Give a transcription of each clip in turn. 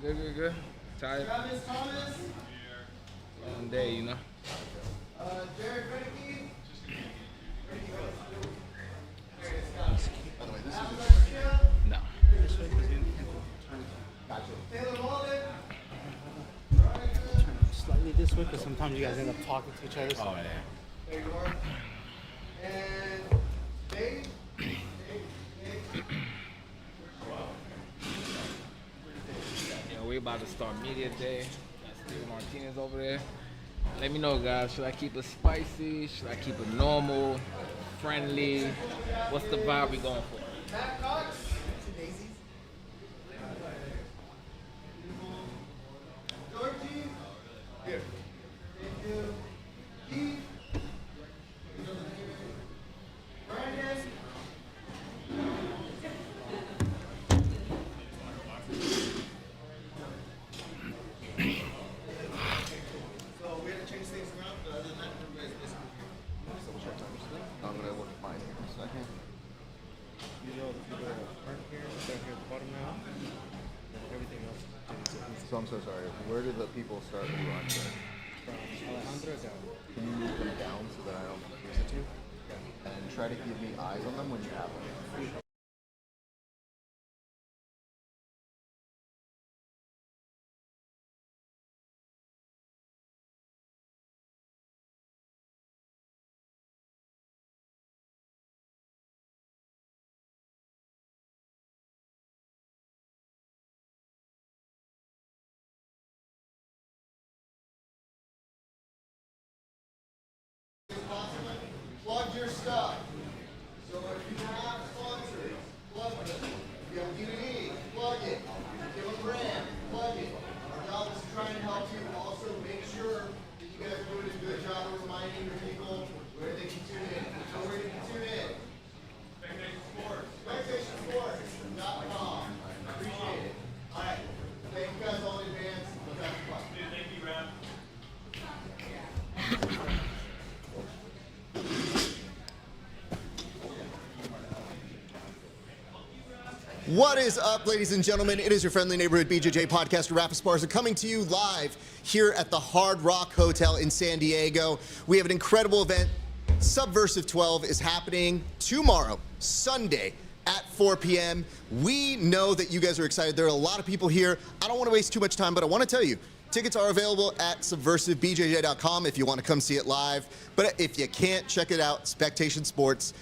Good, good, good. Tired. Long day, you know. No. Slightly this way, because sometimes you guys end up talking to each other. Oh, yeah. There you are. And Dave. Yeah, we about to start media day. That's Steven Martinez over there. Let me know, guys. Should I keep it spicy? Should I keep it normal? Friendly? What's the vibe we going for? Here. Thank you. Keith. Brandon. So we had to change things around, but other than that, everybody's basically here. I'm gonna look at mine here in a second. You go to the front here, down here at the bottom now, and everything else. So I'm so sorry. Where did the people start who are on there? From Alejandro down. Can you move them down so that I don't lose it to you? And try to give me eyes on them when you have them. Plug your stuff. So if you have sponsors, plug them. If you have DVD, plug it. If you have a brand, plug it. Our job is to try and help you also make sure that you guys are doing a good job of reminding your people where they can tune in. So where you can tune in. Spectation Sports. SpectationSports.com. Appreciate it. All right. Thank you guys all in advance. Let's have some fun. Thank you, Ram. What is up, ladies and gentlemen? It is your friendly neighborhood BJJ podcaster, Rafa Esparza, coming to you live here at the Hard Rock Hotel in San Diego. We have an incredible event. Subversiv 12 is happening tomorrow, Sunday, at 4 p.m. We know that you guys are excited. There are a lot of people here. I don't want to waste too much time, but I want to tell you, tickets are available at subversivebjj.com if you want to come see it live. But if you can't, check it out, spectationsports.com.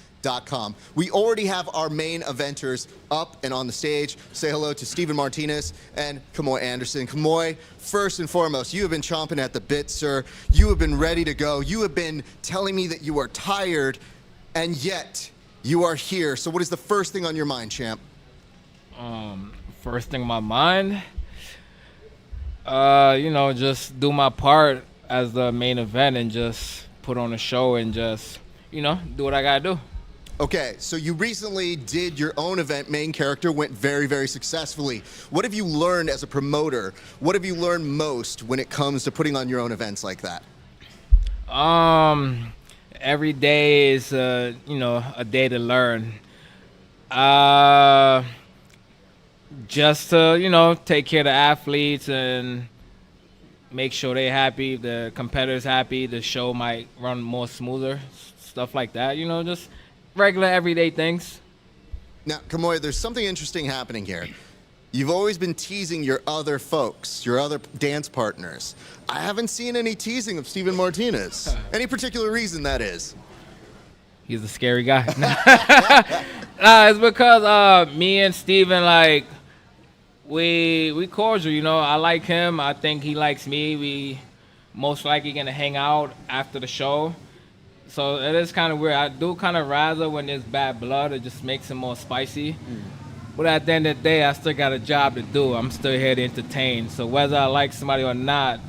We already have our main eventers up and on the stage. Say hello to Steven Martinez and Kamoy Anderson. Kamoy, first and foremost, you have been chomping at the bit, sir. You have been ready to go. You have been telling me that you are tired, and yet you are here. So what is the first thing on your mind, champ? First thing in my mind, just do my part as the main event and just put on a show and just, do what I gotta do. Okay, so you recently did your own event, main character, went very, very successfully. What have you learned as a promoter? What have you learned most when it comes to putting on your own events like that? Every day is, a day to learn. Just to, take care of the athletes and make sure they're happy, the competitors happy, the show might run more smoother, stuff like that, just regular everyday things. Now, Kamoy, there's something interesting happening here. You've always been teasing your other folks, your other dance partners. I haven't seen any teasing of Steven Martinez. Any particular reason that is? He's a scary guy. It's because me and Steven, we cordial, I like him. I think he likes me. We most likely gonna hang out after the show. So it is kind of weird. I do kind of rather when there's bad blood. It just makes it more spicy. But at the end of the day, I still got a job to do. I'm still here to entertain. So whether I like somebody or not,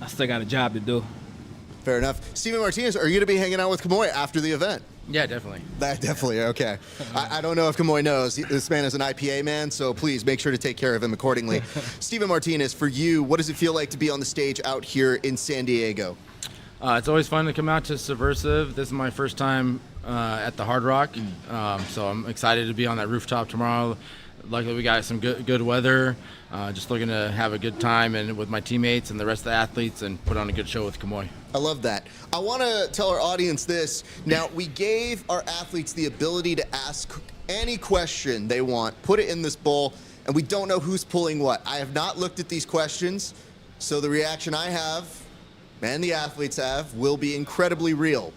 I still got a job to do. Fair enough. Steven Martinez, are you going to be hanging out with Kamoy after the event? Yeah, definitely. That definitely, okay. I don't know if Kamoy knows. This man is an IPA man, so please make sure to take care of him accordingly. Steven Martinez, for you, what does it feel like to be on the stage out here in San Diego? It's always fun to come out to Subversiv. This is my first time at the Hard Rock, so I'm excited to be on that rooftop tomorrow. Luckily, we got some good weather. Just looking to have a good time and with my teammates and the rest of the athletes and put on a good show with Kamoy. I love that. I want to tell our audience this. Now, we gave our athletes the ability to ask any question they want, put it in this bowl, and we don't know who's pulling what. I have not looked at these questions, so the reaction I have and the athletes have will be incredibly real.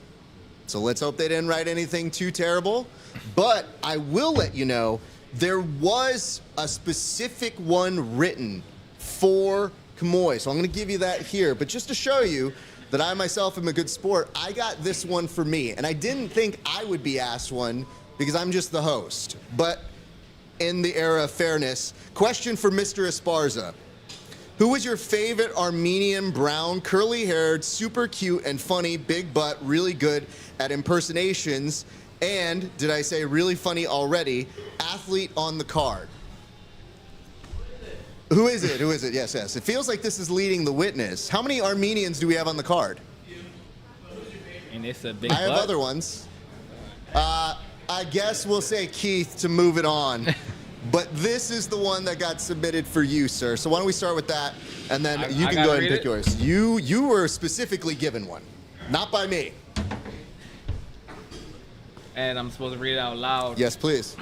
So let's hope they didn't write anything too terrible. But I will let you know there was a specific one written for Kamoy. So I'm going to give you that here. But just to show you that I myself am a good sport, I got this one for me. And I didn't think I would be asked one because I'm just the host. But in the era of fairness, question for Mr. Esparza. Who was your favorite Armenian brown, curly-haired, super cute and funny, big butt, really good at impersonations, and, did I say really funny already, athlete on the card? Who is it? Who is it? Yes, yes. It feels like this is leading the witness. How many Armenians do we have on the card? And it's a big I have butt. other ones. I guess we'll say Keith to move it on. But this is the one that got submitted for you, sir. So why don't we start with that, and then you can go ahead and pick yours. You were specifically given one, not by me. And I'm supposed to read it out loud. Yes, please.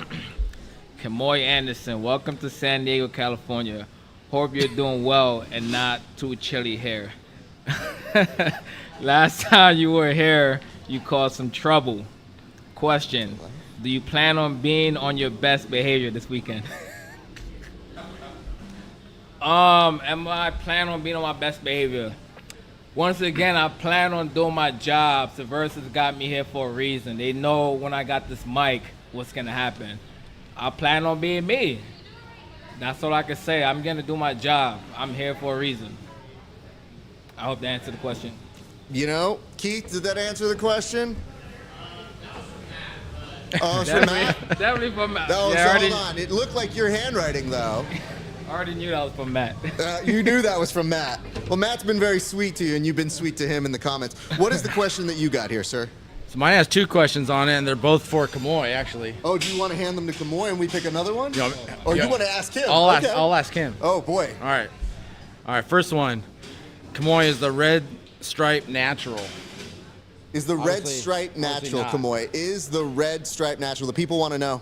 Kamoy Anderson, welcome to San Diego, California. Hope you're doing well and not too chilly here. Last time you were here, you caused some trouble. Question, do you plan on being on your best behavior this weekend? Am I planning on being on my best behavior? Once again, I plan on doing my job. Subversiv got me here for a reason. They know when I got this mic, what's gonna happen. I plan on being me. That's all I can say. I'm gonna do my job. I'm here for a reason. I hope that answered the question. You know, Keith, did that answer the question? Oh, it's from Matt? Definitely from Matt. No, Yeah, so hold on. It looked like your handwriting, though. I already knew that was from Matt. You knew that was from Matt. Well, Matt's been very sweet to you, and you've been sweet to him in the comments. What is the question that you got here, sir? So mine has 2 questions on it, and they're both for Kamoy, actually. Oh, do you want to hand them to Kamoy and we pick another one? Yeah, Or yeah. you want to ask him? I'll Okay. ask him. Oh, boy. All right. First one. Kamoy, is the red stripe natural? Is the red Obviously- stripe obviously natural, not. Kamoy? Is the red stripe natural? The people want to know.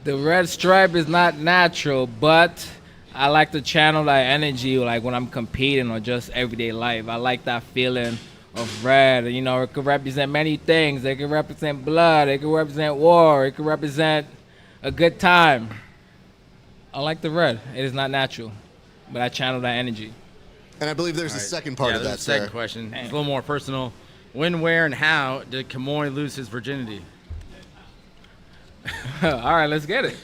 The red stripe is not natural, but I like to channel that energy like when I'm competing or just everyday life. I like that feeling of red. You know, it could represent many things. It could represent blood. It could represent war. It could represent a good time. I like the red. It is not natural, but I channel that energy. And I believe there's a second part of there's that, a second sir. question. It's a little more personal. When, where, and how did Kamoy lose his virginity? All right, let's get it.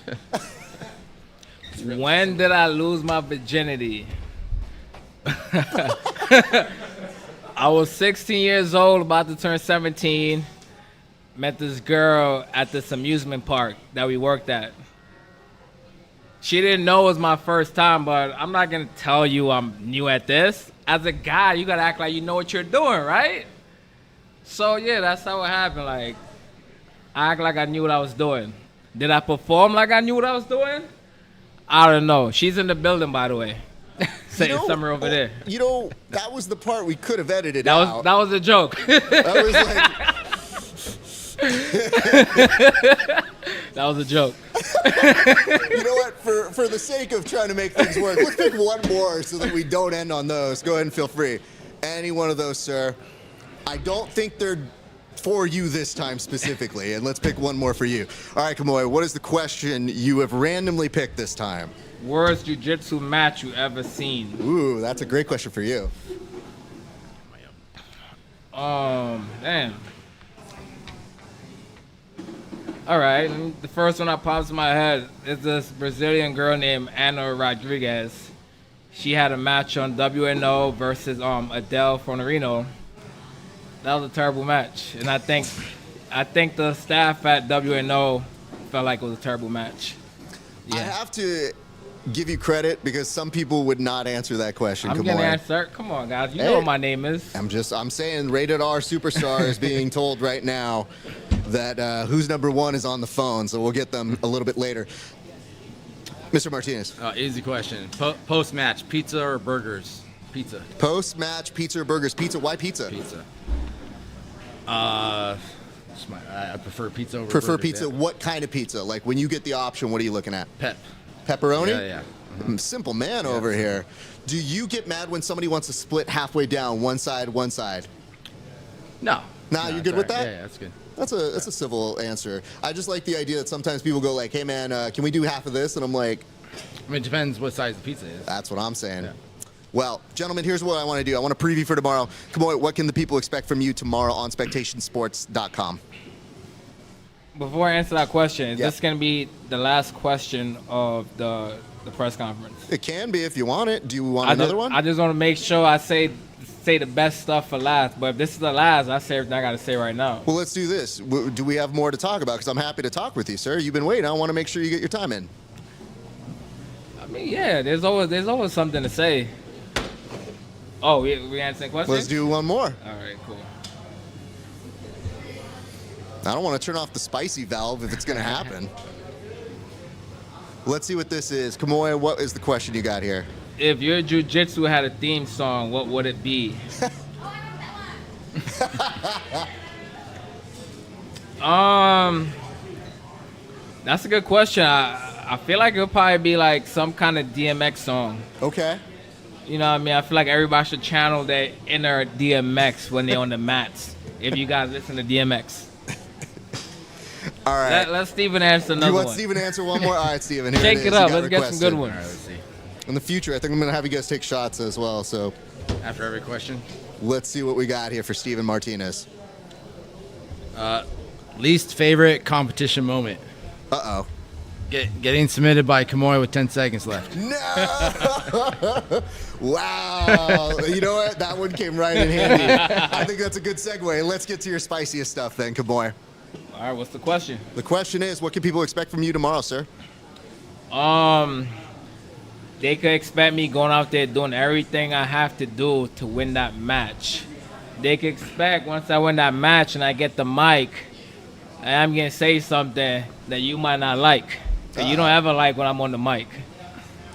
When did I lose my virginity? I was 16 years old, about to turn 17. Met this girl at this amusement park that we worked at. She didn't know it was my first time, but I'm not going to tell you I'm new at this. As a guy, you got to act like you know what you're doing, right? So, yeah, that's how it happened. Like, I act like I knew what I was doing. Did I perform like I knew what I was doing? I don't know. She's in the building, by the way. Saying somewhere over there. You know, that was the part we could have edited That out. was a joke. That was like... That was a joke. You know what? For the sake of trying to make things work, let's pick one more so that we don't end on those. Go ahead and feel free. Any one of those, sir. I don't think they're for you this time specifically, and let's pick one more for you. All right, Kamoy, what is the question you have randomly picked this time? Worst jiu-jitsu match you ever seen? Ooh, that's a great question for you. Damn. All right, the first one that pops in my head is this Brazilian girl named Ana Rodriguez. She had a match on WNO versus Adele Fornerino. That was a terrible match, and I think the staff at WNO felt like it was a terrible match. I have to give you credit because some people would not answer that question. I'm Kamoy. gonna answer. Come on, guys, you know what my name is. I'm saying Rated R Superstar is being told right now that who's number one is on the phone, so we'll get them a little bit later. Mr. Martinez. Easy question. Post-match, pizza or burgers? Pizza. Post-match, pizza or burgers? Pizza. Why pizza? Pizza. I prefer pizza over Prefer burgers, pizza. yeah. What kind of pizza? Like when you get the option, what are you looking at? Pepperoni? Yeah. Simple man over here. Do you get mad when somebody wants to split halfway down, one side, one side? No. Nah, you're good it's with all right. that? Yeah, that's good. That's a civil answer. I just like the idea that sometimes people go like, hey man, can we do half of this? And I'm like, I mean, it depends what size the pizza is. that's what I'm saying. Yeah. Well, gentlemen, here's what I want to do. I want to preview for tomorrow. Come on, what can the people expect from you tomorrow on spectationsports.com? Before I answer that question, is Yeah. this going to be the last question of the press conference? It can be if you want it. Do you want another one? I just want to make sure I say the best stuff for last. But if this is the last, I say everything I got to say right now. Well, let's do this. Do we have more to talk about? Because I'm happy to talk with you, sir. You've been waiting. I want to make sure you get your time in. I mean, yeah, there's always something to say. Oh, we answering questions? Let's do one more. All right, cool. I don't want to turn off the spicy valve if it's going to happen. Let's see what this is. Kamoy, what is the question you got here? If your jiu-jitsu had a theme song, what would it be? That's a good question. I feel like it'll probably be like some kind of DMX song. Okay. You know what I mean? I feel like everybody should channel their inner DMX when they're on the mats. If you guys listen to DMX. All right. Let Steven answer another You want one. Steven to answer one more? All right, Steven. Here Shake it is. it up. You got Let's get some good requested. ones. All right, let's see. In the future, I think I'm going to have you guys take shots as well. So After every question. let's see what we got here for Steven Martinez. Least favorite competition moment? Uh-oh. Getting submitted by Kamoy with 10 seconds left. No! Wow. You know what? That one came right in handy. I think that's a good segue. Let's get to your spiciest stuff then, Kaboy. All right, what's the question? The question is, what can people expect from you tomorrow, sir? They could expect me going out there doing everything I have to do to win that match. They could expect once I win that match and I get the mic, I'm going to say something that you might not like. That you don't ever like when I'm on the mic.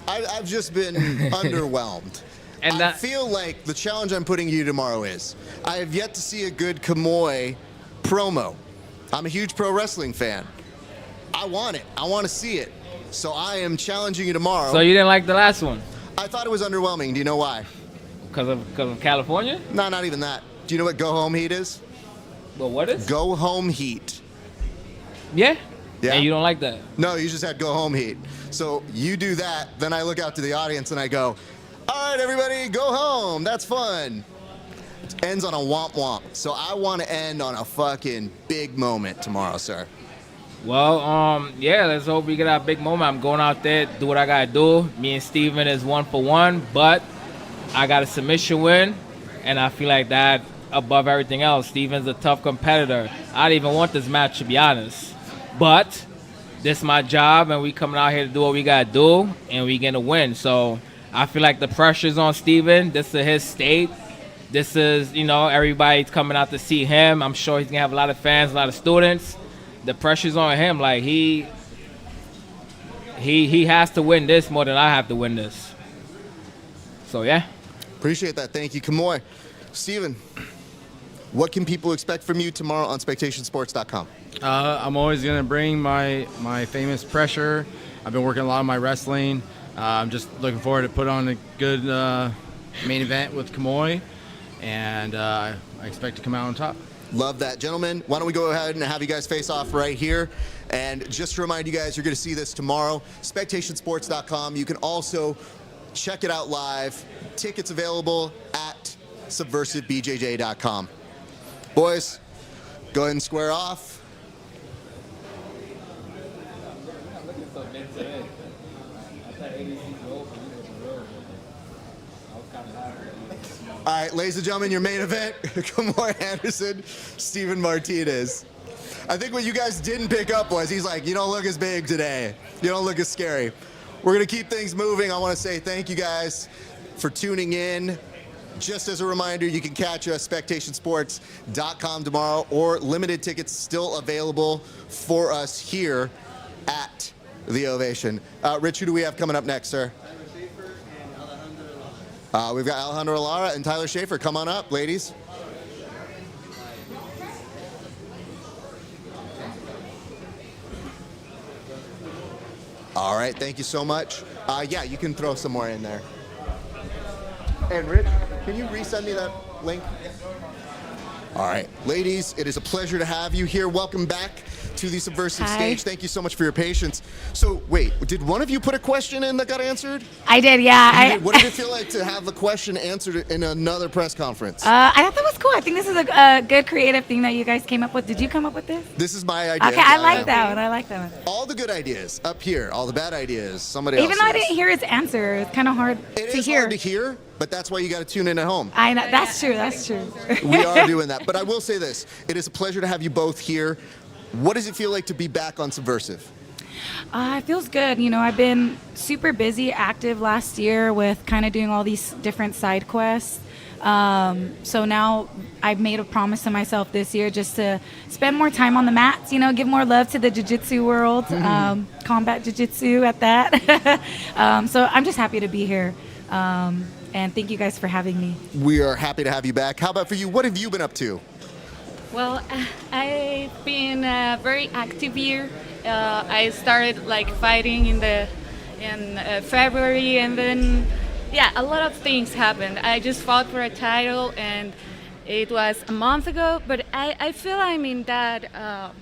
I've just been underwhelmed. And I that- feel like the challenge I'm putting you tomorrow is, I have yet to see a good Kamoy promo. I'm a huge pro wrestling fan. I want it. I want to see it. So I am challenging you tomorrow. So you didn't like the last one? I thought it was underwhelming. Do you know why? Because of California? No, not even that. Do you know what go home heat is? But what is? Go home heat. Yeah? Yeah. And you don't like that? No, you just had go home heat. So you do that, then I look out to the audience and I go, all right, everybody, go home. That's fun. It ends on a womp womp. So I want to end on a fucking big moment tomorrow, sir. Well, yeah, let's hope we get that big moment. I'm going out there, do what I gotta do. Me and Steven is 1-for-1, but I got a submission win, and I feel like that above everything else. Steven's a tough competitor. I don't even want this match, to be honest. But this is my job, and we coming out here to do what we gotta do, and we gonna win. So I feel like the pressure's on Steven. This is his state. This is, everybody's coming out to see him. I'm sure he's gonna have a lot of fans, a lot of students. The pressure's on him. Like he has to win this more than I have to win this. So yeah. Appreciate that. Thank you, Kamoy. Steven, what can people expect from you tomorrow on SpectationSports.com? I'm always going to bring my famous pressure. I've been working a lot on my wrestling. I'm just looking forward to put on a good main event with Kamoy, and I expect to come out on top. Love that. Gentlemen, why don't we go ahead and have you guys face off right here. And just to remind you guys, you're going to see this tomorrow. SpectationSports.com. You can also check it out live. Tickets available at SubversiveBJJ.com. Boys, go ahead and square off. All right, ladies and gentlemen, your main event, Kamoy Anderson, Steven Martinez. I think what you guys didn't pick up was he's like, you don't look as big today. You don't look as scary. We're going to keep things moving. I want to say thank you guys for tuning in. Just as a reminder, you can catch us SpectationSports.com tomorrow, or limited tickets still available for us here at the ovation. Rich, who do we have coming up next, sir? We've got Alejandro Lara and Tyler Schaefer. Come on up, ladies. All right, thank you so much. Yeah, you can throw some more in there. And Rich, can you resend me that link? All right, ladies, it is a pleasure to have you here. Welcome back to the Subversive stage. Thank you so much for your patience. So, wait, did one of you put a question in that got answered? I did, yeah. What did it feel like to have the question answered in another press conference? I thought that was cool. I think this is a good creative thing that you guys came up with. Did you come up with this? This is my idea. Okay, I like that one. I like that one. All the good ideas up here, all the bad ideas, somebody else. Even though I didn't hear his answer, it's kind of hard to hear. It is hard to hear, but that's why you got to tune in at home. I know, that's true, that's true. We are doing that. But I will say this, it is a pleasure to have you both here. What does it feel like to be back on Subversive? It feels good. You know, I've been super busy, active last year with kind of doing all these different side quests. So now I've made a promise to myself this year just to spend more time on the mats, you know, give more love to the jiu-jitsu world, combat jiu-jitsu at that. So I'm just happy to be here. And thank you guys for having me. We are happy to have you back. How about for you? What have you been up to? Well, I've been very active here. I started like fighting in February, and then a lot of things happened. I just fought for a title, and it was a month ago. But I feel I'm in that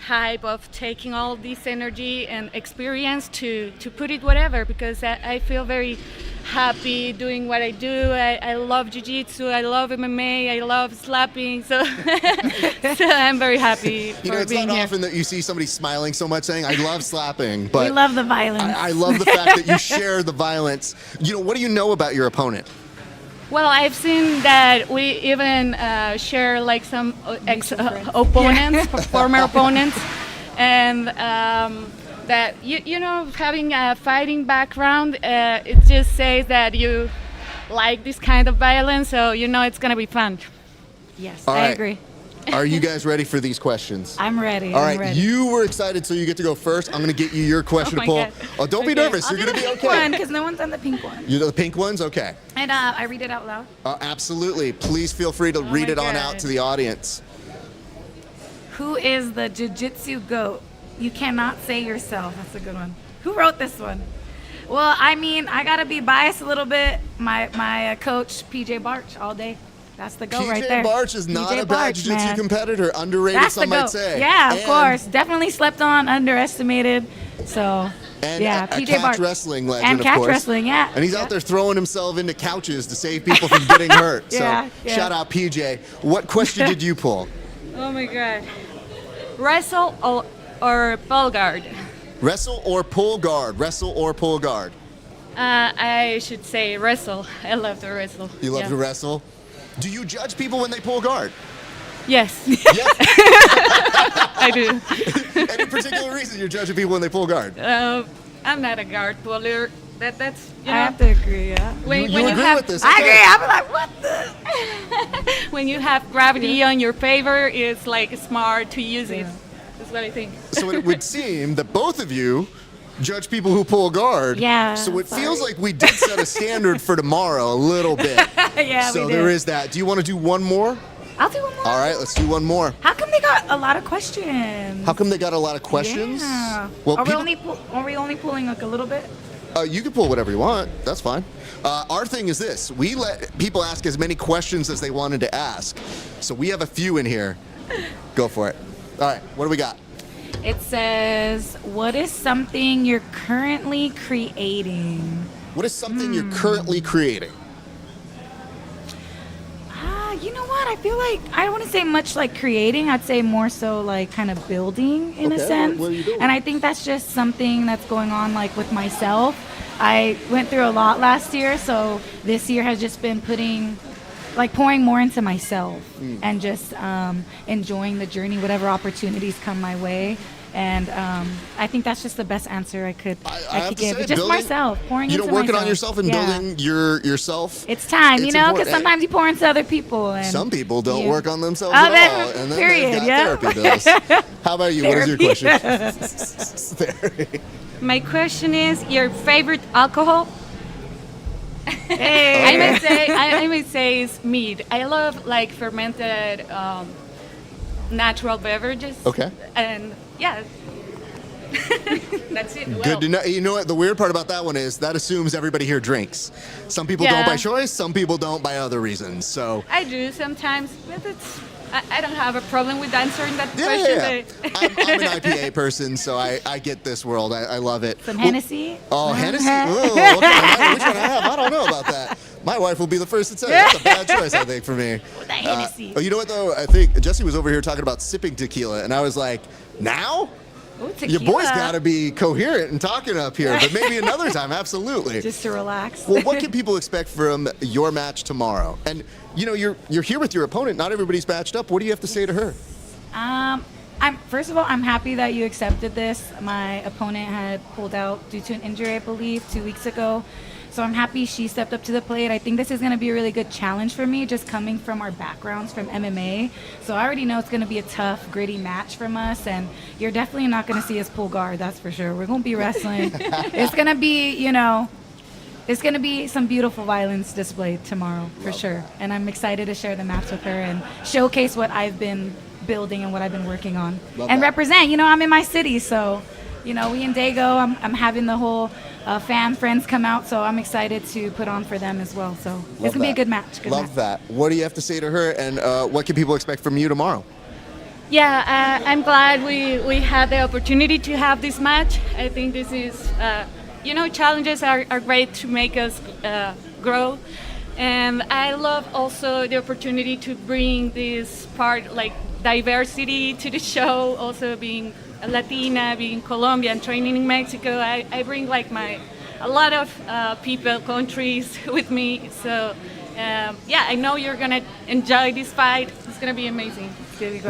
hype of taking all this energy and experience to put it whatever, because I feel very happy doing what I do. I love jiu-jitsu, I love MMA, I love slapping, so I'm very happy for You know, it's being not here. often that you see somebody smiling so much saying, I love slapping, but We love the violence. I love the fact that you share the violence. You know, what do you know about your opponent? Well, I've seen that we even share like some opponents, former opponents, and that you know, having a fighting background, it just says that you like this kind of violence, so you know it's gonna be fun. Yes, All I right. agree. Are you guys ready for these questions? I'm ready. All I'm right, ready. you were excited, so you get to go first. I'm going to get you your question Oh to pull. my God. Oh, don't be Okay. nervous. I'll You're do going to the be pink okay. one because no one's done the pink one. You know the pink ones? Okay. And I read it out loud. Absolutely. Please feel free to read my it on God. out to the audience. Who is the jiu-jitsu GOAT? You cannot say yourself. That's a good one. Who wrote this one? Well, I mean, I got to be biased a little bit. My coach, PJ Barch, all day. That's the GOAT right there. PJ Barch is not PJ a bad Barch, jiu-jitsu man. competitor. Underrated, That's the some might GOAT. say. Yeah, of And- course. Definitely slept on, underestimated. So, And yeah, a PJ catch Barch. wrestling legend, And of catch course. wrestling, yeah. And he's Yeah. out there throwing himself into couches to save people from getting hurt. Yeah, So yeah. shout out PJ. What question did you pull? Oh my God. Wrestle or pull guard? Wrestle or pull guard? Wrestle or pull guard? I should say wrestle. I love to wrestle. You love Yeah. to wrestle? Do you judge people when they pull guard? Yes, Yes. I do. Any particular reason you're judging people when they pull guard? I'm not a guard puller. That's you I know. have to agree, yeah. When You you agree have with this? I Okay. agree. I'm like, what the? when you have gravity on your favor, it's like smart to use it. That's what I think. So it would seem that both of you judge people who pull guard. Yeah, So it feels sorry. like we did set a standard for tomorrow a little bit. Yeah, So we there did. is that. Do you want to do one more? I'll do one more. All right, let's do one more. How come they got a lot of questions? How come they got a lot of questions? Yeah. Well, are, people, we only pulling like a little bit? you can pull whatever you want. That's fine. Our thing is this. We let people ask as many questions as they wanted to ask. So we have a few in here. Go for it. All right, what do we got? It says, what is something you're currently creating? What is something you're currently creating? You know what? I feel like I don't want to say much like creating. I'd say more so like kind of building in a Okay, sense. what are you doing? And I think that's just something that's going on like with myself. I went through a lot last year, so this year has just been pouring more into myself and just enjoying the journey, whatever opportunities come my way. And I think that's just the best answer I could have to give. say, Just building- myself, pouring into working myself. on yourself and Yeah. building yourself. It's time, It's because important. sometimes you pour into other people. And Some people don't you- work on themselves Oh, at then, all, and then period, they've got yeah. therapy bills. How about you? What is your question? Therapy. My question is your favorite alcohol? Hey. I may say is mead. I love like fermented natural beverages. Okay. And yeah. That's it. Well, Good to know. You know what? The weird part about that one is that assumes everybody here drinks. Some people Yeah. don't by choice. Some people don't by other reasons. So. I do sometimes, but I don't have a problem with answering that question. Yeah. I'm an IPA person, so I get this world. I love it. Some Hennessy. Oh, Hennessy? Ooh, okay. Which one I have? I don't know about that. My wife will be the first to tell you. That's a bad choice, I think, for me. That Hennessy. You know what, though? I think Jesse was over here talking about sipping tequila, and I was like, now? Ooh, Your boy's tequila. got to be coherent and talking up here, but maybe another time, absolutely. Just to relax. Well, what can people expect from your match tomorrow? And, you're here with your opponent. Not everybody's matched up. What do you have to say to her? First of all, I'm happy that you accepted this. My opponent had pulled out due to an injury, I believe, 2 weeks ago. So I'm happy she stepped up to the plate. I think this is going to be a really good challenge for me, just coming from our backgrounds from MMA. So I already know it's going to be a tough, gritty match from us, and you're definitely not going to see us pull guard, that's for sure. We're going to be wrestling. It's going to be, it's going to be some beautiful violence displayed tomorrow, for sure. And I'm excited to share the match with her and showcase what I've been building and what I've been working on. Love And that. represent, I'm in my city, so, we in Dago, I'm having the whole friends come out, so I'm excited to put on for them as well. So it's going to be a good match. Love that. What do you have to say to her, and what can people expect from you tomorrow? Yeah, I'm glad we had the opportunity to have this match. I think this is, challenges are great to make us grow. And I love also the opportunity to bring this part, like diversity to the show, also being a Latina, being Colombian, training in Mexico. I bring like a lot of people, countries with me. So I know you're gonna enjoy this fight. It's gonna be amazing.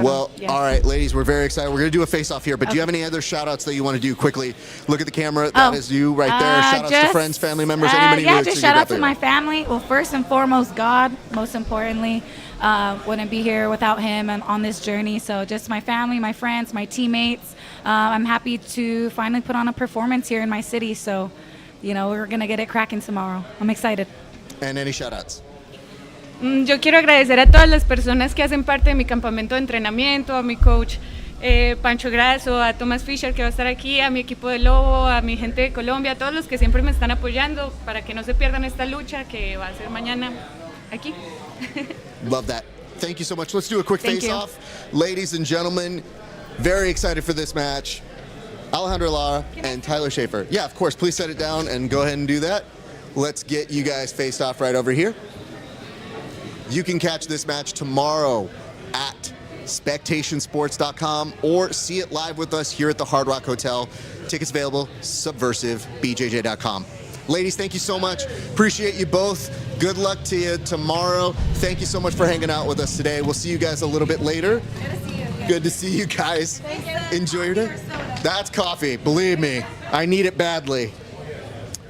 Well, all right, ladies, we're very excited. We're going to do a face-off here, but do you have any other shout-outs that you want to do quickly? Look at the camera. That is you right there. Shout-outs to friends, family members, anybody who just shout out to my family. Well, first and foremost, God, most importantly. Wouldn't be here without him and on this journey. So just my family, my friends, my teammates. I'm happy to finally put on a performance here in my city. So, we're going to get it cracking tomorrow. I'm excited. And any shout-outs? Yo quiero agradecer a todas las personas que hacen parte de mi campamento de entrenamiento, a mi coach Pancho Grasso, a Thomas Fisher que va a estar aquí, a mi equipo de Lobo, a mi gente de Colombia, a todos los que siempre me están apoyando para que no se pierdan esta lucha que va a ser mañana aquí. Love that. Thank you so much. Let's do a quick Thank you. face-off. Ladies and gentlemen, very excited for this match. Alejandro Lara and Tyler Schaefer. Yeah, of course. Please set it down and go ahead and do that. Let's get you guys faced off right over here. You can catch this match tomorrow at spectationsports.com or see it live with us here at the Hard Rock Hotel. Tickets available, subversivebjj.com. Ladies, thank you so much. Appreciate you both. Good luck to you tomorrow. Thank you so much for hanging out with us today. We'll see you guys a little bit later. Good to see you guys. Enjoy your day. That's coffee, believe me. I need it badly.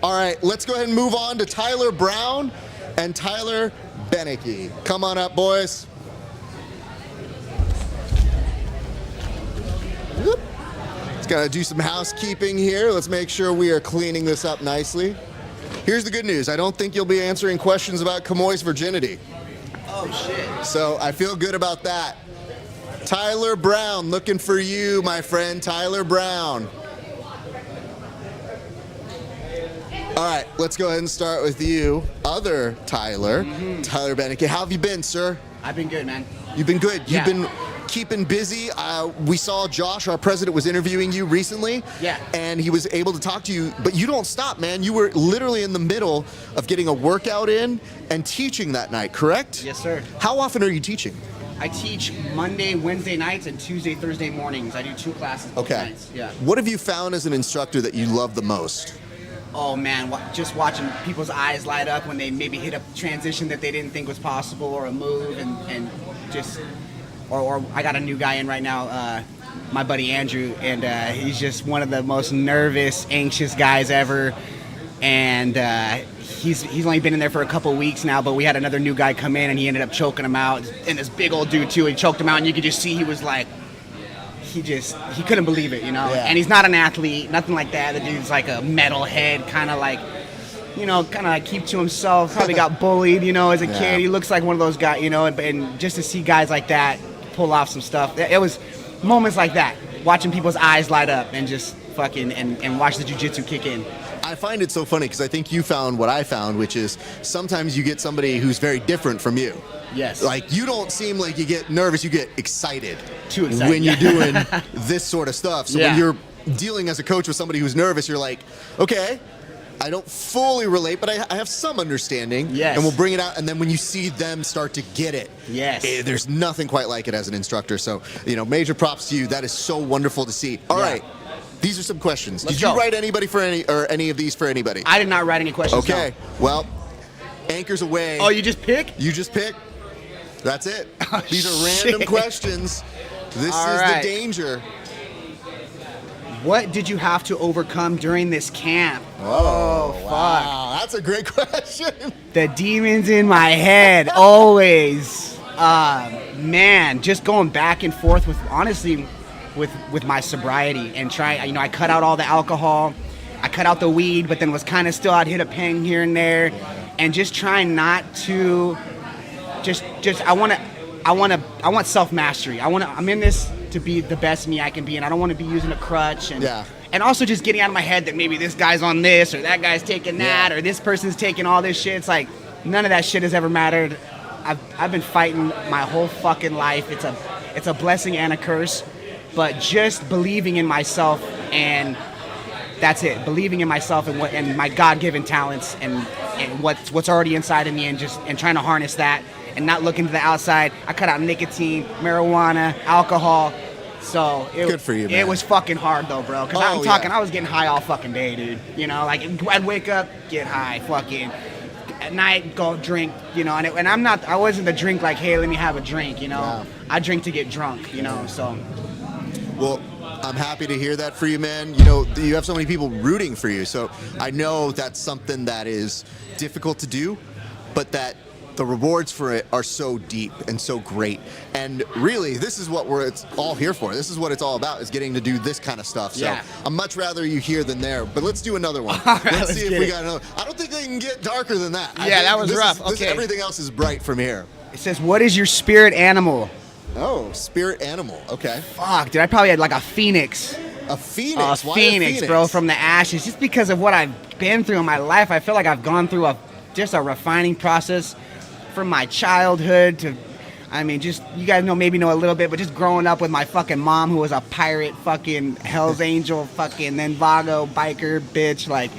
All right, let's go ahead and move on to Tyler Brown and Tyler Beneke. Come on up, boys. Whoop. Just gotta do some housekeeping here. Let's make sure we are cleaning this up nicely. Here's the good news. I don't think you'll be answering questions about Kamoy's virginity. Oh, shit. So I feel good about that. Tyler Brown, looking for you, my friend. Tyler Brown. All right, let's go ahead and start with you, other Tyler. Tyler Beneke. How have you been, sir? I've been good, man. You've been good. Yeah. You've been keeping busy. We saw Josh, our president, was interviewing you recently. Yeah. And he was able to talk to you, but you don't stop, man. You were literally in the middle of getting a workout in and teaching that night, correct? Yes, sir. How often are you teaching? I teach Monday, Wednesday nights, and Tuesday, Thursday mornings. I do 2 classes both Okay. nights. Yeah. What have you found as an instructor that you love the most? Oh, man, just watching people's eyes light up when they maybe hit a transition that they didn't think was possible or a move and just... Or I got a new guy in right now, my buddy Andrew, and he's just one of the most nervous, anxious guys ever. And he's only been in there for a couple weeks now, but we had another new guy come in, and he ended up choking him out. And this big old dude too, he choked him out, and you could just see he was like, he couldn't believe it, you know. Yeah. And he's not an athlete, nothing like that. The dude's like a metalhead, kind of like, you know, kind of like keep to himself. Probably got bullied, you know, as a kid. He looks like one of those guys, you know. And just to see guys like that pull off some stuff, it was moments like that, watching people's eyes light up and just fucking and watch the jiu-jitsu kick in. I find it so funny because I think you found what I found, which is sometimes you get somebody who's very different from you. Yes. Like, you don't seem like you get nervous, you get excited. Too excited. When you're doing this sort of stuff. So when Yeah. you're dealing as a coach with somebody who's nervous, you're like, okay, I don't fully relate, but I have some understanding. Yes. And we'll bring it out. And then when you see them start to get it, Yes. there's nothing quite like it as an instructor. So, you know, major props to you. That is so wonderful to see. All right. These are some questions. Let's Did you go. write any of these for anybody? I did not write any questions. Okay. Well, anchors away. No. Oh, you just pick? You just pick. That's it. Oh, These are shit. random questions. This All is right. the danger. What did you have to overcome during this camp? Oh, fuck. Wow, that's a great question. The demons in my head, always. Man, just going back and forth with, honestly, with my sobriety and trying, you know, I cut out all the alcohol, I cut out the weed, but then was kind of still, I'd hit a peng here and there, and just trying not to, I want self-mastery. I'm in this to be the best me I can be, and I don't want to be using a crutch, and also just getting out of my head that maybe this guy's on this, or that guy's taking that, or this person's taking all this shit. It's like, none of that shit has ever mattered. I've been fighting my whole fucking life. It's a blessing and a curse, but just believing in myself, and that's it. Believing in myself and my God-given talents and what's already inside of me, and trying to harness that and not looking to the outside. I cut out nicotine, marijuana, alcohol. So Good for you, man. It was fucking hard though, bro. Because I'm talking, I was getting high all fucking day, dude. You know, like I'd wake up, get high, fucking. At night, go drink, you know, and I wasn't the drink like, hey, let me have a drink, you know. Yeah. I drink to get drunk, you know, so. Well, I'm happy to hear that for you, man. You know, you have so many people rooting for you, so I know that's something that is difficult to do, but that the rewards for it are so deep and so great. And really, this is what it's all here for. This is what it's all about, is getting to do this kind of stuff. So Yeah. I'd much rather you here than there. But let's do another one. All right, let's see if get we it. got another. I don't think they can get darker than that. I Yeah, think that was this rough. Is, Okay. Everything else is bright from here. It says, what is your spirit animal? Oh, spirit animal. Okay. Fuck, dude, I probably had like a phoenix. A phoenix. A Why phoenix, bro, from the ashes. Just because of what I've been through in my life, I feel like I've gone through just a refining process from my childhood to, I mean, just, you guys know a little bit, but just growing up with my fucking mom, who was a pirate, fucking Hell's Angel, fucking then Vago, biker, bitch, like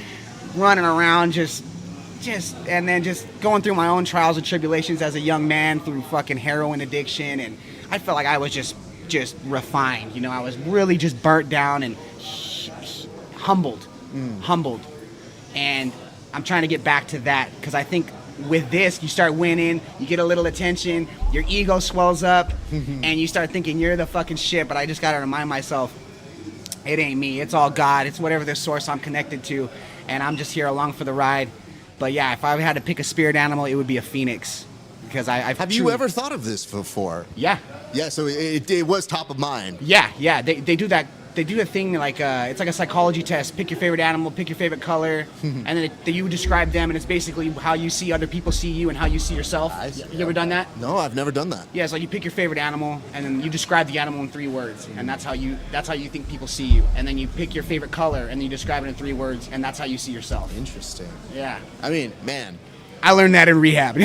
running around and then just going through my own trials and tribulations as a young man through fucking heroin addiction. And I felt like I was just refined, you know. I was really just burnt down and humbled. And I'm trying to get back to that, because I think with this, you start winning, you get a little attention, your ego swells up, and you start thinking you're the fucking shit. But I just gotta remind myself, it ain't me, it's all God. It's whatever the source I'm connected to, and I'm just here along for the ride. But yeah, if I had to pick a spirit animal, it would be a phoenix, because I've Have you ever thought of this before? Yeah. Yeah, so it was top of mind. Yeah, they do that. They do the thing like it's like a psychology test. Pick your favorite animal, pick your favorite color, and then you describe them, and it's basically how you see other people see you and how you see yourself. You ever done that? No, I've never done that. Yeah, so you pick your favorite animal, and then you describe the animal in 3 words, and that's how you think people see you. And then you pick your favorite color, and then you describe it in 3 words, and that's how you see yourself. Interesting. Yeah. I mean, man. I learned that in rehab.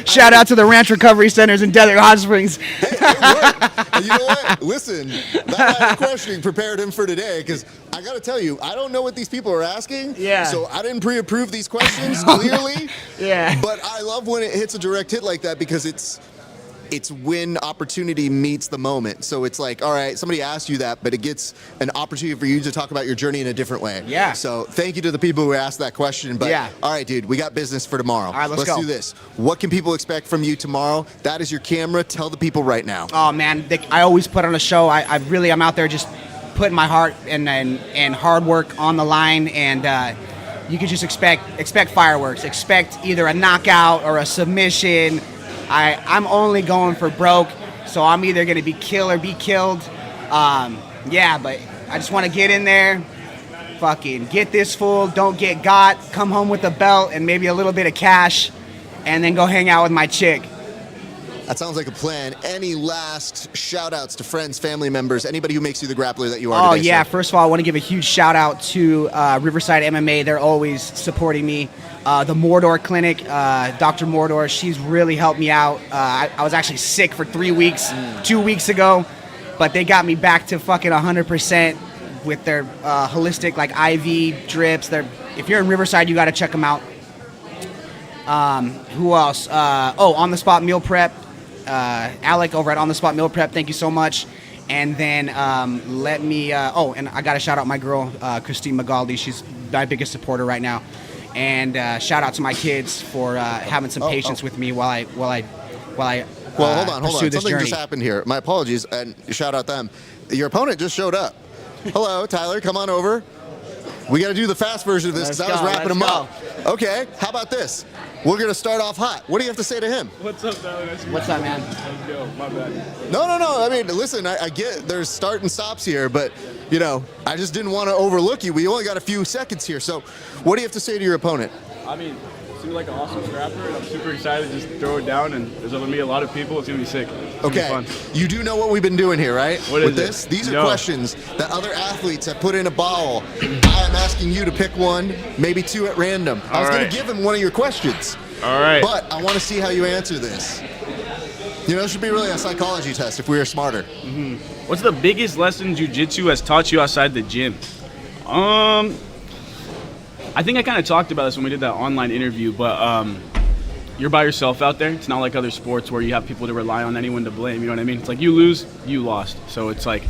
Shout out to the Ranch Recovery Centers in Desert Hot Springs. Hey, it worked. And you know what? Listen, that line of questioning prepared him for today, because I got to tell you, I don't know what these people are asking. Yeah. So I didn't pre-approve these questions, clearly. Yeah. But I love when it hits a direct hit like that, because it's when opportunity meets the moment. So it's like, all right, somebody asked you that, but it gets an opportunity for you to talk about your journey in a different way. Yeah. So thank you to the people who asked that question. But Yeah. all right, dude, we got business for tomorrow. All right, let's go. do this. What can people expect from you tomorrow? That is your camera. Tell the people right now. Oh man, I always put on a show. I'm out there just putting my heart and hard work on the line, and you can just expect fireworks. Expect either a knockout or a submission. I'm only going for broke, so I'm either gonna be killed or be killed. Yeah, but I just want to get in there, fucking get this fool, don't get got, come home with a belt and maybe a little bit of cash, and then go hang out with my chick. That sounds like a plan. Any last shout-outs to friends, family members, anybody who makes you the grappler that you are today, Yeah. sir? First of all, I want to give a huge shout-out to Riverside MMA. They're always supporting me. The Mordor Clinic, Dr. Mordor, she's really helped me out. I was actually sick for 3 weeks, 2 weeks ago, but they got me back to fucking 100% with their holistic, like, IV drips. If you're in Riverside, you got to check them out. Who else? On the spot meal prep. Alec over at On the Spot Meal Prep, thank you so much. And then and I gotta shout out my girl Christine Magaldi. She's my biggest supporter right now. And shout out to my kids for having some patience with me while I Well, hold on. pursue this Something journey. just happened here. My apologies, and shout out them. Your opponent just showed up. Hello, Tyler. Come on over. We got to do the fast version of this because I was wrapping him up. Okay, how about this? We're going to start off hot. What do you have to say to him? What's up, Tyler? Nice to meet What's you. up, man? Let's go. My bad. No. I mean, listen, I get there's start and stops here, but, I just didn't want to overlook you. We only got a few seconds here. So what do you have to say to your opponent? I mean, seems like an awesome scrapper, and I'm super excited to just throw it down, and there's going to be a lot of people. It's going to be sick. It's gonna be Okay, fun. you do know what we've been doing here, right? What is With it? this? These are No. questions that other athletes have put in a bowl. I am asking you to pick one, maybe two at random. I was All going right. to give him one of your questions. All right. But I want to see how you answer this. It should be really a psychology test if we were smarter. What's the biggest lesson jiu-jitsu has taught you outside the gym? I think I kind of talked about this when we did that online interview, but you're by yourself out there. It's not like other sports where you have people to rely on, anyone to blame. You know what I mean? It's like you lose, you lost. So it's like,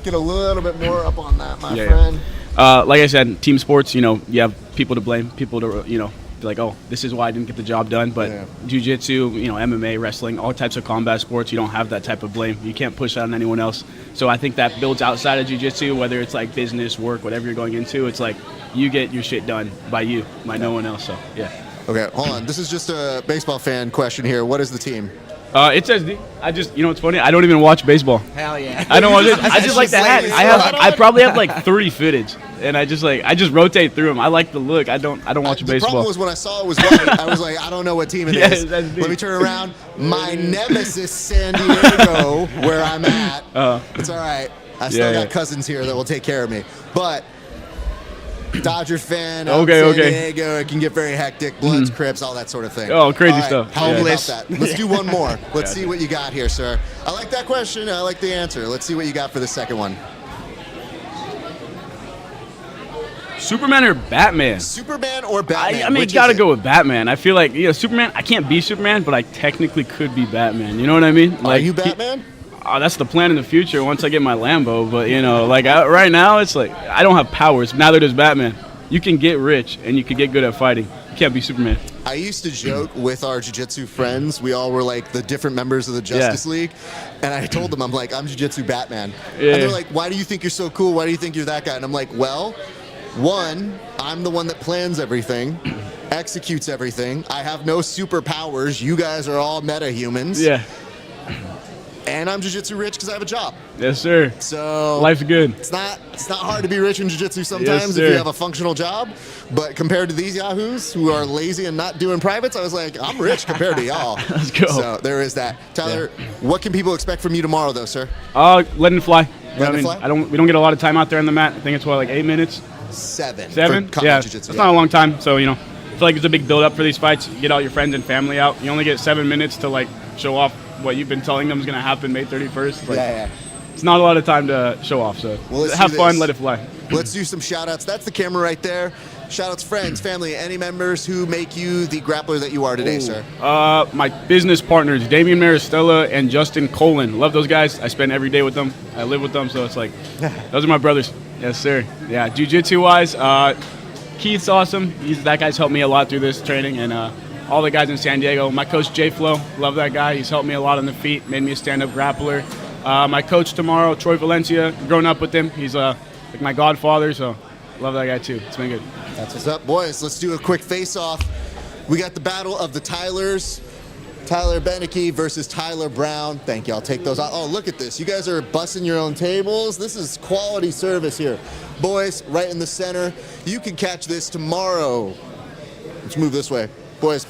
Get a little bit more up on that, my Yeah. friend. like I said, team sports, you have people to blame, people to, be like, oh, this is why I didn't get the job done. But Yeah. jiu-jitsu, MMA, wrestling, all types of combat sports, you don't have that type of blame. You can't push that on anyone else. So I think that builds outside of jiu-jitsu, whether it's like business, work, whatever you're going into. It's like you get your shit done by no one else. So, yeah. Okay, hold on. This is just a baseball fan question here. What is the team? It's SD. I just, it's funny. I don't even watch baseball. Hell yeah. I don't watch it. I just like the hat. Just I probably have like 30 footage, and I just rotate through them. I like the look. I don't watch The baseball. problem was when I saw it was white, I was like, I don't know what team it Yeah, is. that's Let me turn around. My nemesis, San Diego, where I'm at. It's all right. I still got cousins here that will take care of me. But Dodger fan, out in San Diego, it can get very hectic. Bloods, Crips, all that sort of thing. Oh, crazy All right, stuff. How Homeless. about that? Let's do one more. Let's see what you got here, sir. I like that question. I like the answer. Let's see what you got for the second one. Superman or Batman? Superman or Batman? I mean, Which gotta is it? go with Batman. I feel like, Superman, I can't be Superman, but I technically could be Batman. You know what I mean? Are you Batman? That's the plan in the future once I get my Lambo. But, right now, it's like, I don't have powers. Neither does Batman. You can get rich, and you can get good at fighting. You can't be Superman. I used to joke with our jiu-jitsu friends. We all were like the different members of the Justice League. And I told them, I'm like, I'm jiu-jitsu Batman. Yeah. And they're like, why do you think you're so cool? Why do you think you're that guy? And I'm like, well, one, I'm the one that plans everything, executes everything. I have no superpowers. You guys are all meta-humans. Yeah. And I'm jiu-jitsu rich because I have a job. Yes, sir. So Life's good. It's not hard to be rich in jiu-jitsu sometimes sir. if you have a functional job. But compared to these yahoos who are lazy and not doing privates, I was like, I'm rich compared to y'all. Let's go. So there is that. Tyler, what can people expect from you tomorrow, though, sir? Letting it fly. You know Letting what I it mean? fly? We don't get a lot of time out there on the mat. I think it's like 8 minutes. 7. Seven? For combat Yeah, jiu-jitsu, that's not a long time. So, I feel like it's a big build-up for these fights. You get all your friends and family out. You only get 7 minutes to, show off what you've been telling them is going to happen May 31st. Yeah. It's not a lot of time to show off, so Well, let's have do fun, this. let it fly. Let's do some shout-outs. That's the camera right there. shout-outs, friends, family, any members who make you the grappler that you are today, sir? My business partners, Damian Maristella and Justin Coleman. Love those guys. I spend every day with them. I live with them, so it's like, those are my brothers. Yes, sir. Yeah, jiu-jitsu-wise, Keith's awesome. That guy's helped me a lot through this training, and all the guys in San Diego. My coach, Jay Flo, love that guy. He's helped me a lot on the feet, made me a stand-up grappler. My coach tomorrow, Troy Valencia, grown up with him. He's like my godfather, so love that guy too. It's been good. That's what's up, boys. Let's do a quick face-off. We got the battle of the Tylers. Tyler Beneke versus Tyler Brown. Thank you. I'll take those out. Oh, look at this. You guys are busting your own tables. This is quality service here. Boys, right in the center. You can catch this tomorrow. Let's move this way. Boys,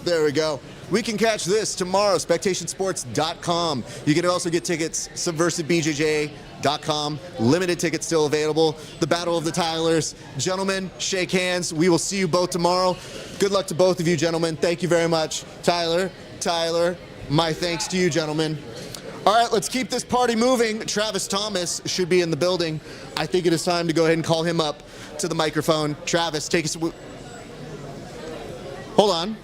there we go. We can catch this tomorrow, spectationsports.com. You can also get tickets, subversivebjj.com. Limited tickets still available. The Battle of the Tylers. Gentlemen, shake hands. We will see you both tomorrow. Good luck to both of you, gentlemen. Thank you very much. Tyler, my thanks to you, gentlemen. All right, let's keep this party moving. Travis Thomas should be in the building. I think it is time to go ahead and call him up to the microphone. Travis, take us. Hold on.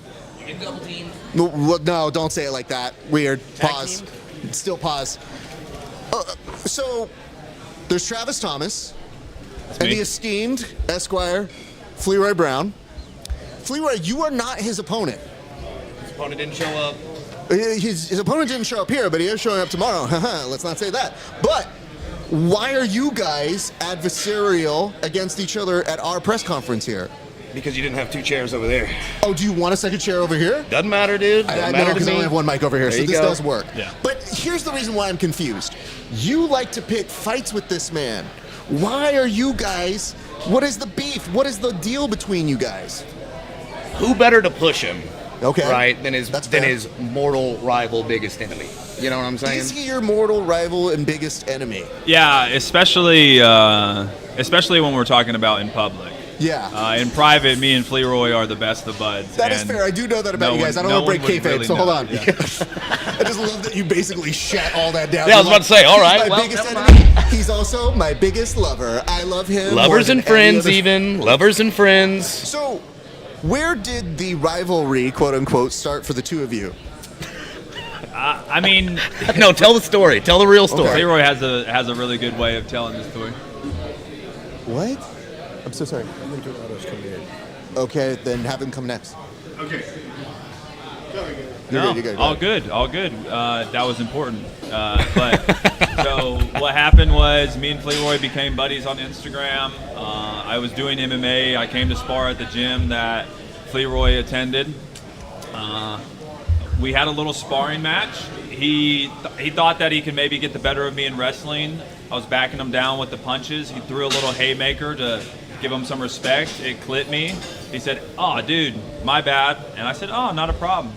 Double team. No, don't say it like that. Weird. Tag Pause. team? Still pause. So, there's Travis Thomas and the esteemed Esquire Fleroy Brown. Fleroy, you are not his opponent. His opponent didn't show up. His opponent didn't show up here, but he is showing up tomorrow. Let's not say that. But why are you guys adversarial against each other at our press conference here? Because you didn't have two chairs over there. Oh, do you want a second chair over here? Doesn't matter, dude. I know, because I only have one mic over here, so this does work. Yeah. But here's the reason why I'm confused. You like to pick fights with this man. Why are you guys, what is the beef? What is the deal between you guys? Who better to push him? Okay. Right, than his mortal rival, biggest enemy. You know what I'm saying? Is he your mortal rival and biggest enemy? Yeah, especially when we're talking about in public. Yeah. In private, me and Fleroy are the best of buds. That is fair. I do know that about you guys. I don't want to break kayfabe, so hold on. Yeah. I just love that you basically shut all that down. Yeah, I was about to say, all right, well, biggest enemy. He's also my biggest lover. I love him. Lovers and friends, even. Lovers and friends. So, where did the rivalry, quote unquote, start for the two of you? I mean, no, tell the story. Tell the real story. Okay. Fleroy has a really good way of telling the story. What? I'm so sorry. I'm going to do Aldo's coming in. Okay, then have him come next. Okay. You're good. All good. That was important. But so what happened was me and Fleroy became buddies on Instagram. I was doing MMA. I came to spar at the gym that Fleroy attended. We had a little sparring match. He thought that he could maybe get the better of me in wrestling. I was backing him down with the punches. He threw a little haymaker to give him some respect. It clipped me. He said, "Oh, dude, my bad." And I said, "Oh, not a problem."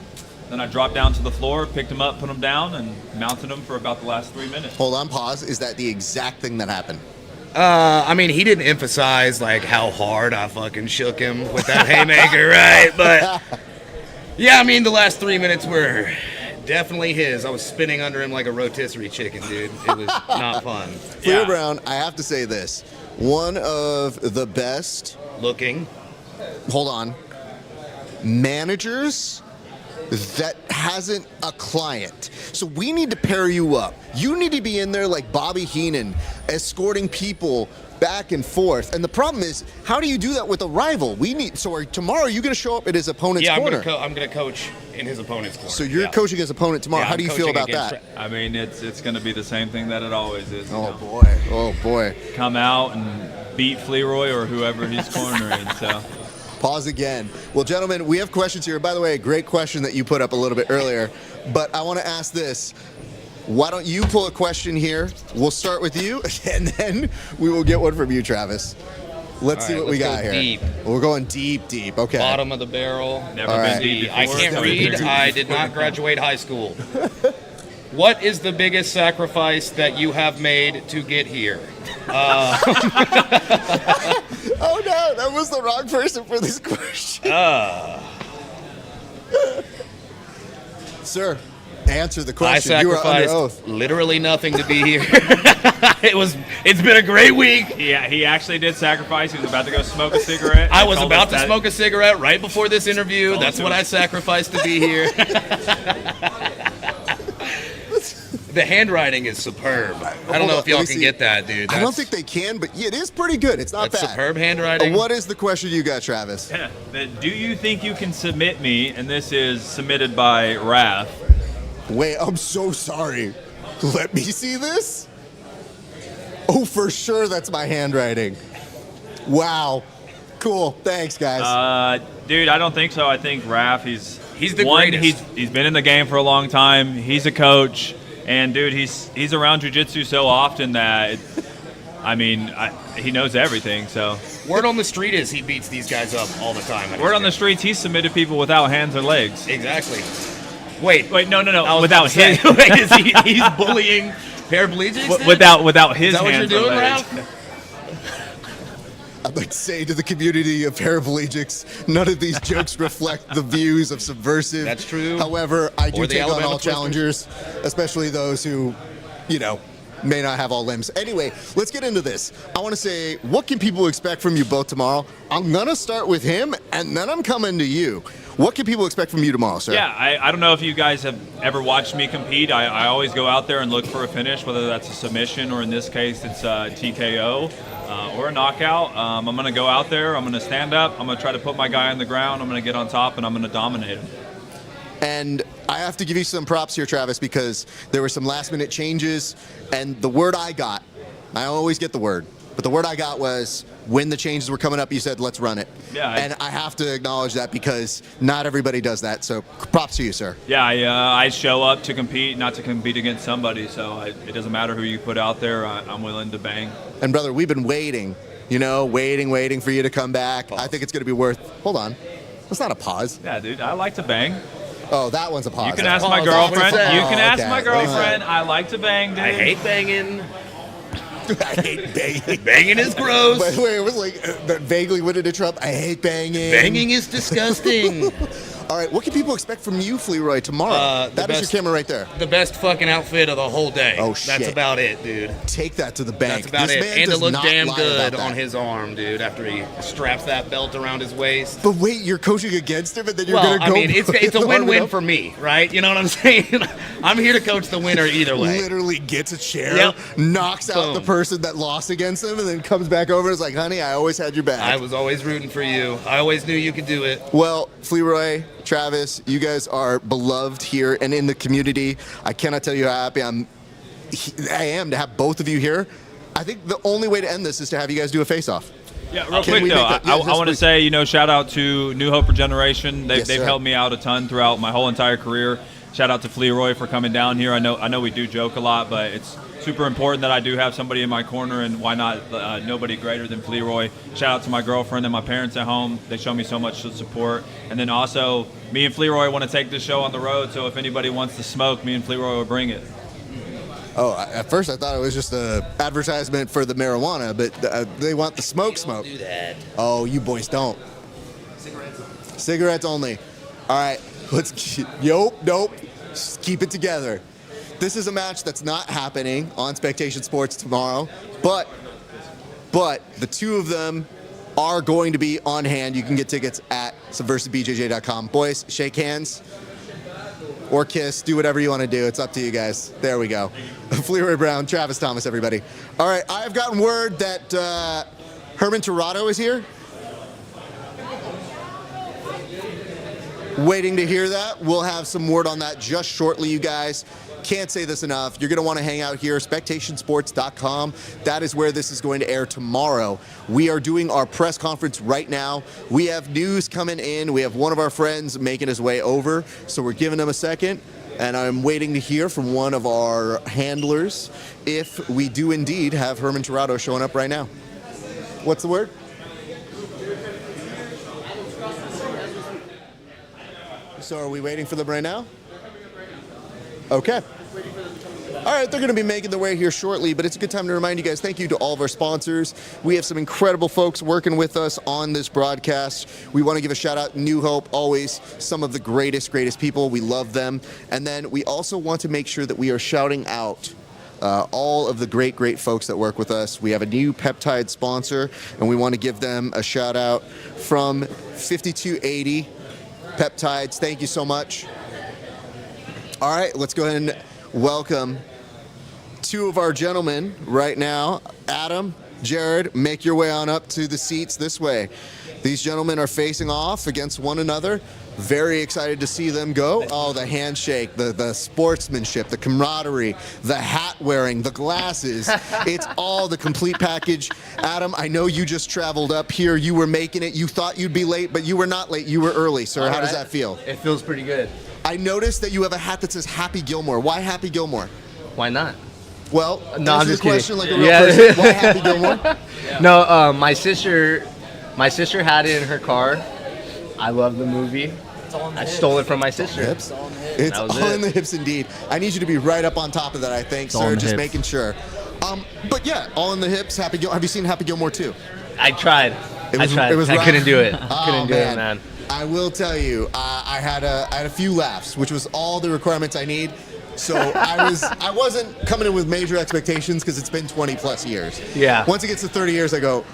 Then I dropped down to the floor, picked him up, put him down, and mounted him for about the last 3 minutes. Hold on, pause. Is that the exact thing that happened? I mean, he didn't emphasize, like, how hard I fucking shook him with that haymaker, right? But, yeah, I mean, the last 3 minutes were definitely his. I was spinning under him like a rotisserie chicken, dude. It was not fun. Fleroy Brown, I have to say this. One of the best looking, hold on, managers that hasn't a client. So we need to pair you up. You need to be in there like Bobby Heenan, escorting people back and forth. And the problem is, how do you do that with a rival? Tomorrow you're going to show up at his opponent's corner. I'm going to coach in his opponent's corner. So you're coaching his opponent tomorrow. How do you feel about that? I mean, it's going to be the same thing that it always is. Oh boy. Come out and beat Fleroy or whoever he's cornering. So. Pause again. Well, gentlemen, we have questions here. By the way, a great question that you put up a little bit earlier. But I want to ask this. Why don't you pull a question here? We'll start with you, and then we will get one from you, Travis. Let's see what we got here. Deep. We're going deep. Okay. Bottom of the barrel. Never been deep before. I can't read. I did not graduate high school. What is the biggest sacrifice that you have made to get here? Oh no, that was the wrong person for this question. Sir, answer the I question. You were under sacrificed oath. literally nothing to be here. It's been a great week. Yeah, he actually did sacrifice. He was about to go smoke a cigarette. I was about to smoke a cigarette right before this interview. Told That's him what to. I sacrificed to be here. The handwriting is superb. I don't know if y'all can get that, dude. I don't think they can, but it is pretty good. It's not That's bad. superb handwriting. What is the question you got, Travis? Yeah. Do you think you can submit me? And this is submitted by Raph. Wait, I'm so sorry. Let me see this. Oh, for sure, that's my handwriting. Wow. Cool. Thanks, guys. Dude, I don't think so. I think Raph, he's the greatest. He's been in the game for a long time. He's a coach. And dude, he's around jiu-jitsu so often that, he knows everything. So Word on the street is he beats these guys up all the time. word on the streets, he's submitted people without hands or legs. Exactly. Wait, no. I was Without about to say, his, wait, he's bullying paraplegics? then? without his Is that what you're hands or doing, legs. Ralph? I'd like to say to the community of paraplegics, none of these jokes reflect the views of Subversive. That's true. However, I do Or the take on Alabama all Twisters. challengers, especially those who, may not have all limbs. Anyway, let's get into this. I want to say, what can people expect from you both tomorrow? I'm going to start with him, and then I'm coming to you. What can people expect from you tomorrow, sir? Yeah, I don't know if you guys have ever watched me compete. I always go out there and look for a finish, whether that's a submission or in this case it's a TKO or a knockout. I'm going to go out there, I'm going to stand up, I'm going to try to put my guy on the ground, I'm going to get on top, and I'm going to dominate him. And I have to give you some props here, Travis, because there were some last-minute changes, and the word I got, I always get the word, but the word I got was when the changes were coming up, you said, let's run it. Yeah, and I have to acknowledge that because not everybody does that, so props to you, sir. Yeah, I show up to compete, not to compete against somebody, so it doesn't matter who you put out there, I'm willing to bang. And, brother, we've been waiting, waiting for you to come back. Pause. I think it's going to be worth, hold on, that's not a pause. Yeah, dude, I like to bang. Oh, that one's a pause. You can ask my Pause, girlfriend. that's what You it can said. ask Oh, my okay. girlfriend. I like to bang, dude. I hate banging. I hate banging. Banging is gross. By the way, it was like that vaguely went into Trump. I hate banging. Banging is disgusting. All right, what can people expect from you, Flearoy, tomorrow? The That is best- your camera right there. The best fucking outfit of the whole day. Oh, That's shit. about it, dude. Take that to the bank. That's about This it. man And to does look not damn lie good about on that. his arm, dude, after he straps that belt around his waist. But wait, you're coaching against him, and then you're Well, gonna go. it's a win-win for me, right? You know what I'm saying? I'm here to coach the winner either way. Literally gets a chair, Yep. knocks out the Boom. person that lost against him, and then comes back over and is like, "Honey, I always had your back." I was always rooting for you. I always knew you could do it. Well, Flearoy, Travis, you guys are beloved here and in the community. I cannot tell you how happy I am to have both of you here. I think the only way to end this is to have you guys do a face-off. Yeah, real Can quick we though, make that- yeah, I yes, want to please. say, shout out to New Hope Regeneration. Yes, They've sir. helped me out a ton throughout my whole entire career. Shout out to Flearoy for coming down here. I know we do joke a lot, but it's super important that I do have somebody in my corner, and why not nobody greater than Flearoy. Shout out to my girlfriend and my parents at home. They show me so much support. And then also, me and Flearoy want to take this show on the road, so if anybody wants to smoke, me and Flearoy will bring it. Oh, at first I thought it was just a advertisement for the marijuana, but they want the smoke. Do that. Oh, you boys don't. Cigarettes only. All right, nope. Just keep it together. This is a match that's not happening on Spectation Sports tomorrow, but the two of them are going to be on hand. You can get tickets at subversivebjj.com. Boys, shake hands or kiss. Do whatever you want to do. It's up to you guys. There we go. Flearoy Brown, Travis Thomas, everybody. All right, I've gotten word that Herman Tirado is here. Waiting to hear that. We'll have some word on that just shortly, you guys. Can't say this enough. You're going to want to hang out here, spectationsports.com. That is where this is going to air tomorrow. We are doing our press conference right now. We have news coming in. We have one of our friends making his way over, so we're giving him a second. And I'm waiting to hear from one of our handlers if we do indeed have Herman Tirado showing up right now. What's the word? So are we waiting for them right now? Okay. All right, they're going to be making their way here shortly, but it's a good time to remind you guys, thank you to all of our sponsors. We have some incredible folks working with us on this broadcast. We want to give a shout out, New Hope, always some of the greatest people. We love them. And then we also want to make sure that we are shouting out all of the great folks that work with us. We have a new peptide sponsor, and we want to give them a shout out from 5280 Peptides. Thank you so much. All right, let's go ahead and welcome two of our gentlemen right now. Adam, Jared, make your way on up to the seats this way. These gentlemen are facing off against one another. Very excited to see them go. Oh, the handshake, the sportsmanship, the camaraderie, the hat wearing, the glasses. It's all the complete package. Adam, I know you just traveled up here. You were making it. You thought you'd be late, but you were not late. You were early, sir. How does that feel? It feels pretty good. I noticed that you have a hat that says Happy Gilmore. Why Happy Gilmore? Why not? Well, no, I'm answer just the kidding. question like a real person. Why Happy Gilmore? No, my sister had it in her car. I love the movie. I stole it from my sister. Hips. It's all in the hips indeed. I need you to be right up on top of that, I think, sir. Just making sure. But yeah, all in the hips. Happy Gilmore. Have you seen Happy Gilmore 2? I tried. I couldn't do it. Couldn't do it, man. I will tell you, I had a few laughs, which was all the requirements I need. So I wasn't coming in with major expectations because it's been 20 plus years. Yeah. Once it gets to 30 years, I go,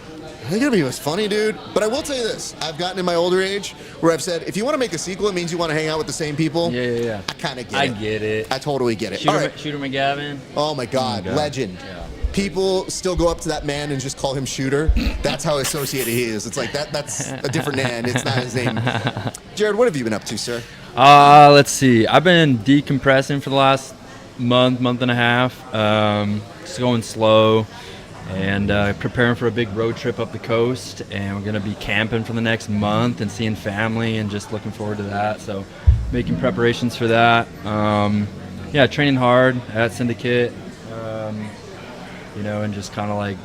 are they gonna be as funny, dude? But I will tell you this: I've gotten in my older age where I've said, if you want to make a sequel, it means you want to hang out with the same people. Yeah. I kind of get it. I get it. I totally get it. Shooter McGavin. Oh my God, legend. Yeah. People still go up to that man and just call him Shooter. That's how associated he is. It's like that's a different man. It's not his name. Jared, what have you been up to, sir? Let's see. I've been decompressing for the last month and a half. Just going slow and preparing for a big road trip up the coast. And we're going to be camping for the next month and seeing family and just looking forward to that. So making preparations for that. Training hard at Syndicate. And just kind of like,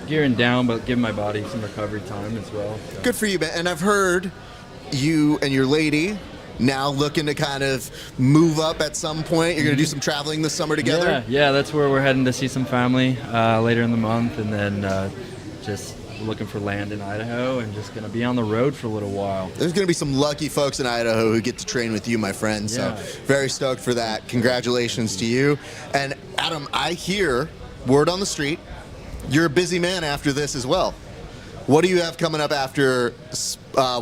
gearing down, but giving my body some recovery time as well. So. Good for you, man. And I've heard you and your lady now looking to kind of move up at some point. You're going to do some traveling this summer together? Yeah, that's where we're heading to see some family later in the month, and then just looking for land in Idaho and just going to be on the road for a little while. There's going to be some lucky folks in Idaho who get to train with you, my friend. So very stoked for that. Congratulations to you. And Adam, I hear word on the street, you're a busy man after this as well. What do you have coming up after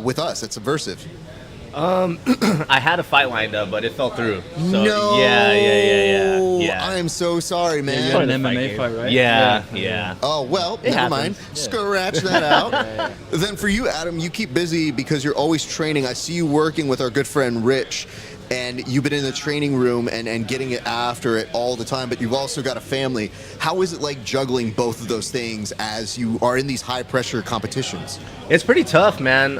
with us at Subversiv? I had a fight lined up, but it fell through. So, no. Yeah. I am so sorry, man. You had an MMA fight, right? Yeah. Oh, well, never mind. Scratch that out. Then for you, Adam, you keep busy because you're always training. I see you working with our good friend Rich, and you've been in the training room and getting it after it all the time, but you've also got a family. How is it like juggling both of those things as you are in these high-pressure competitions? It's pretty tough, man.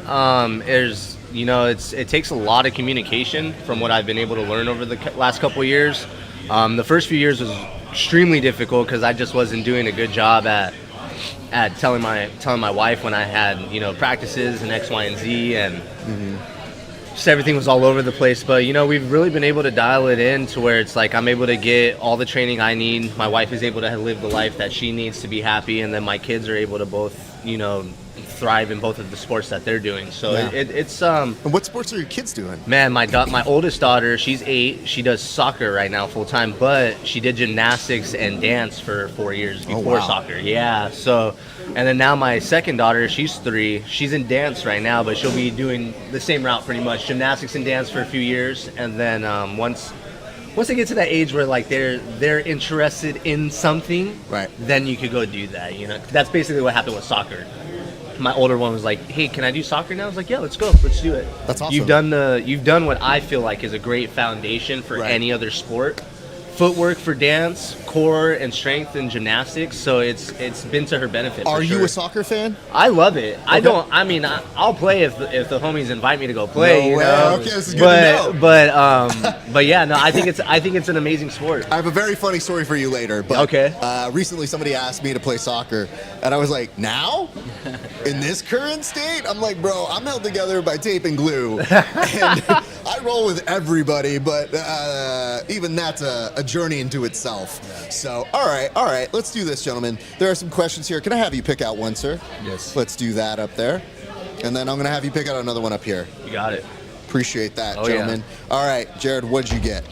It takes a lot of communication from what I've been able to learn over the last couple of years. The first few years was extremely difficult because I just wasn't doing a good job at telling my wife when I had practices and X, Y, and Z, and just everything was all over the place. But we've really been able to dial it in to where it's like I'm able to get all the training I need. My wife is able to live the life that she needs to be happy, and then my kids are able to both thrive in both of the sports that they're doing. So it's And what sports are your kids doing? Man, my oldest daughter, she's 8. She does soccer right now full time, but she did gymnastics and dance for 4 years before soccer. Yeah. So, and then now my second daughter, she's 3. She's in dance right now, but she'll be doing the same route pretty much, gymnastics and dance for a few years, and then once they get to that age where like they're interested in something, right? Then you could go do that. That's basically what happened with soccer. My older one was like, "Hey, can I do soccer now?" I was like, "Yeah, let's go. Let's do it." That's awesome. You've done what I feel like is a great foundation for any other sport. Footwork for dance, core and strength and gymnastics, so it's been to her benefit. Are for you sure. a soccer fan? I love it. I'll play if the homies invite me to go play. No you way. know? Okay, this is good to know. But yeah, no, I think it's an amazing sport. I have a very funny story for you later. But Okay. Recently, somebody asked me to play soccer, and I was like, "Now, in this current state?" I'm like, "Bro, I'm held together by tape and glue, and I roll with everybody, but even that's a journey into itself." Yeah. So, all right, let's do this, gentlemen. There are some questions here. Can I have you pick out one, sir? Yes. Let's do that up there, and then I'm gonna have you pick out another one up here. You got it. Appreciate that, Oh, gentlemen. yeah. All right, Jared, what'd you get?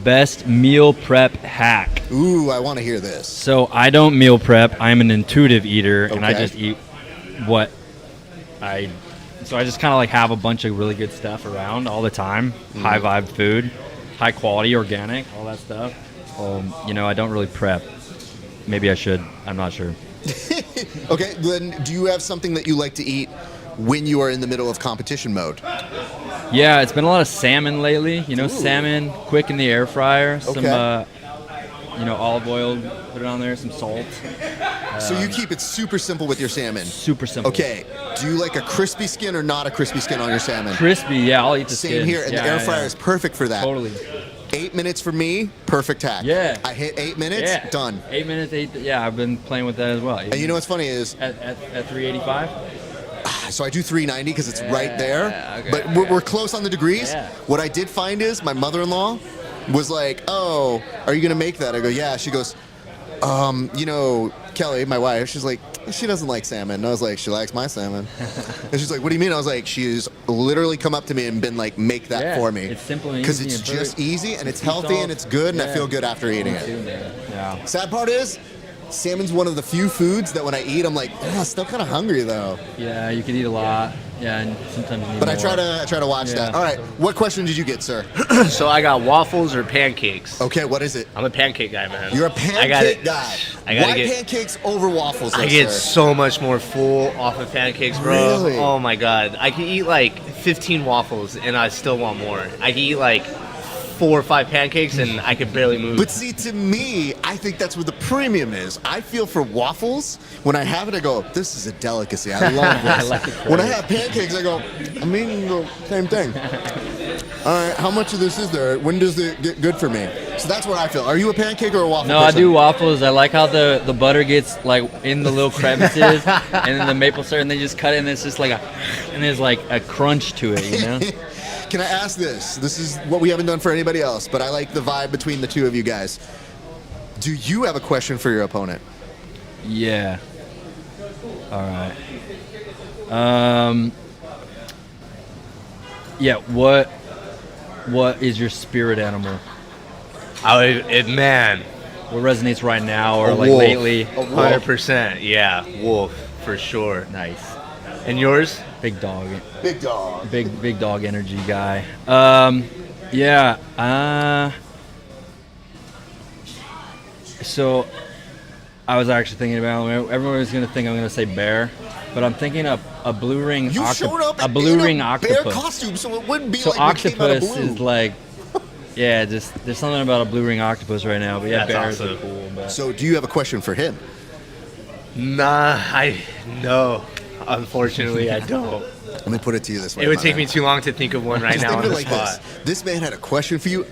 Best meal prep hack. Ooh, I want to hear this. So I don't meal prep. I'm an intuitive eater, and I Okay. just eat what I. So I just kind of like have a bunch of really good stuff around all the time. High vibe food, high quality, organic, all that stuff. I don't really prep. Maybe I should. I'm not sure. Okay, then do you have something that you like to eat when you are in the middle of competition mode? Yeah, it's been a lot of salmon lately. Salmon, quick in the air fryer. Some, Okay. olive oil. Put it on there. Some salt. So you keep it super simple with your salmon? Super simple. Okay, do you like a crispy skin or not a crispy skin on your salmon? Crispy, yeah. I'll eat the Same skins. here, and the air fryer is perfect for that. Totally. 8 minutes for me, perfect hack. Yeah. I hit 8 minutes, Yeah. done. 8 minutes, yeah, I've been playing with that as well. And you know what's funny is... At 385? So I do 390 because it's right there, okay, but we're close on the degrees. Yeah. What I did find is my mother-in-law was like, "Oh, are you gonna make that?" I go, "Yeah." She goes, Kelly, my wife, she's like, she doesn't like salmon. And I was like, she likes my salmon. And she's like, what do you mean? I was like, she's literally come up to me and been like, make that for me. It's simple and because easy. it's just easy and it's healthy and it's good and I feel good after eating it. Yeah. Sad part is, salmon's one of the few foods that when I eat, I'm like, still kind of hungry though. Yeah, you could eat a lot. Yeah, and sometimes you need But more. I try to watch that. All right, what question did you get, sir? So I got waffles or pancakes. Okay, what is it? I'm a pancake guy, man. You're a pancake guy. I gotta Why get pancakes over waffles? I though, get sir? so much more full off of pancakes, bro. Really? Oh my god. I can eat like 15 waffles and I still want more. I can eat like 4 or 5 pancakes and I could barely move. But see, to me, I think that's where the premium is. I feel for waffles, when I have it, I go, this is a delicacy. I love this. I like it. When I have pancakes, I go, I'm eating the same thing. All right, how much of this is there? When does it get good for me? So that's what I feel. Are you a pancake or a waffle No, person? I do waffles. I like how the butter gets like in the little crevices and then the maple syrup, and they just cut it and it's just like and there's like a crunch to it, you know? Can I ask this? This is what we haven't done for anybody else, but I like the vibe between the two of you guys. Do you have a question for your opponent? Yeah. All right. Yeah, what is your spirit animal? Man. What resonates right now or A like wolf. lately? 100%. Yeah, wolf for sure. Nice. And yours? Big dog. Big dog. Big dog energy guy. So I was actually thinking about everyone's gonna think I'm gonna say bear, but I'm thinking of a blue ring You showed up a blue in ring a octopus. bear costume, so it wouldn't be So like we came out of octopus blue. is like, yeah, just there's something about a blue ring octopus right now. But yeah, That's bears are awesome. cool. But So do you have a question for him? Nah, no. Unfortunately, I don't. Let me put it to you this way. It would my take man. me too long to think of one right Just now think on of the it like spot. this. This man had a question for you,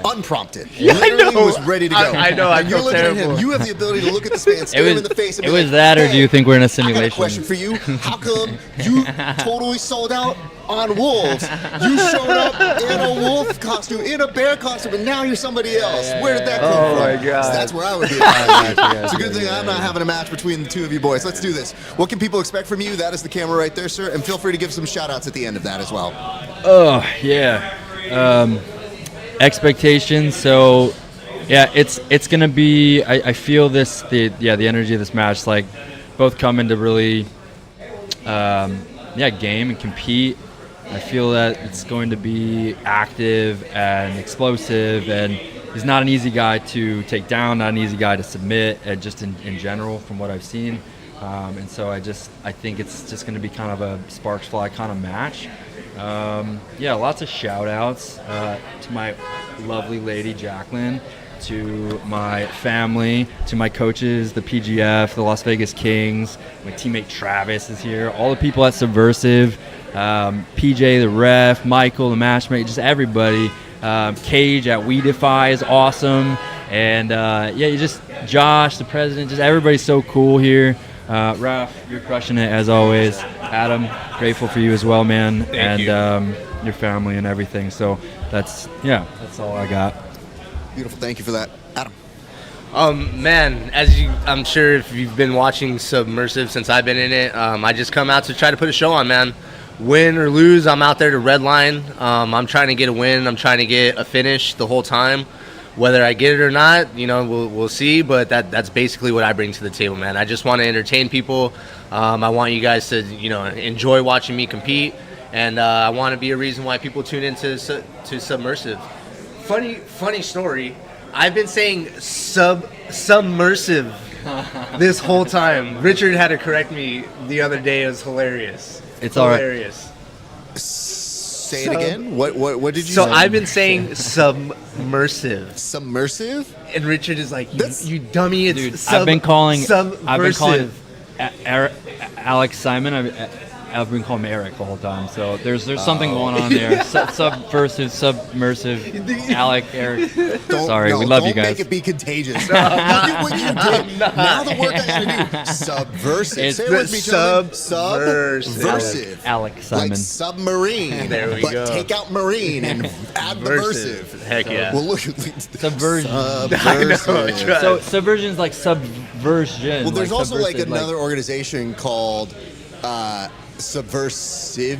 unprompted. Yeah, I Literally know. was ready to go. I know, I And you're feel looking at him. terrible. You have the ability to look at this man, stare him in the face, and it be was like, that, or do "Hey, you think we're in a I got a simulation? question for you. How come you totally sold out on wolves? You showed up in a wolf costume, in a bear costume, and now you're somebody else. Where did that come from? Oh my God. So that's where I would be. It's a good thing I'm not having a match between the two of you boys. Let's do this. What can people expect from you? That is the camera right there, sir. And feel free to give some shout outs at the end of that as well. Oh yeah, expectations. So yeah, it's gonna be. I feel the energy of this match. Like both come into really game and compete. I feel that it's going to be active and explosive, and he's not an easy guy to take down, not an easy guy to submit, just in general from what I've seen. And so I think it's just going to be kind of a sparks fly kind of match. Lots of shout outs to my lovely lady Jacqueline. to my family, to my coaches, the PGF, the Las Vegas Kings. My teammate Travis is here. All the people at Subversiv, PJ, the ref, Michael, the matchmaker, just everybody. Cage at We Defy is awesome. And you just Josh, the president, just everybody's so cool here. Raf, you're crushing it as always. Adam, grateful for you as well, man. Thank you. Your family and everything. So that's all I got. Beautiful. Thank you for that. Adam. Man, I'm sure if you've been watching Subversiv since I've been in it, I just come out to try to put a show on, man. Win or lose, I'm out there to redline. I'm trying to get a win. I'm trying to get a finish the whole time. Whether I get it or not, we'll see. But that's basically what I bring to the table, man. I just want to entertain people. I want you guys to, enjoy watching me compete, and I want to be a reason why people tune into to Subversiv. Funny story. I've been saying submersive this whole time. Richard had to correct me the other day. It was hilarious. It's hilarious. All right. Say it again. What did you? So say? I've been saying submersive. Submersive? And Richard is like, you dummy. It's Dude, I've been calling subversive. Alex Simon. I've been calling him Eric the whole time. So there's something going on there. Subversive, submersive, Alec, Eric. Sorry, we love you guys. Don't make it be contagious. Look at what you did. Now the work I gotta do. Subversive. Say it with me, gentlemen. Subversive. Alex Simon. Like submarine. There we but go. Take out marine and add the versive. Heck yeah. Well, look. Subversion. Subversive. So subversion is like subversion. Well, there's like also like subversive, another organization called Subversiv.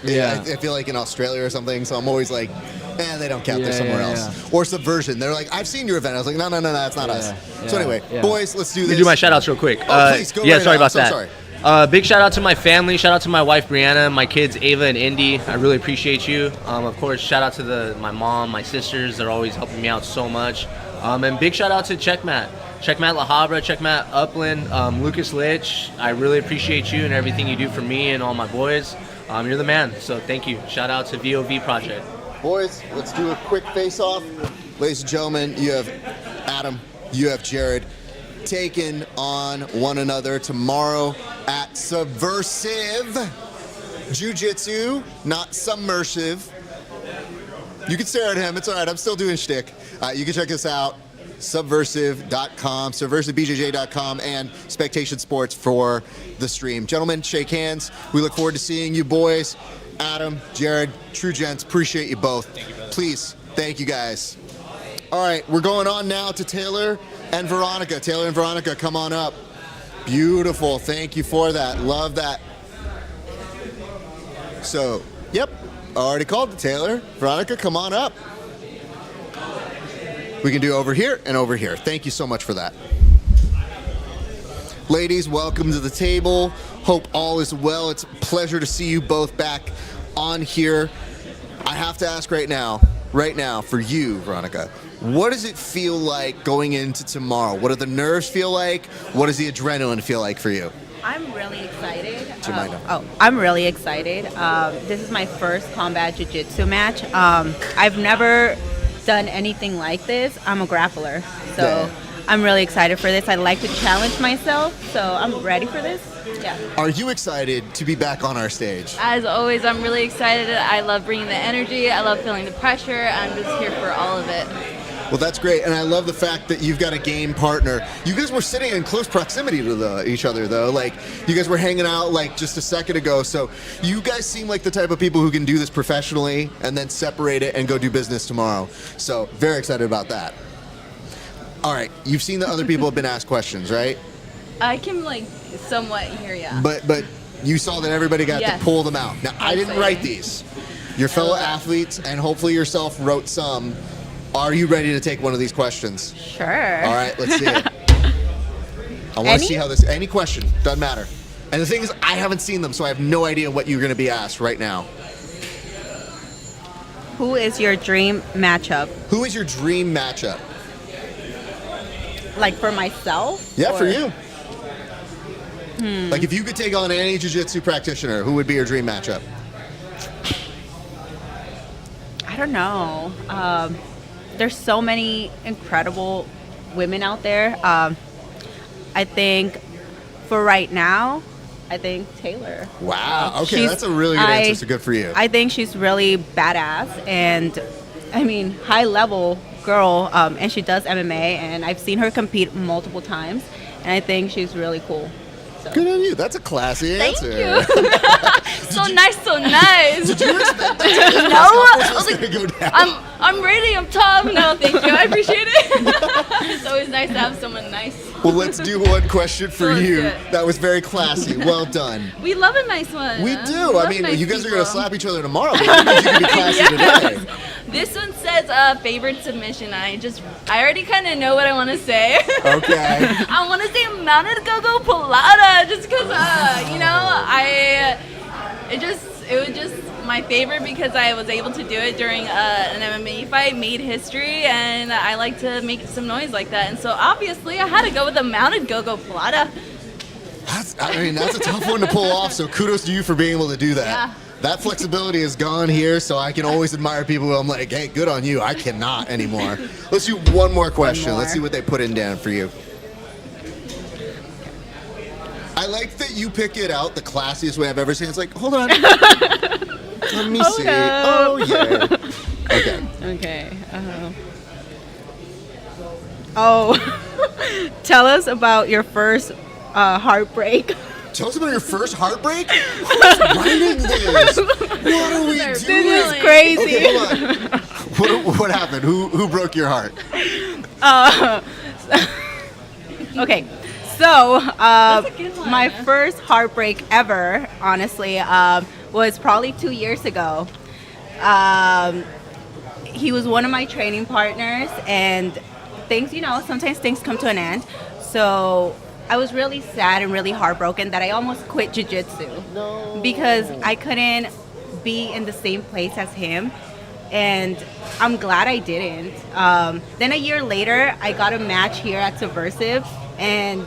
Yeah. I feel like in Australia or something. So I'm always like, they don't count. They're somewhere else. Or Subversion. They're like, I've seen your event. I was like, no, that's not us. So anyway, boys, let's do this. Let me do my shout outs real quick. Please, go right sorry ahead. about I'm so that. sorry. Big shout out to my family. Shout out to my wife Brianna, my kids Ava and Indy. I really appreciate you. Of course, shout out to my mom, my sisters. They're always helping me out so much. And big shout out to Checkmat La Habra, Checkmat Upland, Lucas Litch. I really appreciate you and everything you do for me and all my boys. You're the man. So thank you. Shout out to VOV Project. Boys, let's do a quick face-off. Ladies and gentlemen, you have Adam, you have Jared, taking on one another tomorrow at Subversiv Jiu-Jitsu, not submersive. You can stare at him. It's all right. I'm still doing shtick. You can check us out, subversiv.com, subversivbjj.com, and Spectation Sports for the stream. Gentlemen, shake hands. We look forward to seeing you boys. Adam, Jared, true gents, appreciate you both. Thank you, brother. Please, thank you guys. All right, we're going on now to Taylor and Veronica. Taylor and Veronica, come on up. Beautiful, thank you for that. Love that. So, yep, already called to Taylor. Veronica, come on up. We can do over here and over here. Thank you so much for that. Ladies, welcome to the table. Hope all is well. It's a pleasure to see you both back on here. I have to ask right now, for you, Veronica, what does it feel like going into tomorrow? What do the nerves feel like? What does the adrenaline feel like for you? I'm really excited. Jemina. I'm really excited. This is my first Combat Jiu-Jitsu match. I've never done anything like this. I'm a grappler, so I'm really excited for this. I like to challenge myself, so I'm ready for this. Yeah. Are you excited to be back on our stage? As always, I'm really excited. I love bringing the energy. I love feeling the pressure. I'm just here for all of it. Well, that's great, and I love the fact that you've got a game partner. You guys were sitting in close proximity to each other, though. Like, you guys were hanging out, like, just a second ago, so you guys seem like the type of people who can do this professionally and then separate it and go do business tomorrow. So, very excited about that. All right, you've seen that other people have been asked questions, right? I can, like, somewhat hear you. But you saw that everybody got to pull them out. Now, I didn't write these. Your fellow athletes, and hopefully yourself, wrote some. Are you ready to take one of these questions? Sure. All right, let's see it. I want to see how any question, doesn't matter. And the thing is, I haven't seen them, so I have no idea what you're going to be asked right now. Who is your dream matchup? Who is your dream matchup? Like for myself? Yeah, for you. Hmm. Like if you could take on any jiu-jitsu practitioner, who would be your dream matchup? I don't know. there's so many incredible women out there. I think for right now, I think Taylor. Wow. Okay, that's a really good answer. So good for you. I think she's really badass, and I mean, high level girl, and she does MMA, and I've seen her compete multiple times, and I think she's really cool. So. Good on you. That's a classy answer. Thank you. So nice. Did you expect No, I was like, go down? I'm ready. I'm tough. No, thank you. I appreciate it. It's always nice to have someone nice. Well, let's do one question for So you. good. That was very classy. Well done. We love a nice one. We do. Love I mean, nice you guys are people. going to slap each other tomorrow, but you guys can be classy today. This one says favorite submission. I already kind of know what I want to say. Okay. I want to say mounted go-go Pilata just because, it was just my favorite because I was able to do it during an MMA fight, made history, and I like to make some noise like that. And so obviously I had to go with the mounted go-go Pilata. That's a tough one to pull off, so kudos to you for being able to do that. Yeah. That flexibility is gone here, so I can always admire people who I'm like, hey, good on you. I cannot anymore. Let's do one more question. Let's see what they put in down for you. I like that you pick it out the classiest way I've ever seen. It's like, hold on. Let me see. Oh, yeah. Okay. Okay. Tell us about your first heartbreak. Tell us about your first heartbreak? Who's writing this? What are we doing? This is crazy. Okay, hold on. What happened? Who broke your heart? Okay. So, my first heartbreak ever, honestly, was probably 2 years ago. He was one of my training partners, and sometimes things come to an end. So I was really sad and really heartbroken that I almost quit jiu-jitsu because I couldn't be in the same place as him, and I'm glad I didn't. Then a year later, I got a match here at Subversiv, and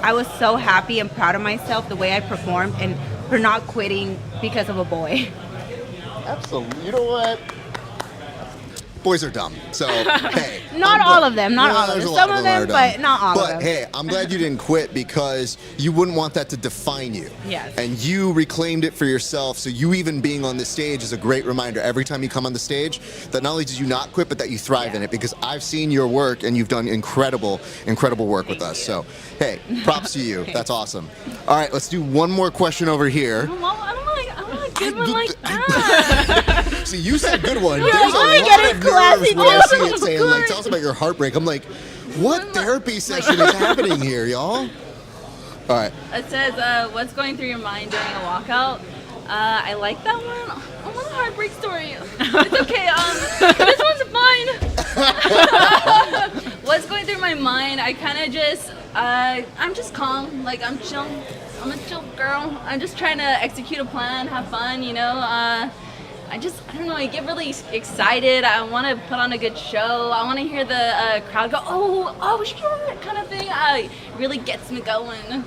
I was so happy and proud of myself the way I performed and for not quitting because of a boy. Absolutely. You know what? Boys are dumb. So, hey. Not all of them. Not all of them. Some of them, but not all of them. But, hey, I'm glad you didn't quit because you wouldn't want that to define you. Yes. And you reclaimed it for yourself. So you even being on this stage is a great reminder every time you come on the stage that not only did you not quit, but that you thrive in it because I've seen your work and you've done incredible work with us. So, hey, props to you. That's awesome. All right, let's do one more question over here. I don't want a good one like that. See, you said good one. No, There's a I lot get of it classy. nerves when I see No, it saying, good. like, tell us about your heartbreak. I'm like, what therapy session is happening here, y'all? All right. It says, what's going through your mind during a walkout? I like that one. I want a heartbreak story. It's okay. This one's mine. What's going through my mind? I kind of just, I'm just calm. Like, I'm chill. I'm a chill girl. I'm just trying to execute a plan, have fun, I don't know, I get really excited. I want to put on a good show. I want to hear the crowd go, oh, sure, kind of thing. It really gets me going.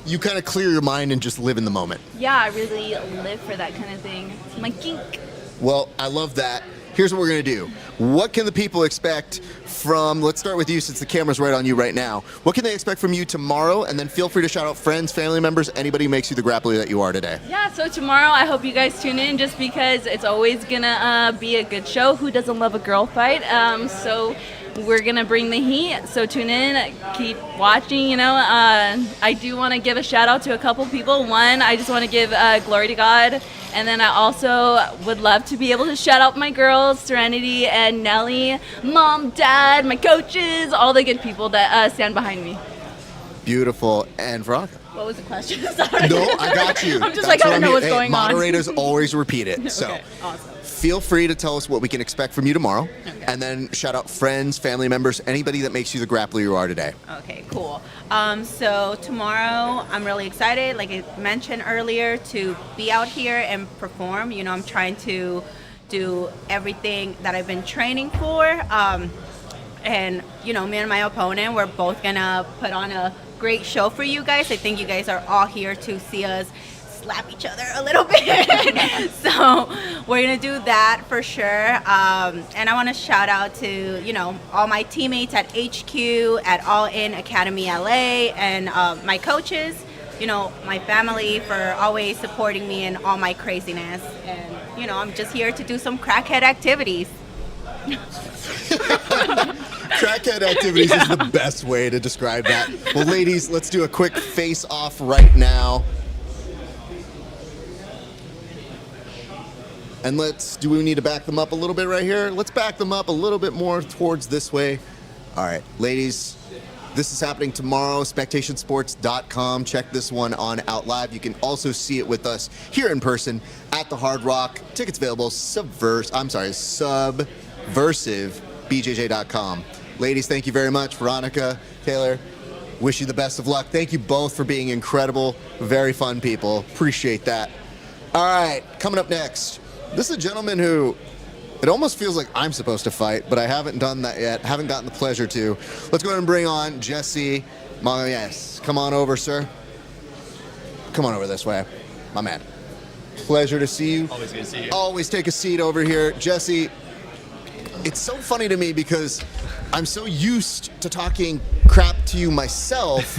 You kind of clear your mind and just live in the moment. Yeah, I really live for that kind of thing. It's my kink. Well, I love that. Here's what we're going to do. What can the people expect from, let's start with you since the camera's right on you right now. What can they expect from you tomorrow? And then feel free to shout out friends, family members, anybbe who makes you the grappler that you are today. Yeah, so tomorrow I hope you guys tune in just because it's always going to be a good show. Who doesn't love a girl fight? So we're going to bring the heat. So tune in, keep watching, I do want to give a shout out to a couple people. One, I just want to give glory to God. And then I also would love to be able to shout out my girls, Serenity and Nelly, mom, dad, my coaches, all the good people that stand behind me. Beautiful. And Veronica? What was the question? Sorry. No, I got you. I'm just like, I don't know what's going on. Moderators always repeat it. So Okay, awesome. feel free to tell us what we can expect from you tomorrow. Okay. And then shout out friends, family members, anybody that makes you the grappler you are today. Okay, cool. So tomorrow, I'm really excited, like I mentioned earlier, to be out here and perform. I'm trying to do everything that I've been training for. And, me and my opponent, we're both going to put on a great show for you guys. I think you guys are all here to see us slap each other a little bit. So we're going to do that for sure. And I want to shout out to, you know, all my teammates at HQ, at All In Academy LA, and my coaches, you know, my family for always supporting me in all my craziness. And, you know, I'm just here to do some crackhead activities. Crackhead activities is the best way to describe that. Well, ladies, let's do a quick face-off right now. And do we need to back them up a little bit right here? Let's back them up a little bit more towards this way. All right, ladies, this is happening tomorrow, spectationsports.com. Check this one on out live. You can also see it with us here in person at the Hard Rock. Tickets available, subversivbjj.com. Ladies, thank you very much. Veronica, Taylor, wish you the best of luck. Thank you both for being incredible, very fun people. Appreciate that. All right, coming up next, this is a gentleman who, it almost feels like I'm supposed to fight, but I haven't done that yet, haven't gotten the pleasure to. Let's go ahead and bring on Jesse Magellanes. Come on over, sir. Come on over this way, my man. Pleasure to see you. Always good to see you. Always take a seat over here. Jesse, it's so funny to me because I'm so used to talking crap to you myself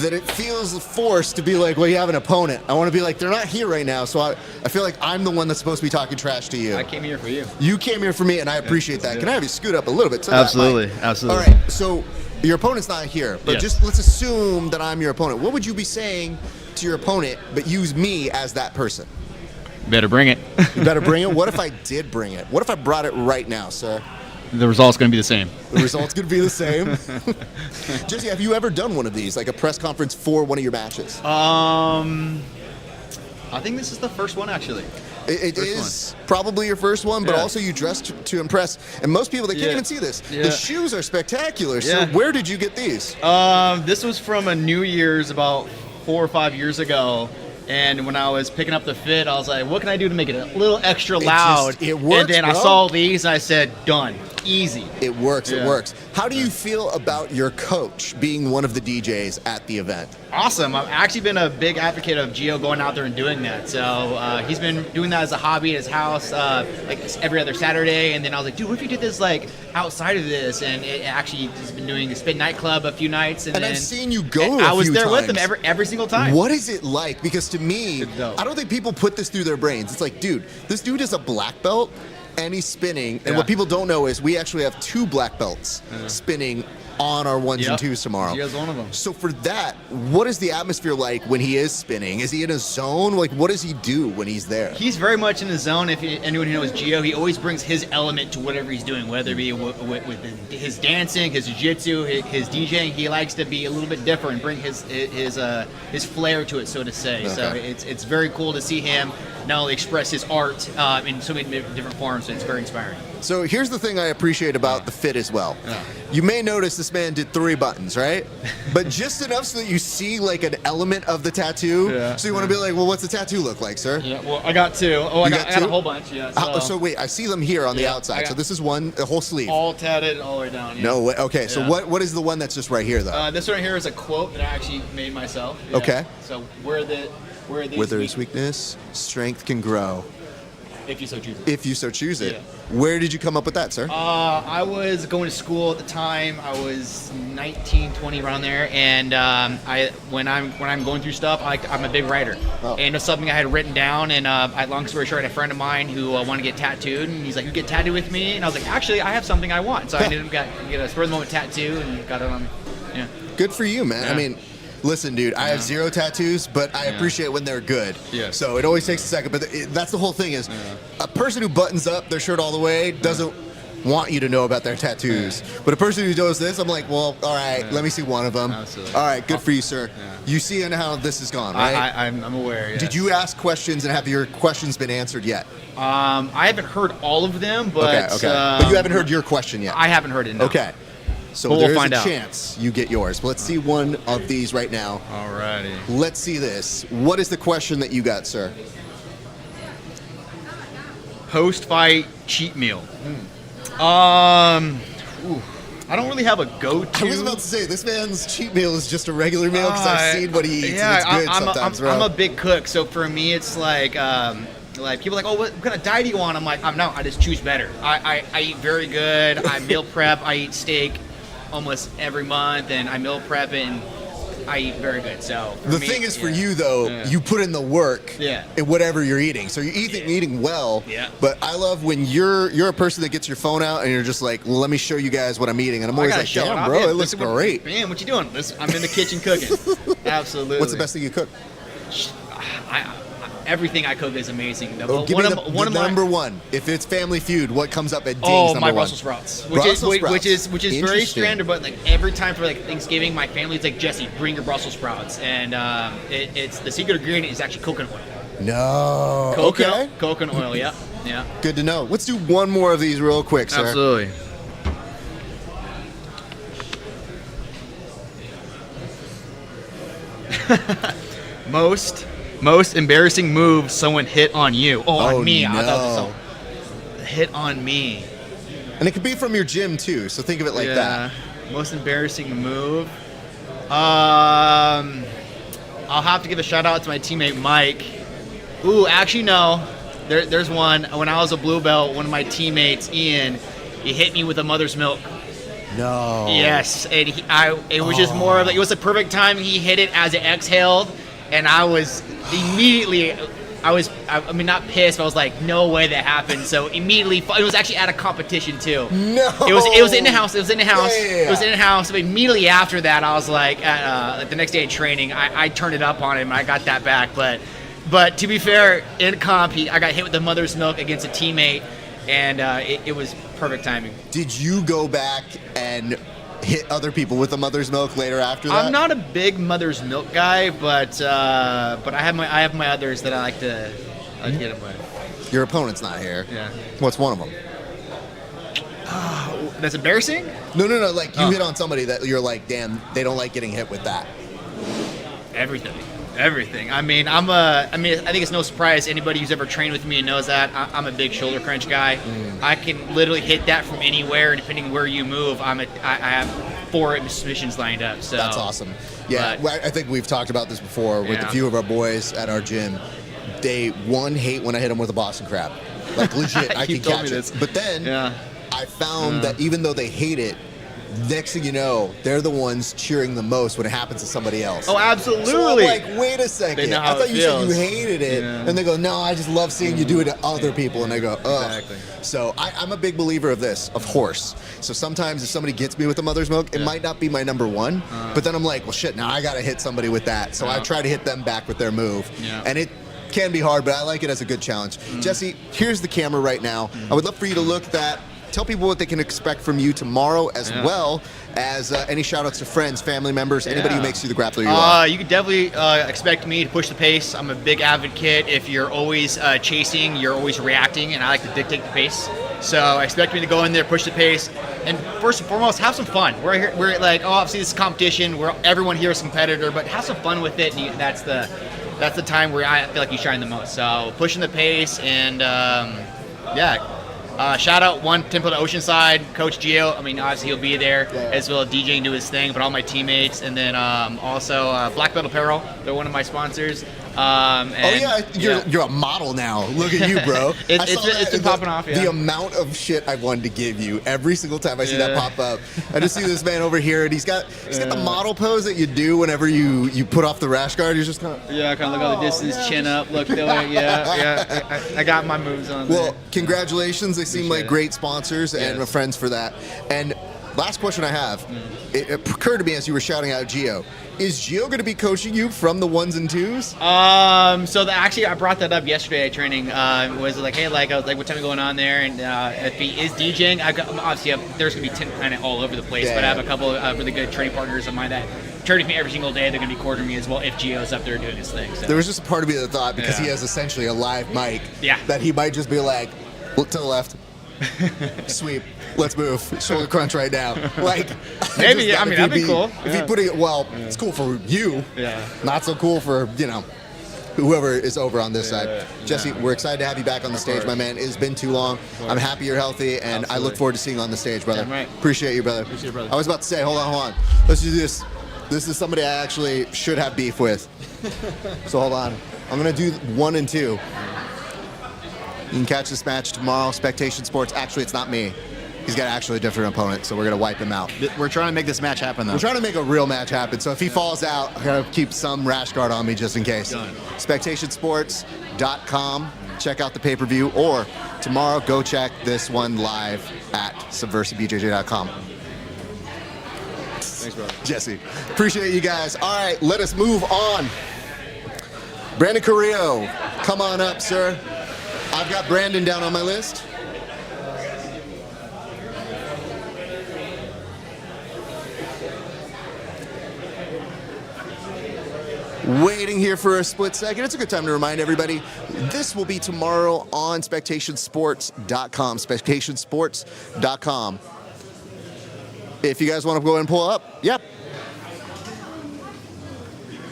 that it feels forced to be like, well, you have an opponent. I want to be like, they're not here right now, so I feel like I'm the one that's supposed to be talking trash to you. I came here for you. You came here for me, and I appreciate that. Can I have you scoot up a little bit? To Absolutely, that mic? absolutely. All right, so your opponent's not here, but Yes. just let's assume that I'm your opponent. What would you be saying to your opponent, but use me as that person? Better bring it. You better bring it? What if I did bring it? What if I brought it right now, sir? The result's going to be the same. The result's going to be the same? Jesse, have you ever done one of these, like a press conference for one of your matches? I think this is the first one, actually. It is probably your first one, but Yeah. also you dressed to impress. And most people, they can't Yeah. even see this. Yeah. The shoes are spectacular. So Yeah. where did you get these? This was from a New Year's about 4 or 5 years ago. And when I was picking up the fit, I was like, what can I do to make it a little extra loud? It works, and then I bro. saw these and I said, done. Easy. It works, Yeah. it works. How do you feel about your coach being one of the DJs at the event? Awesome. I've actually been a big advocate of Gio going out there and doing that. So he's been doing that as a hobby at his house, like every other Saturday. And then I was like, dude, what if you did this like outside of this? And it actually has been doing the Spin nightclub a few nights. And And then I've seen you go and a I was few there with him times. every single time. What is it like? Because to me, I don't think people put this through their brains. It's like, dude, this dude is a black belt and he's spinning. And Yeah. what people don't know is we actually have 2 black belts spinning on our 1s and Yep. 2s tomorrow. Gio's one of them. So for that, what is the atmosphere like when he is spinning? Is he in a zone? Like, what does he do when he's there? He's very much in the zone. If anyone who knows Gio, he always brings his element to whatever he's doing, whether it be with his dancing, his jiu-jitsu, his DJing. He likes to be a little bit different, bring his flair to it, so to say. So Okay. it's very cool to see him not only express his art in so many different forms. So it's very inspiring. So here's the thing I appreciate about the fit as well. Yeah. You may notice this man did 3 buttons, right? But just enough so that you see like an element of the tattoo. Yeah. So you want to be like, well, what's the tattoo look like, sir? Yeah, well, I got 2. Oh, I You got two? a whole bunch. Yeah. So wait, I see them here on the Yeah, I outside. got- So this is one, a whole sleeve. all tatted all the way down. Yeah. No way. Okay, so Yeah. what is the one that's just right here though? This one here is a quote that I actually made myself. Yeah. Okay. So where these Where there is weakness, strength can grow. if you so choose. If you so choose it. Yeah. Where did you come up with that, sir? I was going to school at the time. I was 19, 20, around there, and when I'm going through stuff, I'm a big writer, and it's something I had written down. And long story short, I had a friend of mine who wanted to get tattooed, and he's like, "You get tattooed with me?" And I was like, "Actually, I have something I want." So I ended up get a spur of the moment tattoo and got it on me. Yeah. Good for you, man. Yeah. I mean, listen, dude, I have 0 tattoos, but I appreciate when they're good. Yeah. So it always takes a second, but that's the whole thing is a person who buttons up their shirt all the way doesn't want you to know about their tattoos. But a person who does this, I'm like, well, all right, let me see one of them. Absolutely. All right, good for you, sir. You see how this has gone, right? I'm aware. Yes. Did you ask questions and have your questions been answered yet? I haven't heard all of them, but okay. But you haven't heard your question yet? I haven't heard it. No. Okay. So But we'll there's find a out. chance you get yours. Let's see one of these right now. Alrighty. Let's see this. What is the question that you got, sir? Post-fight cheat meal. Ooh. I don't really have a go-to. I was about to say, this man's cheat meal is just a regular meal because I've seen what he eats, and it's good sometimes, bro. I'm a big cook, so for me, it's like people are like, oh, what kind of diet do you want? I'm like, no, I just choose better. I eat very good. I meal prep. I eat steak almost every month, and I meal prep, and I eat very good. So the thing is, for you though, you put in the work in whatever you're eating. So you're eating well. Yeah. But I love when you're a person that gets your phone out and you're just like, let me show you guys what I'm eating, and I'm always like, damn, bro, it looks great. Man, what you doing? I'm in the kitchen cooking. Absolutely. What's the best thing you cook? Everything I cook is amazing. Give me the number one. If it's Family Feud, what comes up at Ding's number my one? Brussels sprouts, which is very standard. But like every time for like Thanksgiving, my family's like, Jesse, bring your Brussels sprouts, and it's the secret ingredient is actually coconut oil. No. Coconut oil. Yeah. Good to know. Let's do one more of these real quick, sir. Absolutely. Most embarrassing move someone hit on you. On me. No. I thought it was hit on me. And it could be from your gym too, so think of it like that. Most embarrassing move. I'll have to give a shout out to my teammate Mike. Ooh, actually no. There's one. When I was a blue belt, one of my teammates, Ian, he hit me with a mother's milk. No. Yes, and it was just more of like, it was the perfect time he hit it as it exhaled. And I was immediately, I mean, not pissed, but I was like, no way that happened. So immediately, it was actually at a competition too. No. It was in the house. It was in the house. Yeah. It was in the house. But immediately after that, I was like, the next day of training, I turned it up on him. And I got that back. But to be fair, in comp, I got hit with the mother's milk against a teammate, and it was perfect timing. Did you go back and hit other people with the mother's milk later after that? I'm not a big mother's milk guy, but I have my others that I like to get them with. Your opponent's not here. Yeah. What's one of them? That's embarrassing? No. Like you hit on somebody that you're like, damn, they don't like getting hit with that. Everything. I mean, I think it's no surprise anybody who's ever trained with me knows that I'm a big shoulder crunch guy. I can literally hit that from anywhere, and depending where you move, I have 4 submissions lined up. So that's awesome. Yeah, I think we've talked about this before with a few of our boys at our gym. They hate when I hit them with a Boston crab. Like legit, I can catch it. But then I found that even though they hate it, next thing you know, they're the ones cheering the most when it happens to somebody else. Oh, absolutely. So I'm like, wait a second. They know how I thought it you said feels. you hated it. Yeah. And they go, no, I just love seeing you do it to other people. And I go, ugh. Exactly. So I'm a big believer of this, of horse. So sometimes if somebody gets me with the mother's milk, it might not be my number one. But then I'm like, well, shit, now I got to hit somebody with that. So I try to hit them back with their move. Yeah. And it can be hard, but I like it as a good challenge. Jesse, here's the camera right now. I would love for you to look at that. Tell people what they can expect from you tomorrow, as well as any shout-outs to friends, family members, anybody who makes you the grappler you are. You could definitely expect me to push the pace. I'm a big advocate. If you're always chasing, you're always reacting, and I like to dictate the pace. So expect me to go in there, push the pace, and first and foremost, have some fun. We're like, obviously this is competition. Everyone here is a competitor, but have some fun with it. And that's the time where I feel like you shine the most. So pushing the pace and shout out one Temple to Oceanside, Coach Gio. I mean, obviously he'll be there as well as DJing do his thing, but all my teammates, and then also Black Belt Apparel. They're one of my sponsors. You're a model now. Look at you, bro. It's been popping off. The amount of shit I've wanted to give you every single time I see that pop up. I just see this man over here, and he's got the model pose that you do whenever you put off the rash guard. You're just kind of look at the distance, chin up, look the way. I got my moves on. Well, congratulations. They seem like great sponsors and friends for that. And last question I have, it occurred to me as you were shouting out Gio. Is Gio going to be coaching you from the 1s and 2s? Actually, I brought that up yesterday at training. Was like, hey, I was like, what time are going on there? And if he is DJing, there's going to be 10 Planet all over the place. But I have a couple of really good training partners of mine that train with me every single day. They're going to be quartering me as well if Gio's up there doing his thing. So. There was just a part of me that thought, because he has essentially a live mic, that he might just be like, look to the left, sweep. Let's move. Shoulder crunch right now. Like, maybe. I mean, that'd be cool. If he put it, it's cool for you. Yeah. Not so cool for whoever is over on this side. Jesse, we're excited to have you back on the stage, my man. It's been too long. I'm happy you're healthy, and I look forward to seeing you on the stage, brother. Damn right. Appreciate you, brother. Appreciate you, brother. I was about to say, hold on. Let's do this. This is somebody I actually should have beef with. So hold on. I'm going to do 1 and 2. You can catch this match tomorrow, Spectation Sports. Actually, it's not me. He's got actually a different opponent, so we're going to wipe him out. We're trying to make this match happen, though. We're trying to make a real match happen, so if he falls out, I got to keep some rash guard on me just in case. Done. SpectationSports.com. Check out the pay-per-view, or tomorrow, go check this one live at SubversiveBJJ.com. Thanks, brother. Jesse, appreciate you guys. All right, let us move on. Brandon Carrillo, come on up, sir. I've got Brandon down on my list. Waiting here for a split second. It's a good time to remind everybody, this will be tomorrow on SpectationSports.com. SpectationSports.com. If you guys want to go ahead and pull up, yep.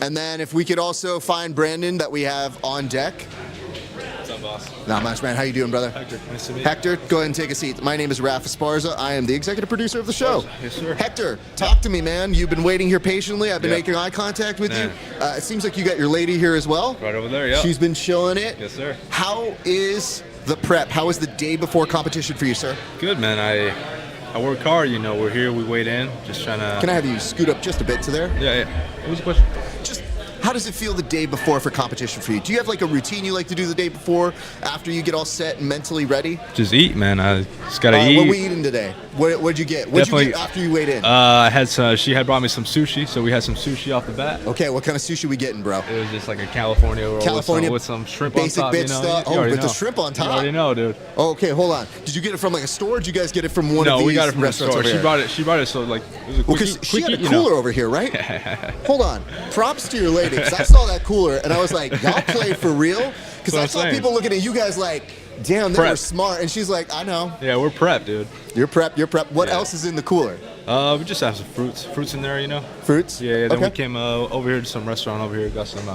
And then if we could also find Brandon that we have on deck. What's up, boss? Not much, man. How you doing, brother? Hector, nice to meet you. Hector, go ahead and take a seat. My name is Rafa Esparza. I am the executive producer of the show. Yes, sir. Hector, talk to me, man. You've been waiting here patiently. I've been making eye contact with you. It seems like you got your lady here as well. Right over there, yeah. She's been chilling it. Yes, sir. How is the prep? How is the day before competition for you, sir? Good, man. I work hard, you know. We're here, we wait in, just trying to... Can I have you scoot up just a bit to there? Yeah. What was the question? Just how does it feel the day before for competition for you? Do you have like a routine you like to do the day before after you get all set and mentally ready? Just eat, man. I just gotta eat. What are we eating today? What'd you get? What'd you get after you weighed in? I had she had brought me some sushi, so we had some sushi off the bat. Okay, what kind of sushi we getting, bro? It was just like a California roll with some shrimp basic on top. Basic bitch stuff. Oh, with the shrimp on top. You already know, dude. Oh, okay, hold on. Did you get it from like a store? Or did you guys get it from one of these? No, we got it from the store. She brought it. So like, it was a because she had a cooler over here, right? Hold on. Props to your lady, because I saw that cooler and I was like, y'all play for real? Because I saw people looking at you guys like, damn, they were smart. And she's like, I know. Yeah, we're prepped, dude. You're prepped. What else is in the cooler? We just have some fruits in there, you know. Fruits? Yeah. Then we came over here to some restaurant over here, got some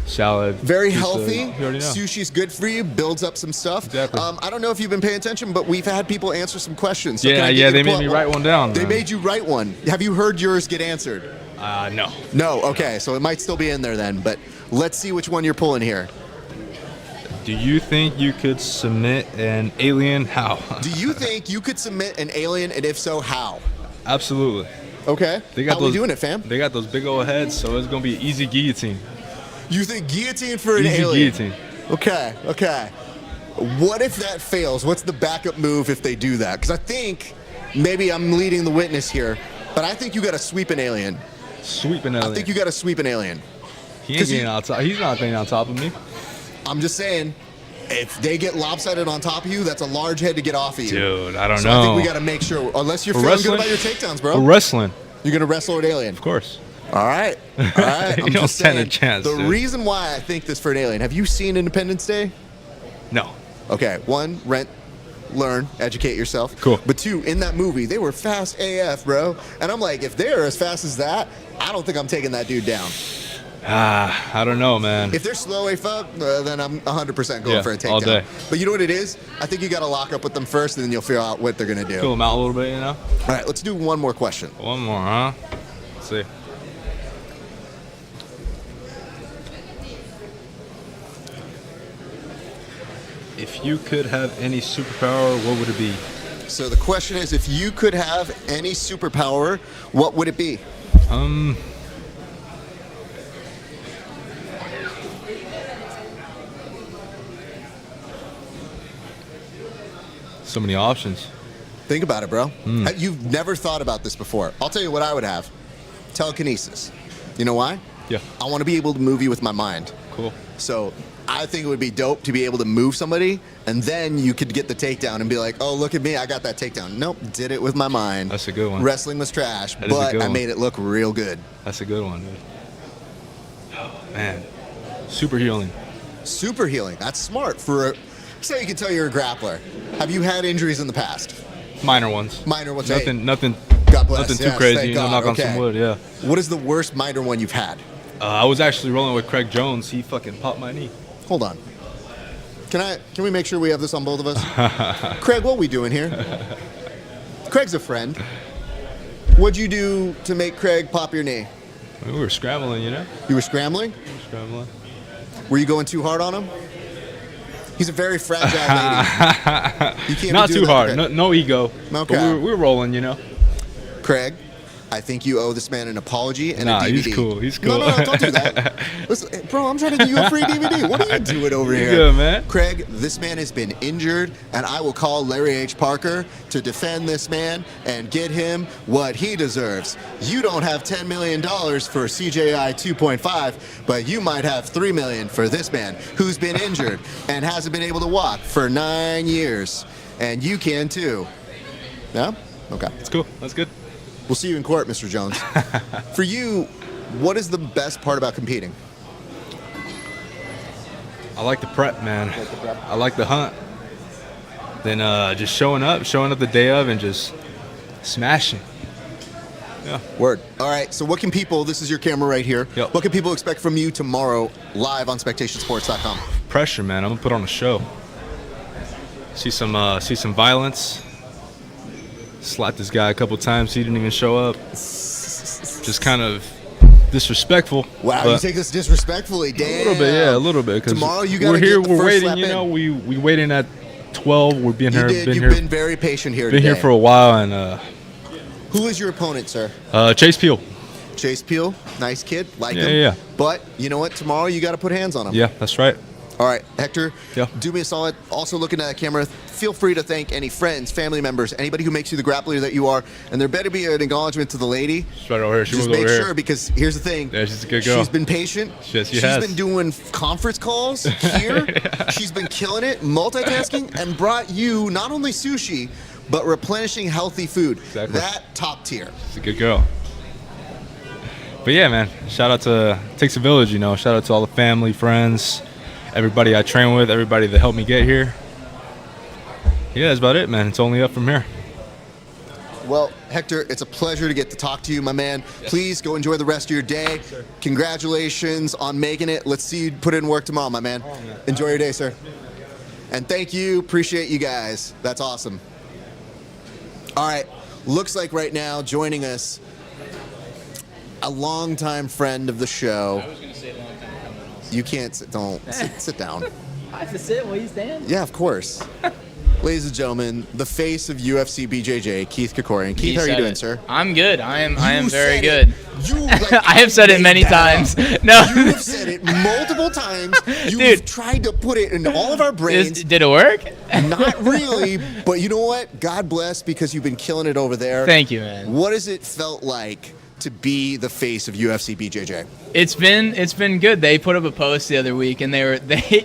salad. Very pizza. healthy. You already know. Sushi's good for you. Builds up some stuff. Exactly. I don't know if you've been paying attention, but we've had people answer some questions. So They made me write one down. They made you write one. Have you heard yours get answered? No. No. Okay, so it might still be in there then. But let's see which one you're pulling here. Do you think you could submit an alien? How? Do you think you could submit an alien, and if so, how? Absolutely. Okay. How we doing it, fam? They got those big old heads, so it's gonna be easy guillotine. You think guillotine for an easy alien? Guillotine. Okay. What if that fails? What's the backup move if they do that? Because I think maybe I'm leading the witness here, but I think you got to sweep an alien. Sweep an alien. I think you got to sweep an alien. He ain't getting on top. He's not getting on top of me. I'm just saying, if they get lopsided on top of you, that's a large head to get off of you. Dude, I don't so know. I think we got to make sure, unless you're feeling good about your takedowns, bro. For wrestling. You're going to wrestle an alien. Of course. All right. I'm you don't just stand saying, a chance. The dude. reason why I think this for an alien, have you seen Independence Day? No. Okay, 1, rent, learn, educate yourself. Cool. But 2, in that movie, they were fast AF, bro. And I'm like, if they're as fast as that, I don't think I'm taking that dude down. I don't know, man. If they're slow AF up, then I'm 100% going for a takedown. all day. But you know what it is? I think you got to lock up with them first, and then you'll figure out what they're going to do. Fill them out a little bit, you know? All right, let's do one more question. One more, huh? Let's see. If you could have any superpower, what would it be? So the question is, if you could have any superpower, what would it be? So many options. Think about it, bro. You've never thought about this before. I'll tell you what I would have. Telekinesis. You know why? Yeah. I want to be able to move you with my mind. Cool. So I think it would be dope to be able to move somebody, and then you could get the takedown and be like, oh, look at me, I got that takedown. Nope, did it with my mind. That's a good one. Wrestling was trash, That is a but good I one. made it look real good. That's a good one, dude. Oh, man. Super healing. Super healing. That's smart. So you can tell you're a grappler. Have you had injuries in the past? Minor ones. Minor ones. Nothing God bless. Nothing too Yes, crazy, thank you know, God. knock on Okay. some wood, yeah. What is the worst minor one you've had? I was actually rolling with Craig Jones. He fucking popped my knee. Hold on. Can we make sure we have this on both of us? Craig, what we doing here? Craig's a friend. What'd you do to make Craig pop your knee? We were scrambling, you know? You were scrambling? We were scrambling. Were you going too hard on him? He's a very fragile lady. You can't Not be doing too hard. that. No ego. Okay. But we were rolling, you know? Craig, I think you owe this man an apology and Nah, a DVD. he's cool. He's cool. No, don't do that. Listen, bro, I'm trying to give you a free DVD. What are you doing over here? Good, man. Craig, this man has been injured, and I will call Larry H. Parker to defend this man and get him what he deserves. You don't have $10 million for CJI 2.5, but you might have $3 million for this man who's been injured and hasn't been able to walk for 9 years. And you can too. No? Okay. That's cool. That's good. We'll see you in court, Mr. Jones. For you, what is the best part about competing? I like the prep, man. I like the hunt. Then just showing up the day of and just smashing. Yeah. Word. All right, so what can people, this is your camera right here. Yep. What can people expect from you tomorrow live on SpectationSports.com? Pressure, man. I'm gonna put on a show. See some violence. Slapped this guy a couple times. He didn't even show up. Just kind of disrespectful. Wow, you take this disrespectfully. Damn. A little bit, yeah, a little bit. 'Cause tomorrow you gotta we're here. get the We're first waiting. slap You in. know, we waiting at 12. We're being here. You've been very patient here Been today. here for a while, and Who is your opponent, sir? Chase Peel. Chase Peel, nice kid, like Yeah, him. yeah. But you know what? Tomorrow you got to put hands on him. Yeah, that's right. All right, Hector. Yeah. Do me a solid. Also, looking at that camera, feel free to thank any friends, family members, anybody who makes you the grappler that you are. And there better be an acknowledgement to the lady. She's right over here. She Just was make over sure, here. because here's the thing. Yeah, she's a good girl. She's been patient. Yes, she She's has. been doing conference calls here. She's been killing it, multitasking, and brought you not only sushi, but replenishing healthy food. Exactly. That top tier. She's a good girl. But yeah, man. Shout out to takes a village, you know. Shout out to all the family, friends, everybody I train with, everybody that helped me get here. Yeah, that's about it, man. It's only up from here. Well, Hector, it's a pleasure to get to talk to you, my man. Please go enjoy the rest of your day. Congratulations on making it. Let's see you put in work tomorrow, my man. Enjoy your day, sir. And thank you. Appreciate you guys. That's awesome. All right. Looks like right now joining us, a longtime friend of the show. I was going to say long time coming also. You can't sit. Don't sit down. I have to sit while you stand? Yeah, of course. Ladies and gentlemen, the face of UFC BJJ, Keith Krikorian. Keith, He how are you said doing, it. sir? I'm good. I am very said good. it. You, like, I have said it many made that times. up. No. You have said it multiple times. You've tried to put it in all of our brains. Did it work? Not really, but you know what? God bless, because you've been killing it over there. Thank you, man. What has it felt like to be the face of UFC BJJ? It's been good. They put up a post the other week, and they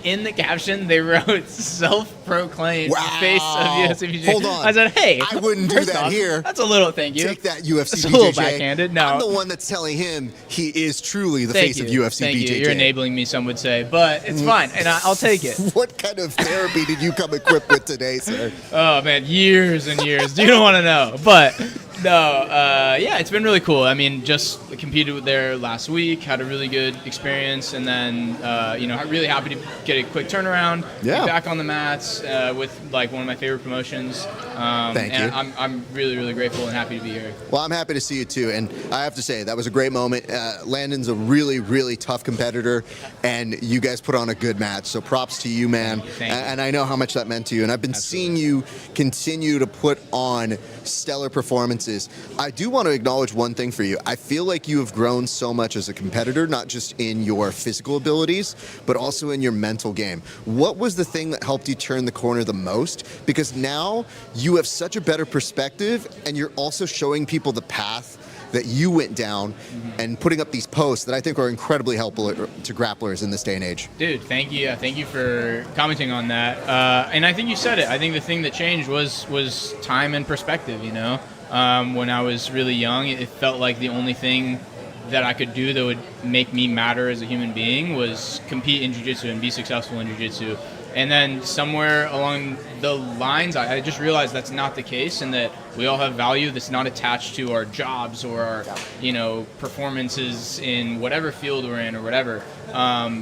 in the caption they wrote "self-proclaimed face of UFC BJJ." Hold on. I said, "Hey, I wouldn't do first that off, here. That's a little thank you. Take that, UFC That's BJJ. a little backhanded. No, I'm the one that's telling him he is truly the Thank face you. of UFC Thank BJJ. you. You're enabling me, some would say, but it's fine, and I'll take it. What kind of therapy did you come equipped with today, sir? Oh man, years and years. You don't want to know, but no, yeah, it's been really cool. I mean, just competed there last week, had a really good experience, and then really happy to get a quick turnaround. Yeah. Be back on the mats with like one of my favorite promotions. Thank you. I'm really really grateful and happy to be here. Well, I'm happy to see you too, and I have to say that was a great moment. Landon's a really, really tough competitor, and you guys put on a good match. So props to you, man. Thank you. And I know how much that meant to you, and I've been seeing you continue to put on stellar performances. I do want to acknowledge one thing for you. I feel like you have grown so much as a competitor, not just in your physical abilities, but also in your mental game. What was the thing that helped you turn the corner the most? Because now you have such a better perspective, and you're also showing people the path that you went down and putting up these posts that I think are incredibly helpful to grapplers in this day and age. Dude, thank you. Thank you for commenting on that. And I think you said it. I think the thing that changed was time and perspective, you know? When I was really young, it felt like the only thing that I could do that would make me matter as a human being was compete in jiu-jitsu and be successful in jiu-jitsu. And then somewhere along the lines, I just realized that's not the case, and that we all have value that's not attached to our jobs or our, performances in whatever field we're in or whatever.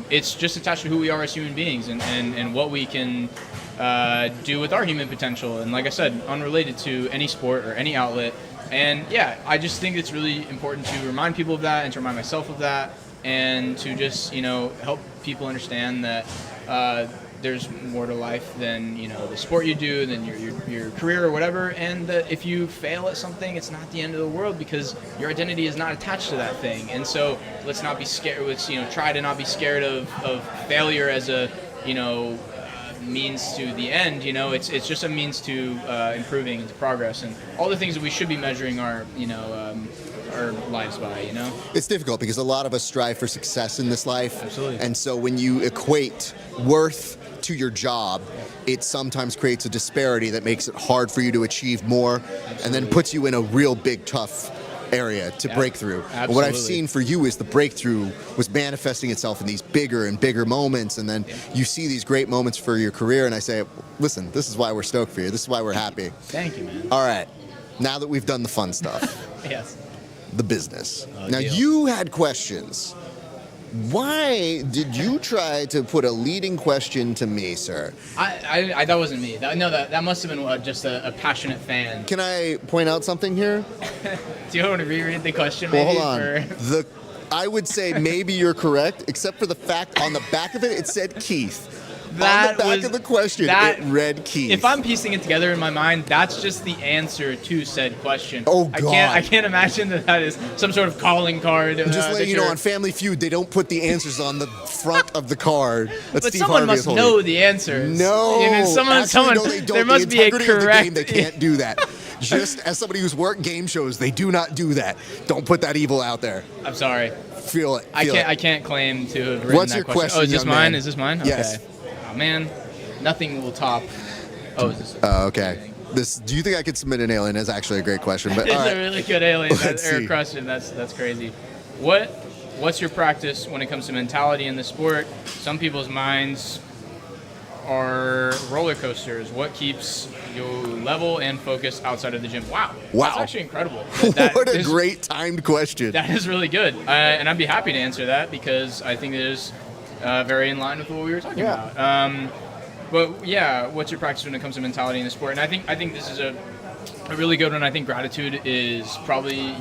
It's just attached to who we are as human beings and what we can do with our human potential. And like I said, unrelated to any sport or any outlet. And yeah, I just think it's really important to remind people of that and to remind myself of that, and to just, help people understand that there's more to life than, the sport you do, than your career or whatever, and that if you fail at something, it's not the end of the world, because your identity is not attached to that thing. And so let's not be scared. Let's, try to not be scared of failure as a, means to the end. It's just a means to improving and to progress, and all the things that we should be measuring our lives by. It's difficult because a lot of us strive for success in this life. Absolutely. And so when you equate worth to your job, it sometimes creates a disparity that makes it hard for you to achieve more. Absolutely. And then puts you in a real big tough area to break through. And what I've seen for you is the breakthrough was manifesting itself in these bigger and bigger moments, and then you see these great moments for your career, and I say, listen, this is why we're stoked for you. This is why we're happy. Thank you, man. All right, now that we've done the fun stuff, yes, the business. Now you had questions. Why did you try to put a leading question to me, sir? I that wasn't me. That must have been just a passionate fan. Can I point out something here? Do you want to reread the question? Well, maybe, hold on. I would say maybe you're correct, except for the fact on the back of it said Keith. On the back of the question, it read Keith. If I'm piecing it together in my mind, that's just the answer to said question. Oh, God. I can't imagine that is some sort of calling card. I'm just letting you know, on Family Feud, they don't put the answers on the front of the card. That's But Steve someone Harvey must know the answers. No. Someone, they don't. there must be a correct... Of the game, they can't do that. Just as somebody who's worked game shows, they do not do that. Don't put that evil out there. I'm sorry. Feel it. I can't claim to have written What's that your question? Oh, is this young mine? man? Is this mine? Yes. Okay. Oh, man. Nothing will top. Oh, is this? Okay. Do you think I could submit an alien? Is actually a great question. But It's all right. a really good alien Let's see. question. That's crazy. What's your practice when it comes to mentality in the sport? Some people's minds are roller coasters. What keeps you level and focused outside of the gym? Wow. That's actually incredible. What a great timed question. That is really good. And I'd be happy to answer that, because I think it is very in line with what we were talking about. But yeah, what's your practice when it comes to mentality in the sport? And I think this is a really good one. I think gratitude is probably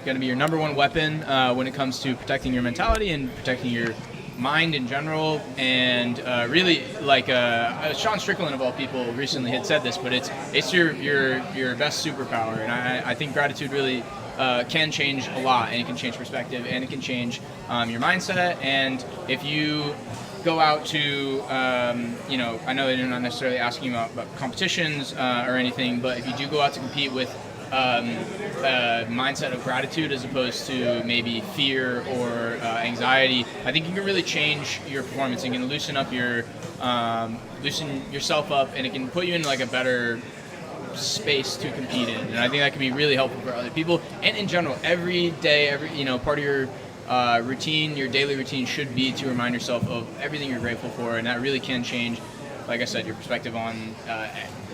going to be your number one weapon when it comes to protecting your mentality and protecting your mind in general. And really, like Sean Strickland of all people recently had said this, but it's your best superpower. And I think gratitude really can change a lot, and it can change perspective, and it can change your mindset. And if you go out to, I know they're not necessarily asking you about competitions or anything, but if you do go out to compete with a mindset of gratitude as opposed to maybe fear or anxiety, I think you can really change your performance. You can loosen yourself up, and it can put you in like a better space to compete in. And I think that can be really helpful for other people. And in general, every day, part of your routine, your daily routine should be to remind yourself of everything you're grateful for, and that really can change, like I said, your perspective on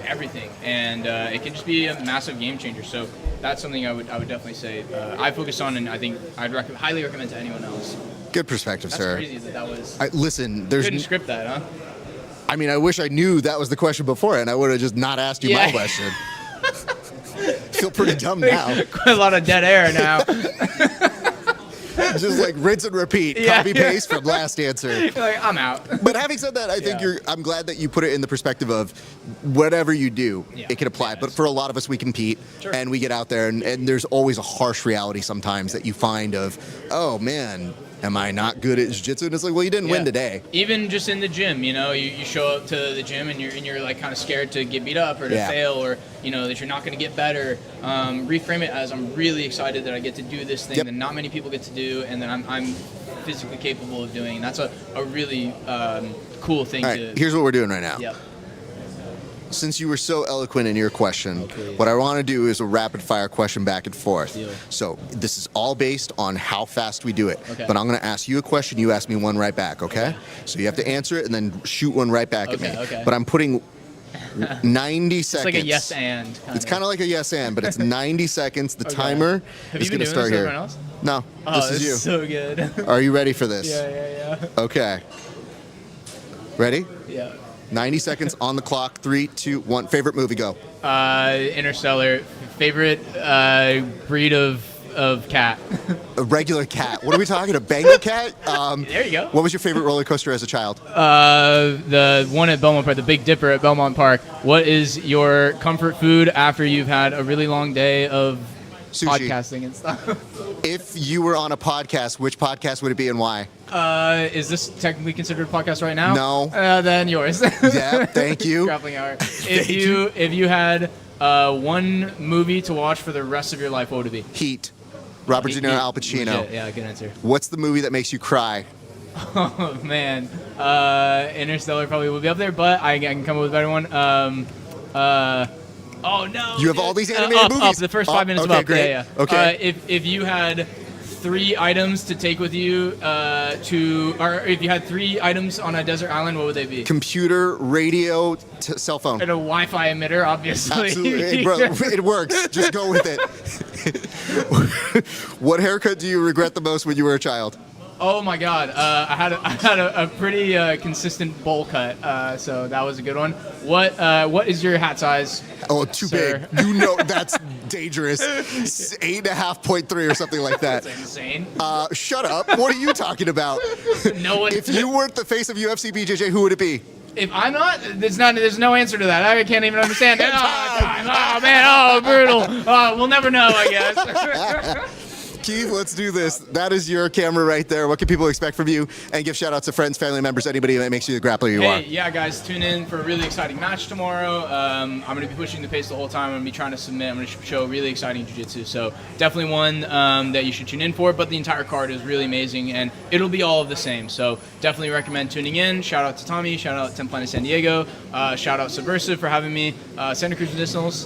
everything, and it can just be a massive game changer. So that's something I would definitely say I focus on, and I think I'd highly recommend to anyone else. Good perspective, That's sir. crazy that was. Listen, Couldn't script that, huh? I mean, I wish I knew that was the question before, and I would have just not asked you my question. Feel pretty dumb now. Quite a lot of dead air now. Just like rinse and repeat, copy paste from last answer. Like, I'm out. But having said that, I think I'm glad that you put it in the perspective of whatever you do, it can apply. But for a lot of us, we compete and we get out there, and there's always a harsh reality sometimes that you find of, oh man, am I not good at jiu-jitsu? And it's like, well, you didn't win today. Even just in the gym, you show up to the gym and you're like kind of scared to get beat up or to fail, or that you're not going to get better. Reframe it as, I'm really excited that I get to do this thing that not many people get to do, and that I'm physically capable of doing. And that's a really cool thing. All right, here's what we're doing right now. Yep. since you were so eloquent in your question, what I want to do is a rapid fire question back and forth. Deal. So this is all based on how fast we do it. Okay. But I'm going to ask you a question, you ask me one right back, okay? So you have to answer it and then shoot one right back at me. Okay. But I'm putting 90 seconds. It's like a yes and. It's kind of like a yes and, but it's 90 seconds. The timer Have is you been going to doing start this with here. everyone else? No, Oh, this is you. so good. Are you ready for this? Yeah. Okay. Ready? Yeah. 90 seconds on the clock. 3, 2, 1. Favorite movie, go. Interstellar. Favorite breed of cat. A regular cat. What are we talking? A Bengal cat? There you go. What was your favorite roller coaster as a child? The one at Belmont Park, the Big Dipper at Belmont Park. What is your comfort food after you've had a really long day of Sushi. podcasting and stuff? If you were on a podcast, which podcast would it be and why? Is this technically considered a podcast right now? No. Then yours. Yeah, thank you. Grappling Hour. If you had one movie to watch for the rest of your life, what would it be? Heat. Robert De Niro, Al Pacino. Legit, yeah, good answer. What's the movie that makes you cry? Oh man, Interstellar probably will be up there, but I can come up with a better one. Oh no! You have all these animated movies. Up, the first 5 minutes okay, of Up. great. Yeah. Okay. If you had 3 items to take with you or if you had 3 items on a desert island, what would they be? Computer, radio, cell phone. And a Wi-Fi emitter, obviously. Absolutely. Hey, bro, it works. Just go with it. What haircut do you regret the most when you were a child? Oh my God, I had a pretty consistent bowl cut, so that was a good one. What is your hat size? Oh, too sir? big. You know that's dangerous. 8.5.3 or something like that. That's insane. Shut up. What are you talking about? No one. If you weren't the face of UFC BJJ, who would it be? If I'm not, there's no answer to that. I can't even understand it. Oh man, oh brutal. Oh, we'll never know, I guess. Keith, let's do this. That is your camera right there. What can people expect from you? And give shout outs to friends, family members, anybody that makes you the grappler you are. Hey, yeah, guys, tune in for a really exciting match tomorrow. I'm going to be pushing the pace the whole time. I'm going to be trying to submit. I'm going to show really exciting jiu-jitsu. So definitely one that you should tune in for. But the entire card is really amazing, and it'll be all of the same. So definitely recommend tuning in. Shout out to Tommy. Shout out to 10 Planet San Diego. Shout out Subversiv for having me. Santa Cruz Medicinals.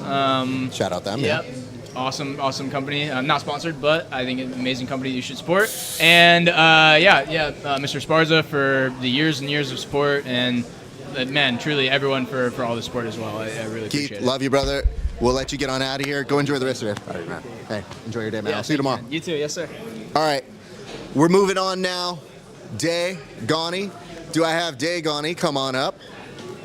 Shout out them. Yep. Awesome company. Not sponsored, but I think an amazing company you should support. And Mr. Sparza for the years and years of support, and man, truly everyone for all the support as well. I really Keith, appreciate it. love you, brother. We'll let you get on out of here. Go enjoy the rest of it. All right, man. Hey, enjoy your day, man. I'll see you tomorrow. You too, yes sir. All right, we're moving on now. Day Gani. Do I have Day Gani? Come on up.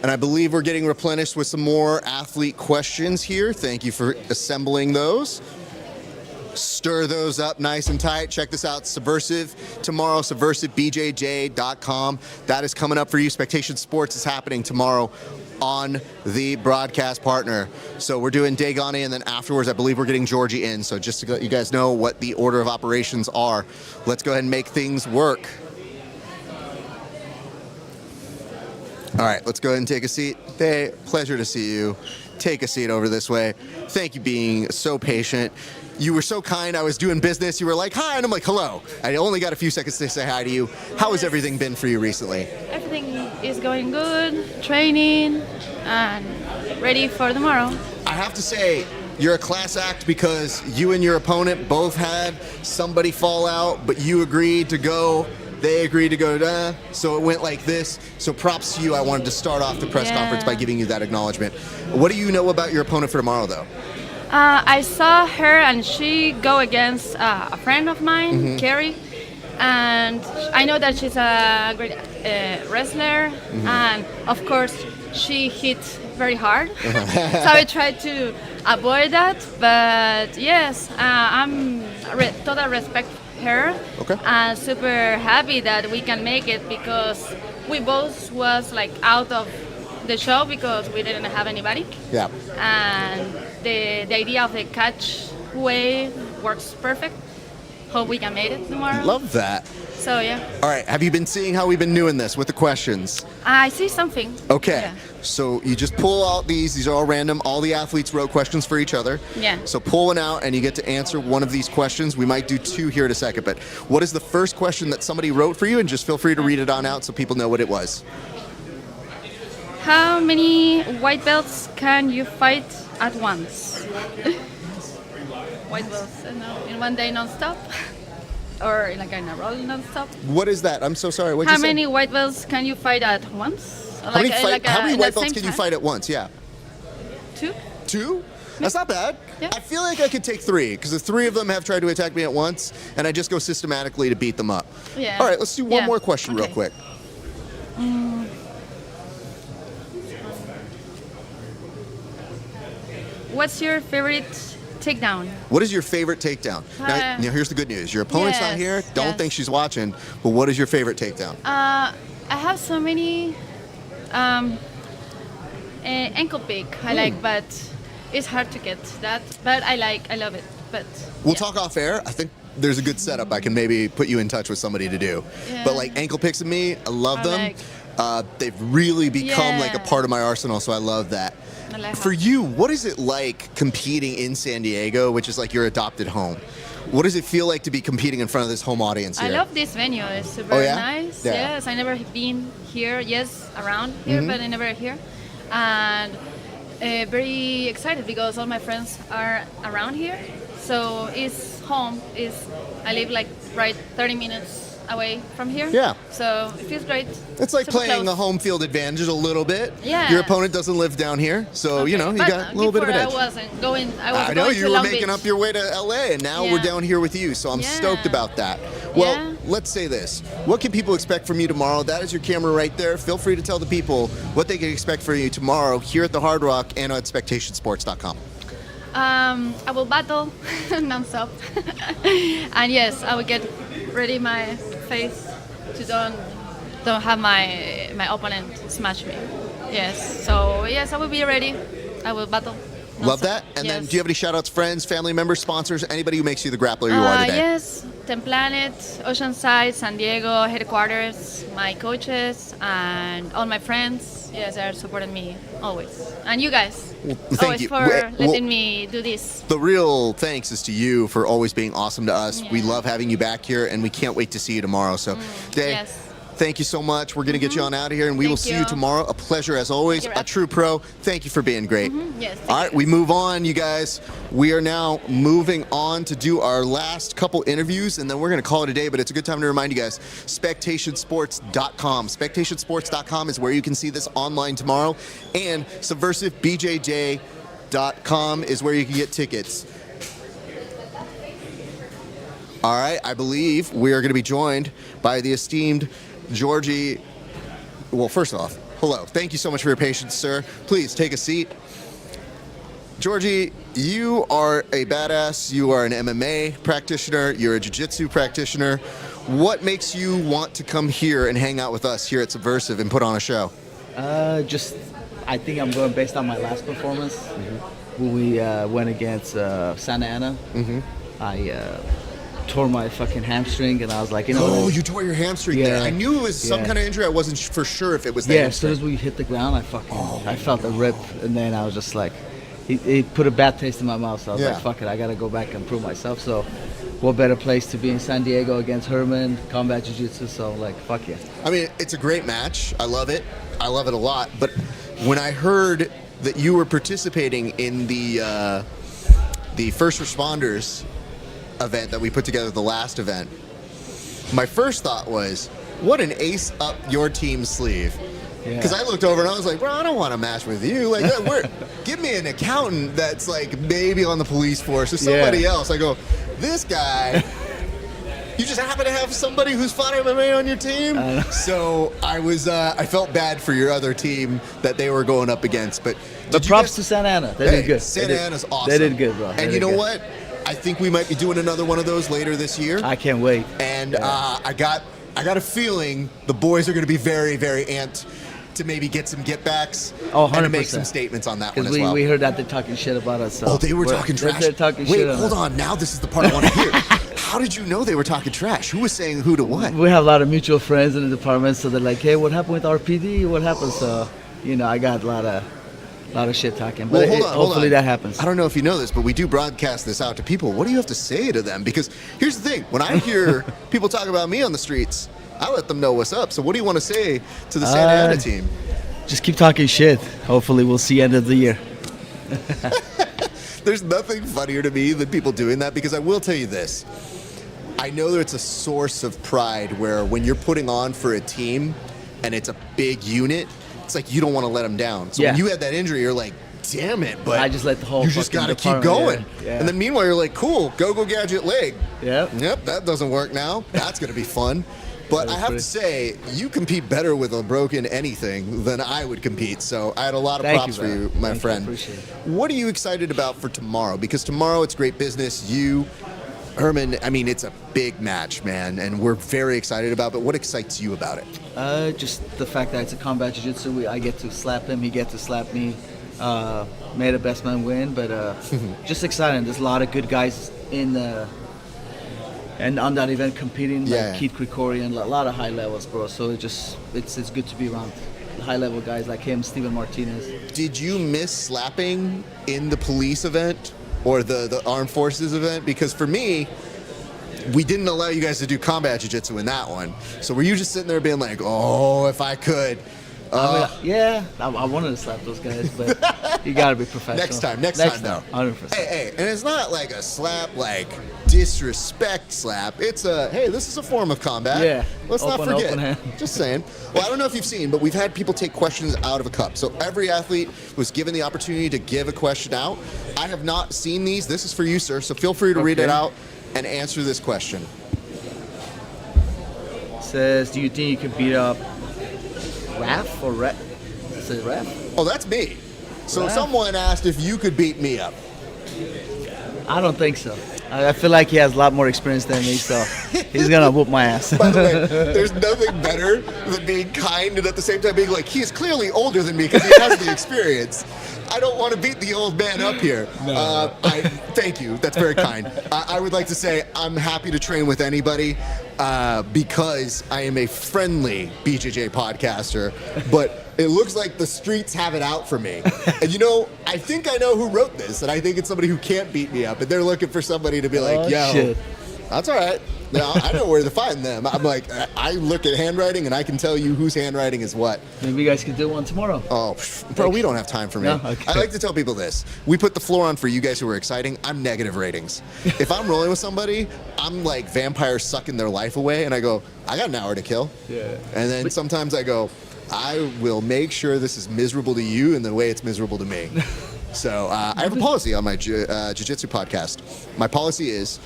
And I believe we're getting replenished with some more athlete questions here. Thank you for assembling those. Stir those up nice and tight. Check this out, Subversiv. Tomorrow, subversivebjj.com. That is coming up for you. Spectation Sports is happening tomorrow on the broadcast partner. So we're doing Dagani, and then afterwards, I believe we're getting Georgie in. So just to let you guys know what the order of operations are, let's go ahead and make things work. All right, let's go ahead and take a seat. Hey, pleasure to see you. Take a seat over this way. Thank you being so patient. You were so kind. I was doing business. You were like, hi, and I'm like, hello. I only got a few seconds to say hi to you. How has everything been for you recently? Everything is going good, training, and ready for tomorrow. I have to say, you're a class act because you and your opponent both had somebody fall out, but you agreed to go. They agreed to go, so it went like this. So props to you. I wanted to start off the press conference by giving you that acknowledgement. What do you know about your opponent for tomorrow, though? I saw her and she go against a friend of mine, Carrie, and I know that she's a great wrestler, and of course she hit very hard. So I tried to avoid that, but yes, I'm total respect her. Okay. And super happy that we can make it because we both was like out of the show because we didn't have anybody. Yeah. And the idea of the catch way works perfect. Hope we can make it tomorrow. Love that. So yeah. All right, have you been seeing how we've been doing this with the questions? I see something. Okay. Yeah. So you just pull out these are all random. All the athletes wrote questions for each other. Yeah. So pull one out and you get to answer one of these questions. We might do two here in a second, but what is the first question that somebody wrote for you? And just feel free to read it on out so people know what it was. How many white belts can you fight at once? White belts in one day non-stop? Or like in a roll non-stop? What is that? I'm so sorry. What'd How you say? many white belts can you fight at once? How many, how many in the white belts same can you time? fight at once? Yeah. 2? 2? That's not bad. I feel like I could take 3 because the 3 of them have tried to attack me at once, and I just go systematically to beat them up. Yeah. All right, let's do one more question real quick. What's your favorite takedown? What is your favorite takedown? Now, here's the good news. Your opponent's not here. Don't think she's watching, but what is your favorite takedown? I have so many ankle pick I like, but it's hard to get that. But I love it. But We'll talk off air. I think there's a good setup. I can maybe put you in touch with somebody to do. Yeah. But like ankle picks and me, I love them. They've really become like a part of my arsenal, so I love that. For you, what is it like competing in San Diego, which is like your adopted home? What does it feel like to be competing in front of this home audience here? I love this venue. It's super nice. Yeah. Yes, I never been here. Yes, around here, but I never here. And very excited because all my friends are around here. So it's home. I live like right 30 minutes away from here. Yeah. So it feels great. It's like Super playing close. the home field advantage a little bit. Yeah. Your opponent doesn't live down here, so you know you But got a little bit of an edge. I wasn't going. I was I know going you to were Long making Beach. up your way to LA, and now we're down here with you, so I'm stoked about that. Well, let's say this. What can people expect from you tomorrow? That is your camera right there. Feel free to tell the people what they can expect from you tomorrow here at the Hard Rock and at SpectationSports.com. I will battle non-stop. And yes, I will get ready my face to don't have my opponent smash me. Yes. So yes, I will be ready. I will battle. Love that. And then do you have any shout outs, friends, family members, sponsors, anybody who makes you the grappler you are today? Yes, Ten Planet, Oceanside, San Diego, headquarters, my coaches, and all my friends. Yes, they are supporting me always. And you guys, Thank always you. for letting me do this. The real thanks is to you for always being awesome to us. We love having you back here, and we can't wait to see you tomorrow. So, Day, thank you so much. We're going to get you on out of here, and we will see you tomorrow. A pleasure as always. A true pro. Thank you for being great. Yes. All right, we move on, you guys. We are now moving on to do our last couple interviews, and then we're going to call it a day, but it's a good time to remind you guys, SpectationSports.com. SpectationSports.com is where you can see this online tomorrow, and SubversiveBJJ.com is where you can get tickets. All right, I believe we are going to be joined by the esteemed Georgie. Well, first off, hello. Thank you so much for your patience, sir. Please take a seat. Georgie, you are a badass. You are an MMA practitioner. You're a jiu-jitsu practitioner. What makes you want to come here and hang out with us here at Subversive and put on a show? I think I'm going based on my last performance. When we went against Santa Ana. I tore my fucking hamstring, and I was like, you know. Oh, you tore your hamstring there. I knew it was some kind of injury. I wasn't for sure if it was that. Yeah, as soon as we hit the ground, I felt a rip, and then I was just like, he put a bad taste in my mouth. So I was like, fuck it, I gotta go back and prove myself. So, what better place to be in San Diego against Herman, Combat Jiu-Jitsu? So like, fuck yeah. I mean, it's a great match. I love it. I love it a lot. But when I heard that you were participating in the first responders event that we put together, the last event, my first thought was, what an ace up your team's sleeve. Because I looked over and I was like, bro, I don't want to match with you. Like, give me an accountant that's like maybe on the police force or somebody else. I go, this guy, you just happen to have somebody who's fought MMA on your team. So I was, I felt bad for your other team that they were going up against. But props to Santa Ana. They did good. Santa Ana's awesome. They did good, bro. And you know what? I think we might be doing another one of those later this year. I can't wait. And I got a feeling the boys are going to be very, very amped to maybe get some get-backs and to make some statements on that one as well. We heard that they're talking shit about us. So they were talking trash? They're talking Wait, shit on hold us. on. Now this is the part I want to hear. How did you know they were talking trash? Who was saying who to what? We have a lot of mutual friends in the department, so they're like, hey, what happened with RPD? What happened? So, you know, I got a lot of shit talking, but hopefully that happens. I don't know if you know this, but we do broadcast this out to people. What do you have to say to them? Because here's the thing. When I hear people talk about me on the streets, I let them know what's up. So what do you want to say to the Santa Ana team? Just keep talking shit. Hopefully we'll see end of the year. There's nothing funnier to me than people doing that, because I will tell you this. I know that it's a source of pride where when you're putting on for a team and it's a big unit, it's like you don't want to let them down. So when you had that injury, you're like, damn it, but I just let the whole you just got to keep going. And then meanwhile, you're like, cool, go gadget leg. Yep, that doesn't work now. That's going to be fun. But I have to say, you compete better with a broken anything than I would compete. So I had a lot of props for you, my friend. Appreciate it. What are you excited about for tomorrow? Because tomorrow it's great business. You, Herman, I mean, it's a big match, man, and we're very excited about it. But what excites you about it? Just the fact that it's a combat jiu-jitsu. I get to slap him, he gets to slap me. May the best man win, but just exciting. There's a lot of good guys in and on that event competing, like Keith Krikorian, a lot of high levels, bro. So it's good to be around high level guys like him, Steven Martinez. Did you miss slapping in the police event or the armed forces event? Because for me, we didn't allow you guys to do combat jiu-jitsu in that one. So were you just sitting there being like, oh, if I could? I wanted to slap those guys, but you gotta be professional. Next time, though. 100%. Hey, and it's not like a slap, like disrespect slap. It's a, hey, this is a form of combat. Yeah. Let's not forget. Open hand. Just saying. Well, I don't know if you've seen, but we've had people take questions out of a cup. So every athlete was given the opportunity to give a question out. I have not seen these. This is for you, sir. So feel free to read it out and answer this question. It says, do you think you could beat up Raf or Ref? Is it Ref? Oh, that's me. So Raf? Someone asked if you could beat me up. I don't think so. I feel like he has a lot more experience than me, so he's gonna whoop my ass. By the way, there's nothing better than being kind and at the same time being like, he is clearly older than me because he has the experience. I don't want to beat the old man up here. Thank you. That's very kind. I would like to say I'm happy to train with anybody because I am a friendly BJJ podcaster, but it looks like the streets have it out for me. And you know, I think I know who wrote this, and I think it's somebody who can't beat me up, and they're looking for somebody to be like, yo, shit. That's all right. Now, I know where to find them. I'm like, I look at handwriting, and I can tell you whose handwriting is what. Maybe you guys could do one tomorrow. Oh, bro, we don't have time for me. No? Okay. I like to tell people this. We put the floor on for you guys who are exciting. I'm negative ratings. If I'm rolling with somebody, I'm like vampires sucking their life away, and I go, I got an hour to kill. Yeah. And then sometimes I go, I will make sure this is miserable to you in the way it's miserable to me. So I have a policy on my jiu-jitsu podcast. My policy is,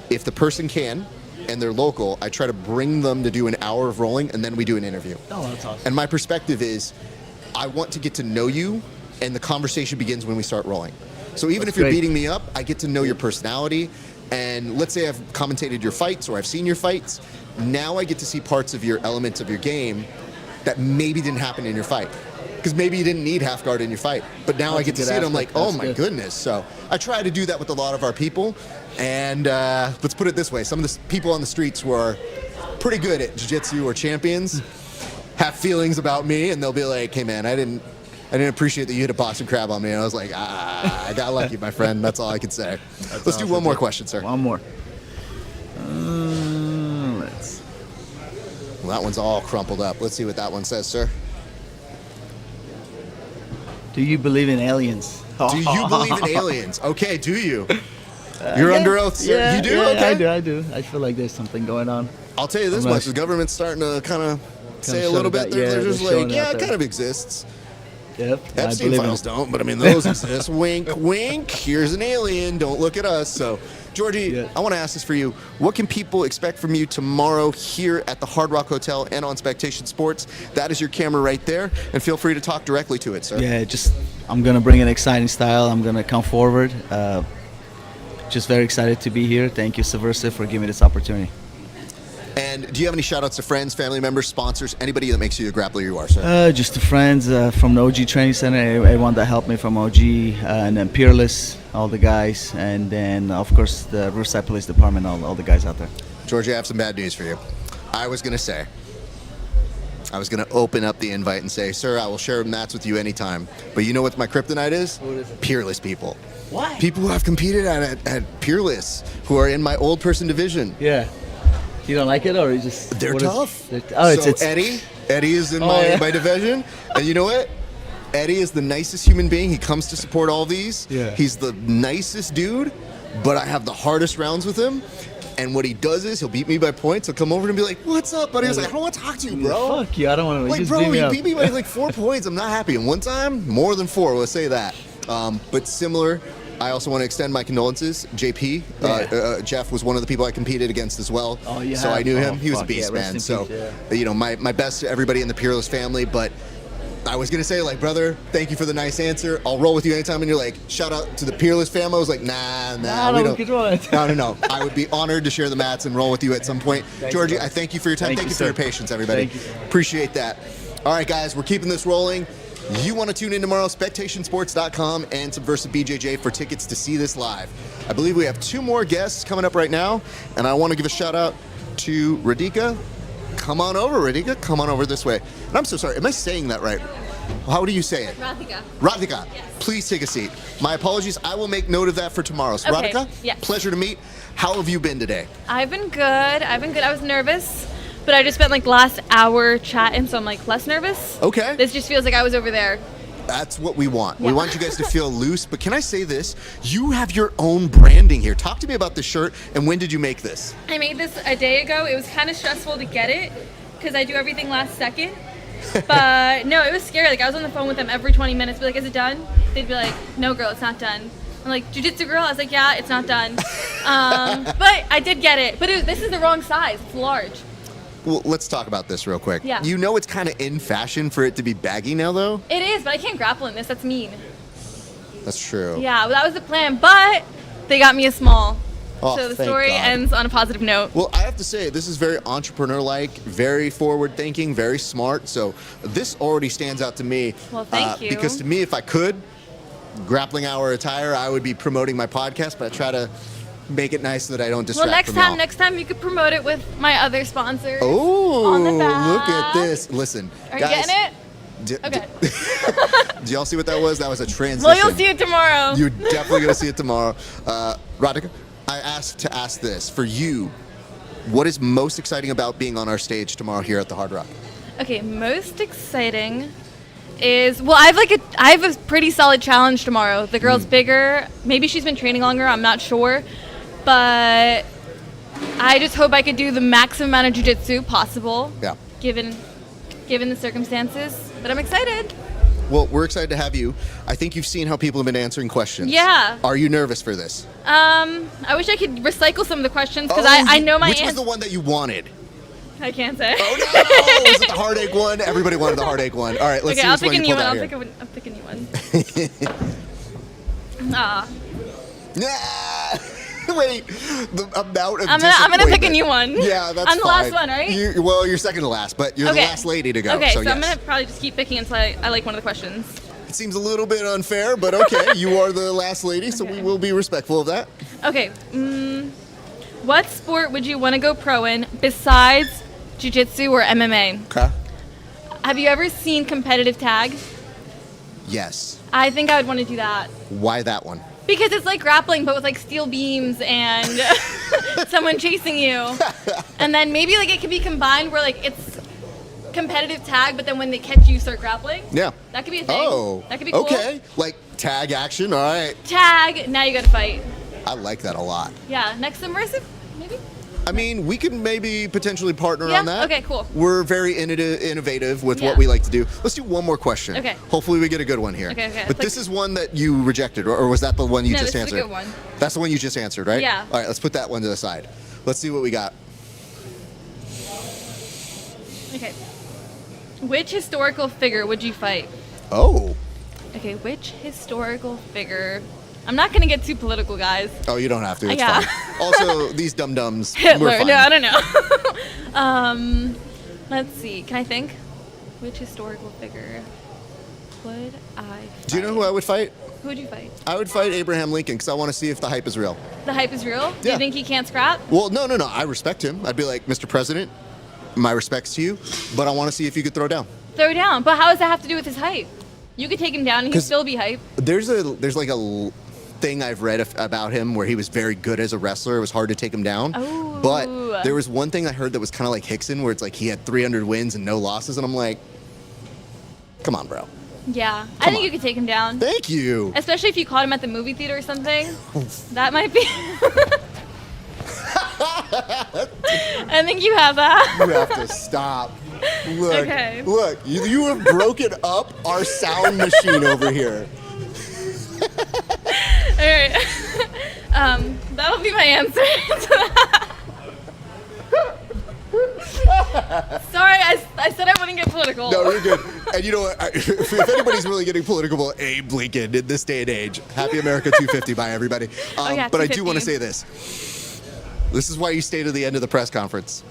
if the person can, and they're local, I try to bring them to do an hour of rolling, and then we do an interview. Oh, that's awesome. And my perspective is, I want to get to know you, and the conversation begins when we start rolling. So even if you're beating me up, I get to know your personality, and let's say I've commentated your fights, or I've seen your fights, now I get to see parts of your elements of your game that maybe didn't happen in your fight. Because maybe you didn't need half guard in your fight. But now I get to see it, I'm like, oh my goodness. So I try to do that with a lot of our people. And let's put it this way. Some of the people on the streets who are pretty good at jiu-jitsu or champions have feelings about me, and they'll be like, hey man, I didn't appreciate that you hit a Boston crab on me. And I was like, I got lucky, my friend. That's all I can say. Let's do one more question, sir. One more. Well, that one's all crumpled up. Let's see what that one says, sir. Do you believe in aliens? Do you believe in aliens? Okay, do you? You're under oath, sir. Yeah, you do? Yeah, Okay. I do. I feel like there's something going on. I'll tell you this much. The government's starting to kind of say a little bit. They're just like, yeah, it kind of exists. Yep. Epstein files don't, but I mean, those exist. Wink, wink. Here's an alien. Don't look at us. So, Georgie, I want to ask this for you. What can people expect from you tomorrow here at the Hard Rock Hotel and on Spectation Sports? That is your camera right there, and feel free to talk directly to it, sir. Yeah, I'm going to bring an exciting style. I'm going to come forward. Just very excited to be here. Thank you, Subversiv, for giving me this opportunity. And do you have any shout-outs to friends, family members, sponsors, anybody that makes you the grappler you are, sir? Just to friends from the OG Training Center, everyone that helped me from OG, and then Peerless, all the guys, and then, of course, the Riverside Police Department, all the guys out there. Georgie, I have some bad news for you. I was going to open up the invite and say, sir, I will share mats with you anytime. But you know what my kryptonite is? What is it? Peerless people. What? People who have competed at Peerless, who are in my old person division. Yeah. You don't like it, or you just? They're tough. It's Eddie is in yeah. my division, and you know what? Eddie is the nicest human being. He comes to support all these. Yeah. He's the nicest dude, but I have the hardest rounds with him. And what he does is he'll beat me by points. He'll come over and be like, "What's up, buddy?" I was like, "I don't want to talk to you, bro." Fuck you! I don't want to. Like, bro, you beat me by like 4 points. I'm not happy. And one time, more than 4. Let's say that. But similar. I also want to extend my condolences. JP, Geoff was one of the people I competed against as well. Oh, yeah. So I knew him. He was a Fuck, beast, yeah, rest man. in So, peace, you know, my best to everybody in the Peerless family. But I was going to say, like, brother, thank you for the nice answer. I'll roll with you anytime. And you're like, shout out to the Peerless family. I was like, nah, we don't. No. I would be honored to share the mats and roll with you at some point. Georgie, I thank you for your time. Thank you for your patience, everybody. Appreciate that. All right, guys, we're keeping this rolling. You want to tune in tomorrow, spectationsports.com and Subversiv BJJ for tickets to see this live. I believe we have 2 more guests coming up right now, and I want to give a shout out to Radhika. Come on over, Radhika. Come on over this way. And I'm so sorry. Am I saying that right? How do you say it? Radhika. Yes. Please take a seat. My apologies. I will make note of that for tomorrow. So, Okay, Radhika, yes. pleasure to meet. How have you been today? I've been good. I was nervous, but I just spent like the last hour chatting, so I'm like less nervous. Okay. This just feels like I was over there. That's what we want. We want you guys to feel loose. But can I say this? You have your own branding here. Talk to me about this shirt, and when did you make this? I made this a day ago. It was kind of stressful to get it because I do everything last second. But no, it was scary. Like I was on the phone with them every 20 minutes. Be like, "Is it done?" They'd be like, "No, girl, it's not done." I'm like, "Jiu-Jitsu girl?" I was like, "Yeah, it's not done." But I did get it. But this is the wrong size. It's large. Well, let's talk about this real quick. Yeah. You know it's kind of in fashion for it to be baggy now, though? It is, but I can't grapple in this. That's mean. That's true. Yeah, well, that was the plan. But they got me a small. Oh, So the thank story God. ends on a positive note. Well, I have to say, this is very entrepreneur-like, very forward-thinking, very smart. So this already stands out to me. Well, thank you. Because to me, if I could, grappling hour attire, I would be promoting my podcast, but I try to make it nice so that I don't distract Well, from y'all. next time you could promote it with my other sponsors. Oh, on the back. look at this. Listen, Are you guys. getting it? Okay. Do y'all see what that was? That was a transition. Well, you'll see it tomorrow. You're definitely going to see it tomorrow. Radhika, I asked to ask this. For you, what is most exciting about being on our stage tomorrow here at the Hard Rock? Okay, most exciting is, well, I have a pretty solid challenge tomorrow. The girl's bigger. Maybe she's been training longer. I'm not sure. But I just hope I could do the maximum amount of jiu-jitsu possible. Yeah. Given the circumstances. But I'm excited. Well, we're excited to have you. I think you've seen how people have been answering questions. Yeah. Are you nervous for this? I wish I could recycle some of the questions because I know my Which was answer. the one that you wanted? I can't say. Oh no! Was it the heartache one? Everybody wanted the heartache one. All right, let's Okay, see I'll which pick one a you new pulled one. out here. I'll pick a new one. Ah. Wait, the amount of I'm gonna pick a new one. Yeah, that's fine. I'm the last one, right? You're second to last, but you're the last lady to go. Okay, so yes. I'm gonna probably just keep picking until I like one of the questions. It seems a little bit unfair, but okay. You are the last lady, so we will be respectful of that. Okay. What sport would you want to go pro in besides jiu-jitsu or MMA? Okay. Have you ever seen competitive tag? Yes. I think I would want to do that. Why that one? Because it's like grappling, but with like steel beams and someone chasing you. And then maybe like it could be combined where like it's competitive tag, but then when they catch you, start grappling. Yeah. That could be a thing. Oh. That could be cool. Okay. Like tag action. All right. Tag. Now you got to fight. I like that a lot. Yeah. Next subversive, maybe. I mean, we can maybe potentially partner Yeah? on that. Okay, cool. We're very innovative with Yeah. what we like to do. Let's do one more question. Okay. Hopefully we get a good one here. Okay, okay. But this is one that you rejected, or was that the one you No, just this is answered? a good one. That's the one you just answered, right? Yeah. All right, let's put that one to the side. Let's see what we got. Okay. Which historical figure would you fight? Oh. Okay, which historical figure? I'm not gonna get too political, guys. Oh, you don't have to. It's Yeah. fine. Also, these dum-dums, Hitler. we're fine. No, I don't know. Let's see. Can I think? Which historical figure would I fight? Do you know who I would fight? Who would you fight? I would fight Abraham Lincoln because I want to see if the hype is real. The hype is real? Do Yeah. you think he can't scrap? Well, no. I respect him. I'd be like, Mr. President, my respects to you, but I want to see if you could throw down. Throw down. But how does that have to do with his hype? You could take him down and he'd 'Cause still be hype. There's like a thing I've read about him where he was very good as a wrestler. It was hard to take him down. Oh. But there was one thing I heard that was kind of like Rickson, where it's like he had 300 wins and no losses, and I'm like, come on, bro. Yeah, I think you could take him down. Thank you. Especially if you caught him at the movie theater or something. That might be. I think you have that. You have to stop. Look, Okay. look, you have broken up our sound machine over here. All right. That'll be my answer to that. Sorry, I said I wouldn't get political. No, you're good. And you know what? If anybody's really getting political, Abe Lincoln in this day and age. Happy America 250 by everybody. Yeah, but I do 250. want to say this. This is why you stay to the end of the press conference.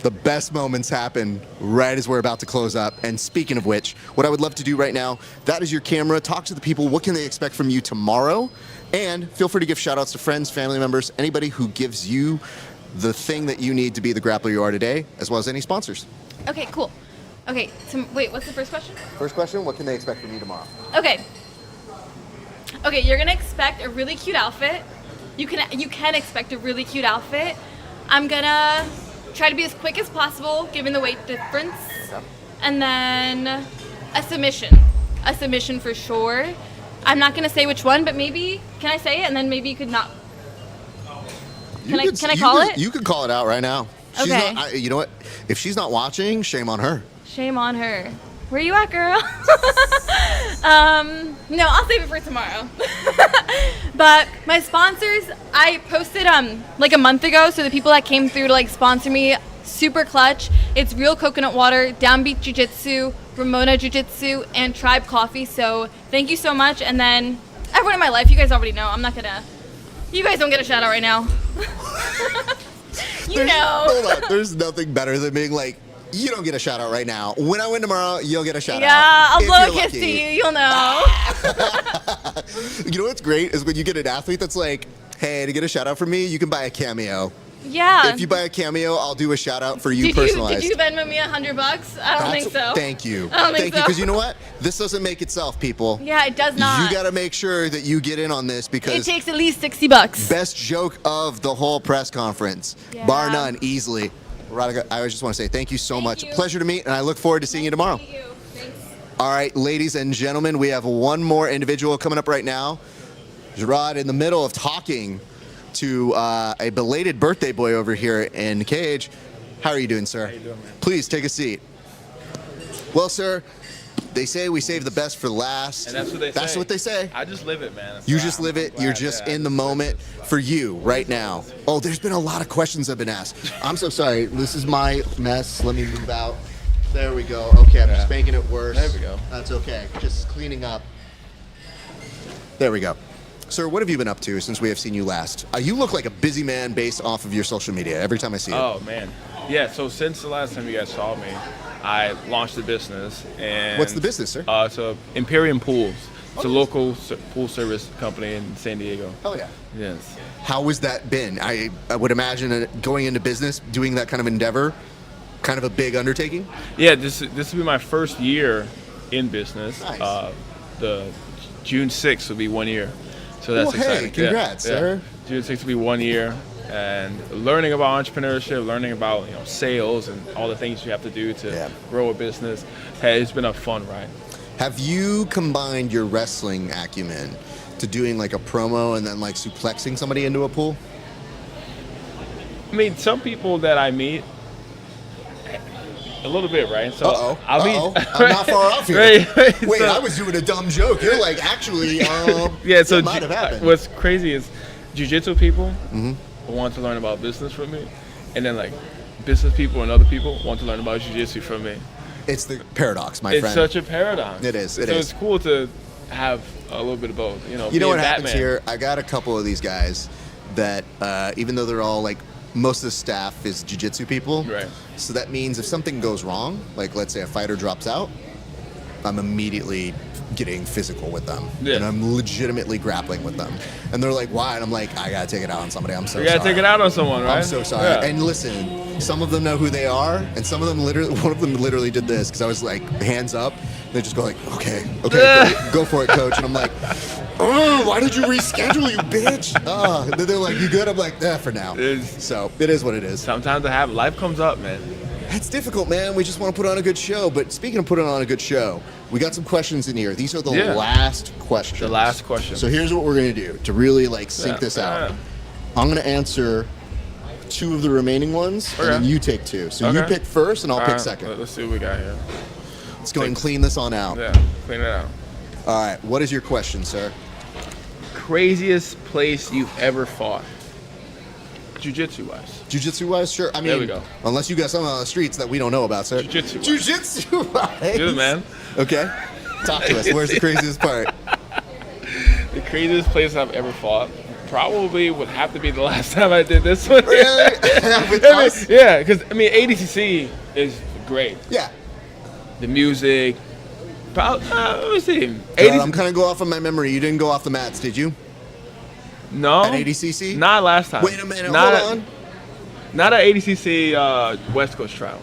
The best moments happen right as we're about to close up. And speaking of which, what I would love to do right now, that is your camera. Talk to the people. What can they expect from you tomorrow? And feel free to give shout outs to friends, family members, anybody who gives you the thing that you need to be the grappler you are today, as well as any sponsors. Okay, cool. Okay, so wait, what's the first question? First question, what can they expect from you tomorrow? Okay. Okay, you're gonna expect a really cute outfit. You can expect a really cute outfit. I'm gonna try to be as quick as possible, given the weight difference. Okay. And then a submission. A submission for sure. I'm not gonna say which one, but maybe, can I say it? And then maybe you could not. Can I call it? You could call it out right now. She's Okay. not, you know what? If she's not watching, shame on her. Shame on her. Where you at, girl? No, I'll save it for tomorrow. But my sponsors, I posted like a month ago, so the people that came through to like sponsor me, super clutch. It's Real Coconut Water, Downbeat Jiu-Jitsu, Ramona Jiu-Jitsu, and Tribe Coffee. So thank you so much. And then everyone in my life, you guys already know. I'm not gonna. You guys don't get a shout out right now. You know. Hold on. There's nothing better than being like, you don't get a shout out right now. When I win tomorrow, you'll get a shout out. Yeah, I'll if blow a you're kiss to lucky. you. You'll know. You know what's great is when you get an athlete that's like, hey, to get a shout out from me, you can buy a cameo. Yeah. If you buy a cameo, I'll do a shout out for you Did personalized. you Venmo me $100? I don't think so. Thank you. I don't think Thank you, so. because you know what? This doesn't make itself, people. Yeah, it does not. You got to make sure that you get in on this It because takes at least $60. best joke of the whole press conference, Yeah. bar none, easily. Radhika, I just want to say thank you so much. Pleasure to meet, and I look forward to seeing you tomorrow. All right, ladies and gentlemen, we have one more individual coming up right now. Gerard in the middle of talking to a belated birthday boy over here in the cage. How are you doing, sir? How you doing, man? Please take a seat. Well, sir, they say we save the best for last. And that's what they say. That's what they say. I just live it, man. You just live it. You're just in the moment for you right now. Oh, there's been a lot of questions that have been asked. I'm so sorry. This is my mess. Let me move out. There we go. Okay, I'm just making it worse. There we go. That's okay. Just cleaning up. There we go. Sir, what have you been up to since we have seen you last? You look like a busy man based off of your social media every time I see you. Oh, man. Yeah, so since the last time you guys saw me, I launched a business. And What's the business, sir? So Imperium Pools. It's a local pool service company in San Diego. Hell yeah. Yes. How has that been? I would imagine going into business, doing that kind of endeavor, kind of a big undertaking. Yeah, this will be my first year in business. Nice. The June 6th will be 1 year. So that's Well, hey, exciting. congrats, sir. June 6th will be 1 year. And learning about entrepreneurship, learning about sales and all the things you have to do to grow a business. Hey, it's been a fun ride. Have you combined your wrestling acumen to doing like a promo and then like suplexing somebody into a pool? I mean, some people that I meet, a little bit, right? So I mean, I'm not far off here. Right. Wait, So- I was doing a dumb joke. You're like, actually, yeah. So it might have happened. what's crazy is, jiu-jitsu people want to learn about business from me, and then like business people and other people want to learn about jiu-jitsu from me. It's the paradox, my It's friend. such a paradox. It is. So It is. it's cool to have a little bit of both. You know You know being what happens Batman. here? I got a couple of these guys that, even though they're all like, most of the staff is jiu-jitsu people. Right. So that means if something goes wrong, like let's say a fighter drops out, I'm immediately getting physical with them. Yeah. And I'm legitimately grappling with them. And they're like, why? And I'm like, I gotta take it out on somebody. I'm so sorry. You gotta take it out on someone, right? I'm so sorry. Yeah. And listen, some of them know who they are, and some of them one of them literally did this, because I was like, hands up. They just go like, okay, go for it, coach. And I'm like, oh, why did you reschedule, you bitch? They're like, you good? I'm like, for now. So it is what it is. Sometimes life comes up, man. It's difficult, man. We just want to put on a good show. But speaking of putting on a good show, we got some questions in here. These are the last questions. The last question. So here's what we're going to do to really like sync this out. I'm going to answer 2 of the remaining ones, and then you take 2. So you pick first, and I'll pick second. Let's see what we got here. Let's go and clean this on out. Yeah, clean it out. All right. What is your question, sir? Craziest place you've ever fought? Jiu-jitsu wise. Jiu-jitsu wise, sure. I mean, there we go. Unless you got something on the streets that we don't know about, sir. Jiu-jitsu wise. Good, man. Okay. Talk to us. Where's the craziest part? The craziest place I've ever fought probably would have to be the last time I did this one. Really? With us? Yeah, because I mean, ADCC is great. Yeah. The music. Let me see. I'm kind of go off of my memory. You didn't go off the mats, did you? No. At ADCC? Not last time. Wait a minute. Hold on. Not at ADCC West Coast Trials,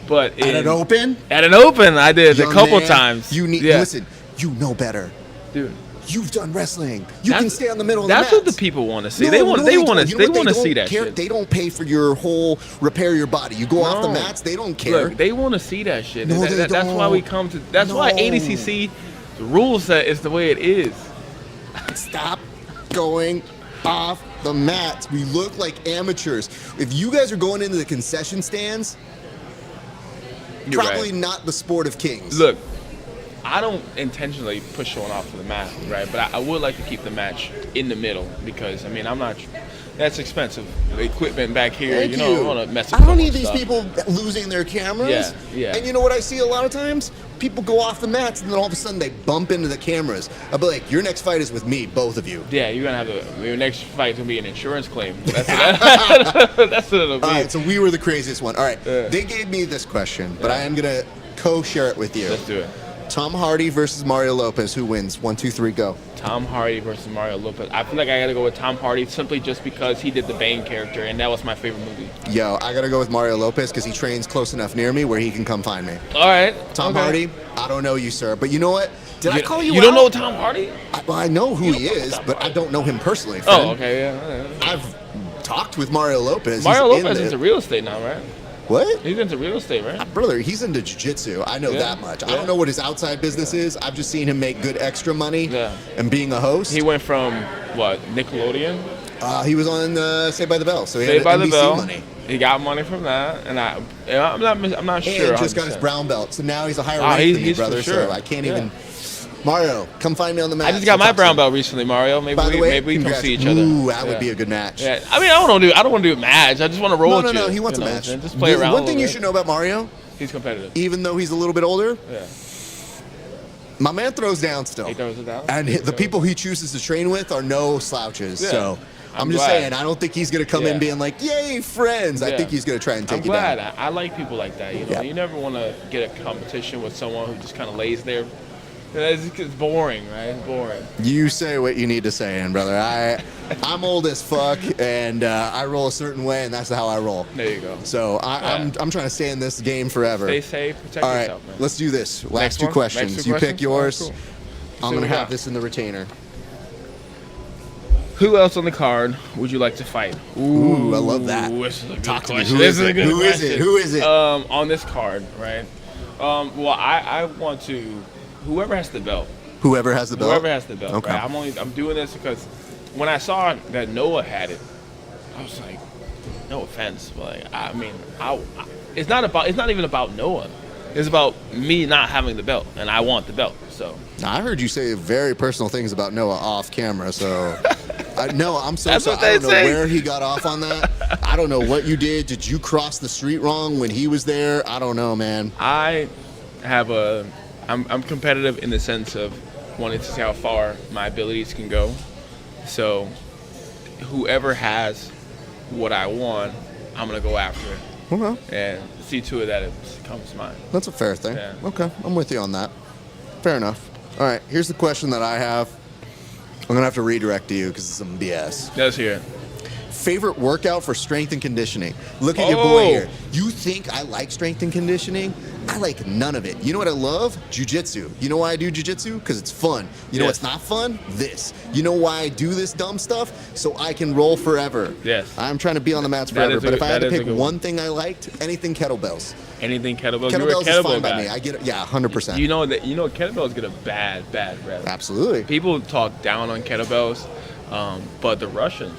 but at an open. At an open, I did Young a couple man, times. You need listen. You know better, dude. You've done wrestling. You can stay on the middle of the That's mats. what the people want to see. No, they want to don't see that care. shit. They don't pay for your whole repair your body. You go off the mats. They don't care. Look, they want to see that shit. No, That's why we come to. That's why ADCC the rule set is the way it is. Stop going off the mats. We look like amateurs. If you guys are going into the concession stands, You're probably right. not the sport of kings. Look, I don't intentionally push someone off to the mat, right? But I would like to keep the match in the middle because, I mean, I'm not. That's expensive equipment back here. Thank you know, you. I don't want to mess up. I don't need these people losing their cameras. Yeah, yeah. And you know what I see a lot of times? People go off the mats and then all of a sudden they bump into the cameras. I'll be like, your next fight is with me, both of you. Yeah, you're gonna have your next fight's gonna be an insurance claim. That's what that's what it'll be. All right, so we were the craziest one. All right, they gave me this question, but I am gonna co-share it with you. Let's do it. Tom Hardy versus Mario Lopez. Who wins? 1, 2, 3, go. Tom Hardy versus Mario Lopez. I feel like I gotta go with Tom Hardy simply just because he did the Bane character, and that was my favorite movie. Yo, I gotta go with Mario Lopez because he trains close enough near me where he can come find me. All right. Tom Hardy, I don't know you, sir, but you know what? Did I call you out? You don't know Tom Hardy? I know who he is, but I don't know him personally. Friend. Oh, okay, yeah. I've talked with Mario Lopez. Mario He's Lopez is into real estate now, right? What? He's into real estate, right? Brother, he's into jiu-jitsu. I know that much. I don't know what his outside business is. I've just seen him make good extra money and being a host. He went from, what, Nickelodeon? He was on Saved by the Bell, so he Saved by had the NBC Bell. money. He got money from that, and I'm not sure. And just got his 100%. brown belt, so now he's a higher rank than me, he's for brother. sure. So I can't even. Mario, come find me on the mat. I just got my brown belt recently, Mario. Maybe By the way, maybe we can come congrats. see each other. Ooh, that would be a good match. Yeah. I mean, I don't want to do a match. I just want to roll with you. No, he wants a you know, match. and just play around. One thing you should know about Mario, he's competitive. even though he's a little bit older, Yeah. my man throws down still. He throws it down. And the people he chooses to train with are no slouches. Yeah. So I'm just glad. saying, I don't think he's going to come in being like, yay, friends. I Yeah. think he's going to try and take I'm you glad. down. I like people like that. You know, you never want to get a competition with someone who just kind of lays there. It's boring, right? It's boring. You say what you need to say, and brother, I'm old as fuck, and I roll a certain way, and that's how I roll. There you go. So I'm trying to stay in this game forever. Stay safe, protect All right, yourself, man. let's do this. Next Last two one? questions. Next two You pick questions? yours. All right, cool. I'm See gonna what we have got. this in the retainer. Who else on the card would you like to fight? Ooh, I love that. This is a good Talk to me. question. Who This is is a it? good Who is question. it? Who is it? On this card, right? Well, I want to. Whoever has the belt. Whoever has the belt. Whoever has the belt. Okay. Right? I'm doing this because when I saw that Noah had it, I was like, no offense, but like, I mean, it's not even about Noah. It's about me not having the belt, and I want the belt. So Now, I heard you say very personal things about Noah off camera, so Noah, I'm so That's sorry. what I they don't know say. where he got off on that. I don't know what you did. Did you cross the street wrong when he was there? I don't know, man. I'm competitive in the sense of wanting to see how far my abilities can go. So whoever has what I want, I'm gonna go after it. Okay. And see to it that it becomes mine. That's a fair thing. Yeah. Okay, I'm with you on that. Fair enough. All right, here's the question that I have. I'm going to have to redirect to you because it's some BS. Let's hear it. Favorite workout for strength and conditioning? Look at your boy here. You think I like strength and conditioning? I like none of it. You know what I love? Jiu-Jitsu. You know why I do Jiu-Jitsu? Because it's fun. You know what's not fun? This. You know why I do this dumb stuff? So I can roll forever. Yes. I'm trying to be on the mats forever. But if I had to pick one thing I liked, anything kettlebells. Anything kettlebells? Kettlebells You're a is fine kettlebell by guy. me. I get it. Yeah, 100%. You know kettlebells get a bad rep. Absolutely. People talk down on kettlebells, but the Russians,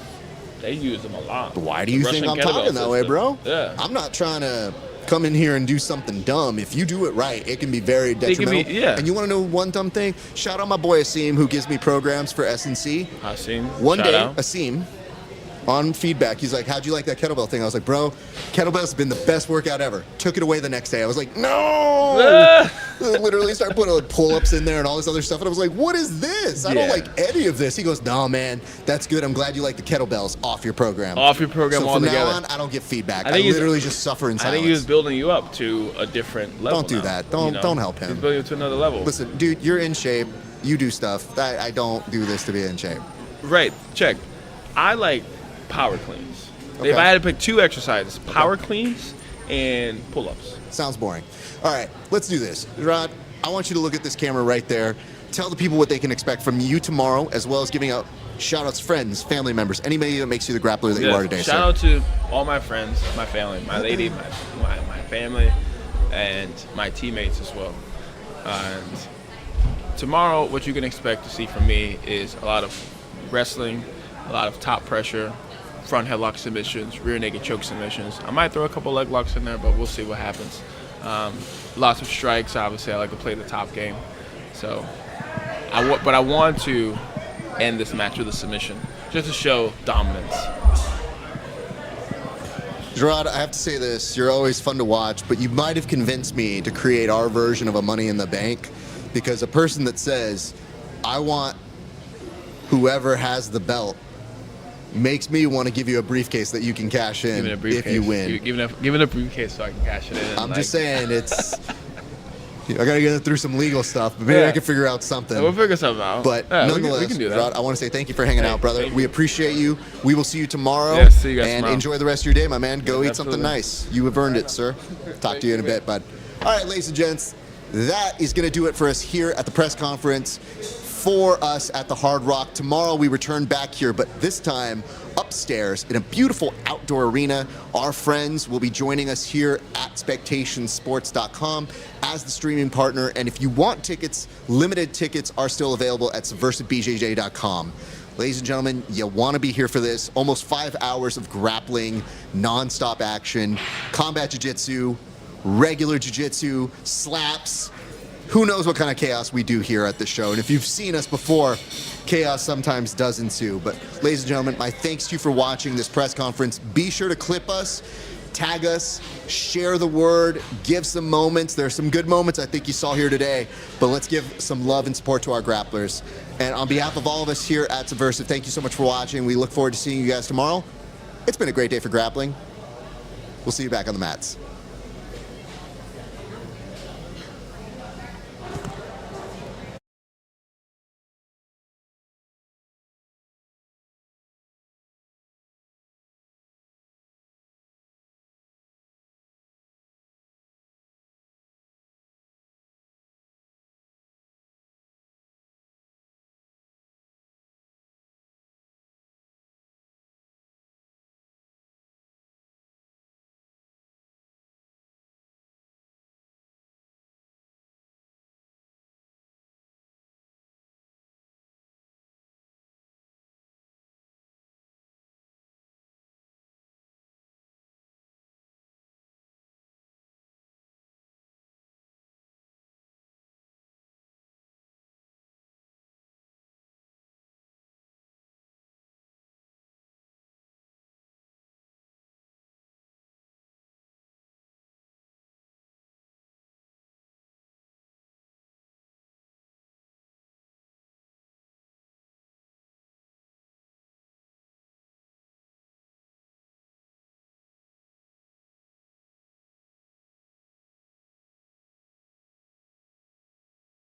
they use them a lot. Why do you think I'm talking that way, bro? Yeah. I'm not trying to come in here and do something dumb. If you do it right, it can be very detrimental. And you want to know one dumb thing? Shout out my boy Asim, who gives me programs for S&C. Asim. One Shout day, out. Asim, on feedback, he's like, how'd you like that kettlebell thing? I was like, bro, kettlebell's been the best workout ever. Took it away the next day. I was like, no! Literally started putting like pull-ups in there and all this other stuff. And I was like, what is this? I don't like any of this. He goes, no, man, that's good. I'm glad you like the kettlebells off your program. Off your program so altogether. from now on, I don't get feedback. I he's- literally just suffer in I silence. think he was building you up to a different level. Don't do now, that. you know? Don't help him. He's building you to another level. Listen, dude, you're in shape. You do stuff. I don't do this to be in shape. Right. Check. I like power cleans. Okay. If I had to pick two exercises, power cleans and pull-ups. Sounds boring. All right, let's do this. Rod, I want you to look at this camera right there. Tell the people what they can expect from you tomorrow, as well as giving out shout-outs, friends, family members, anybody that makes you the grappler that you are today. Shout out to all my friends, my family, my lady, my family, and my teammates as well. And tomorrow, what you can expect to see from me is a lot of wrestling, a lot of top pressure, front headlock submissions, rear naked choke submissions. I might throw a couple leg locks in there, but we'll see what happens. Lots of strikes. Obviously, I like to play the top game. So, but I want to end this match with a submission, just to show dominance. Gerard, I have to say this. You're always fun to watch, but you might have convinced me to create our version of a Money in the Bank, because a person that says, I want whoever has the belt, makes me want to give you a briefcase that you can cash in if you win. Give it a briefcase so I can cash it in. I'm just saying, it's... I got to get through some legal stuff, but maybe I can figure out something. We'll figure something out. But nonetheless, we can do that. Rod, I want to say thank you for hanging out, brother. We appreciate you. We will see you tomorrow. Yeah, see you guys and tomorrow. enjoy the rest of your day, my man. Go eat something absolutely. nice. You have earned it, sir. Talk to you in a bit, bud. All right, ladies and gents, that is going to do it for us here at the press conference for us at the Hard Rock. Tomorrow we return back here, but this time upstairs in a beautiful outdoor arena. Our friends will be joining us here at SpectationSports.com as the streaming partner. And if you want tickets, limited tickets are still available at SubversiveBJJ.com. Ladies and gentlemen, you want to be here for this. Almost 5 hours of grappling, non-stop action, combat jiu-jitsu, regular jiu-jitsu, slaps. Who knows what kind of chaos we do here at the show. And if you've seen us before, chaos sometimes does ensue. But ladies and gentlemen, my thanks to you for watching this press conference. Be sure to clip us, tag us, share the word, give some moments. There are some good moments I think you saw here today, but let's give some love and support to our grapplers. And on behalf of all of us here at Subversive, thank you so much for watching. We look forward to seeing you guys tomorrow. It's been a great day for grappling. We'll see you back on the mats.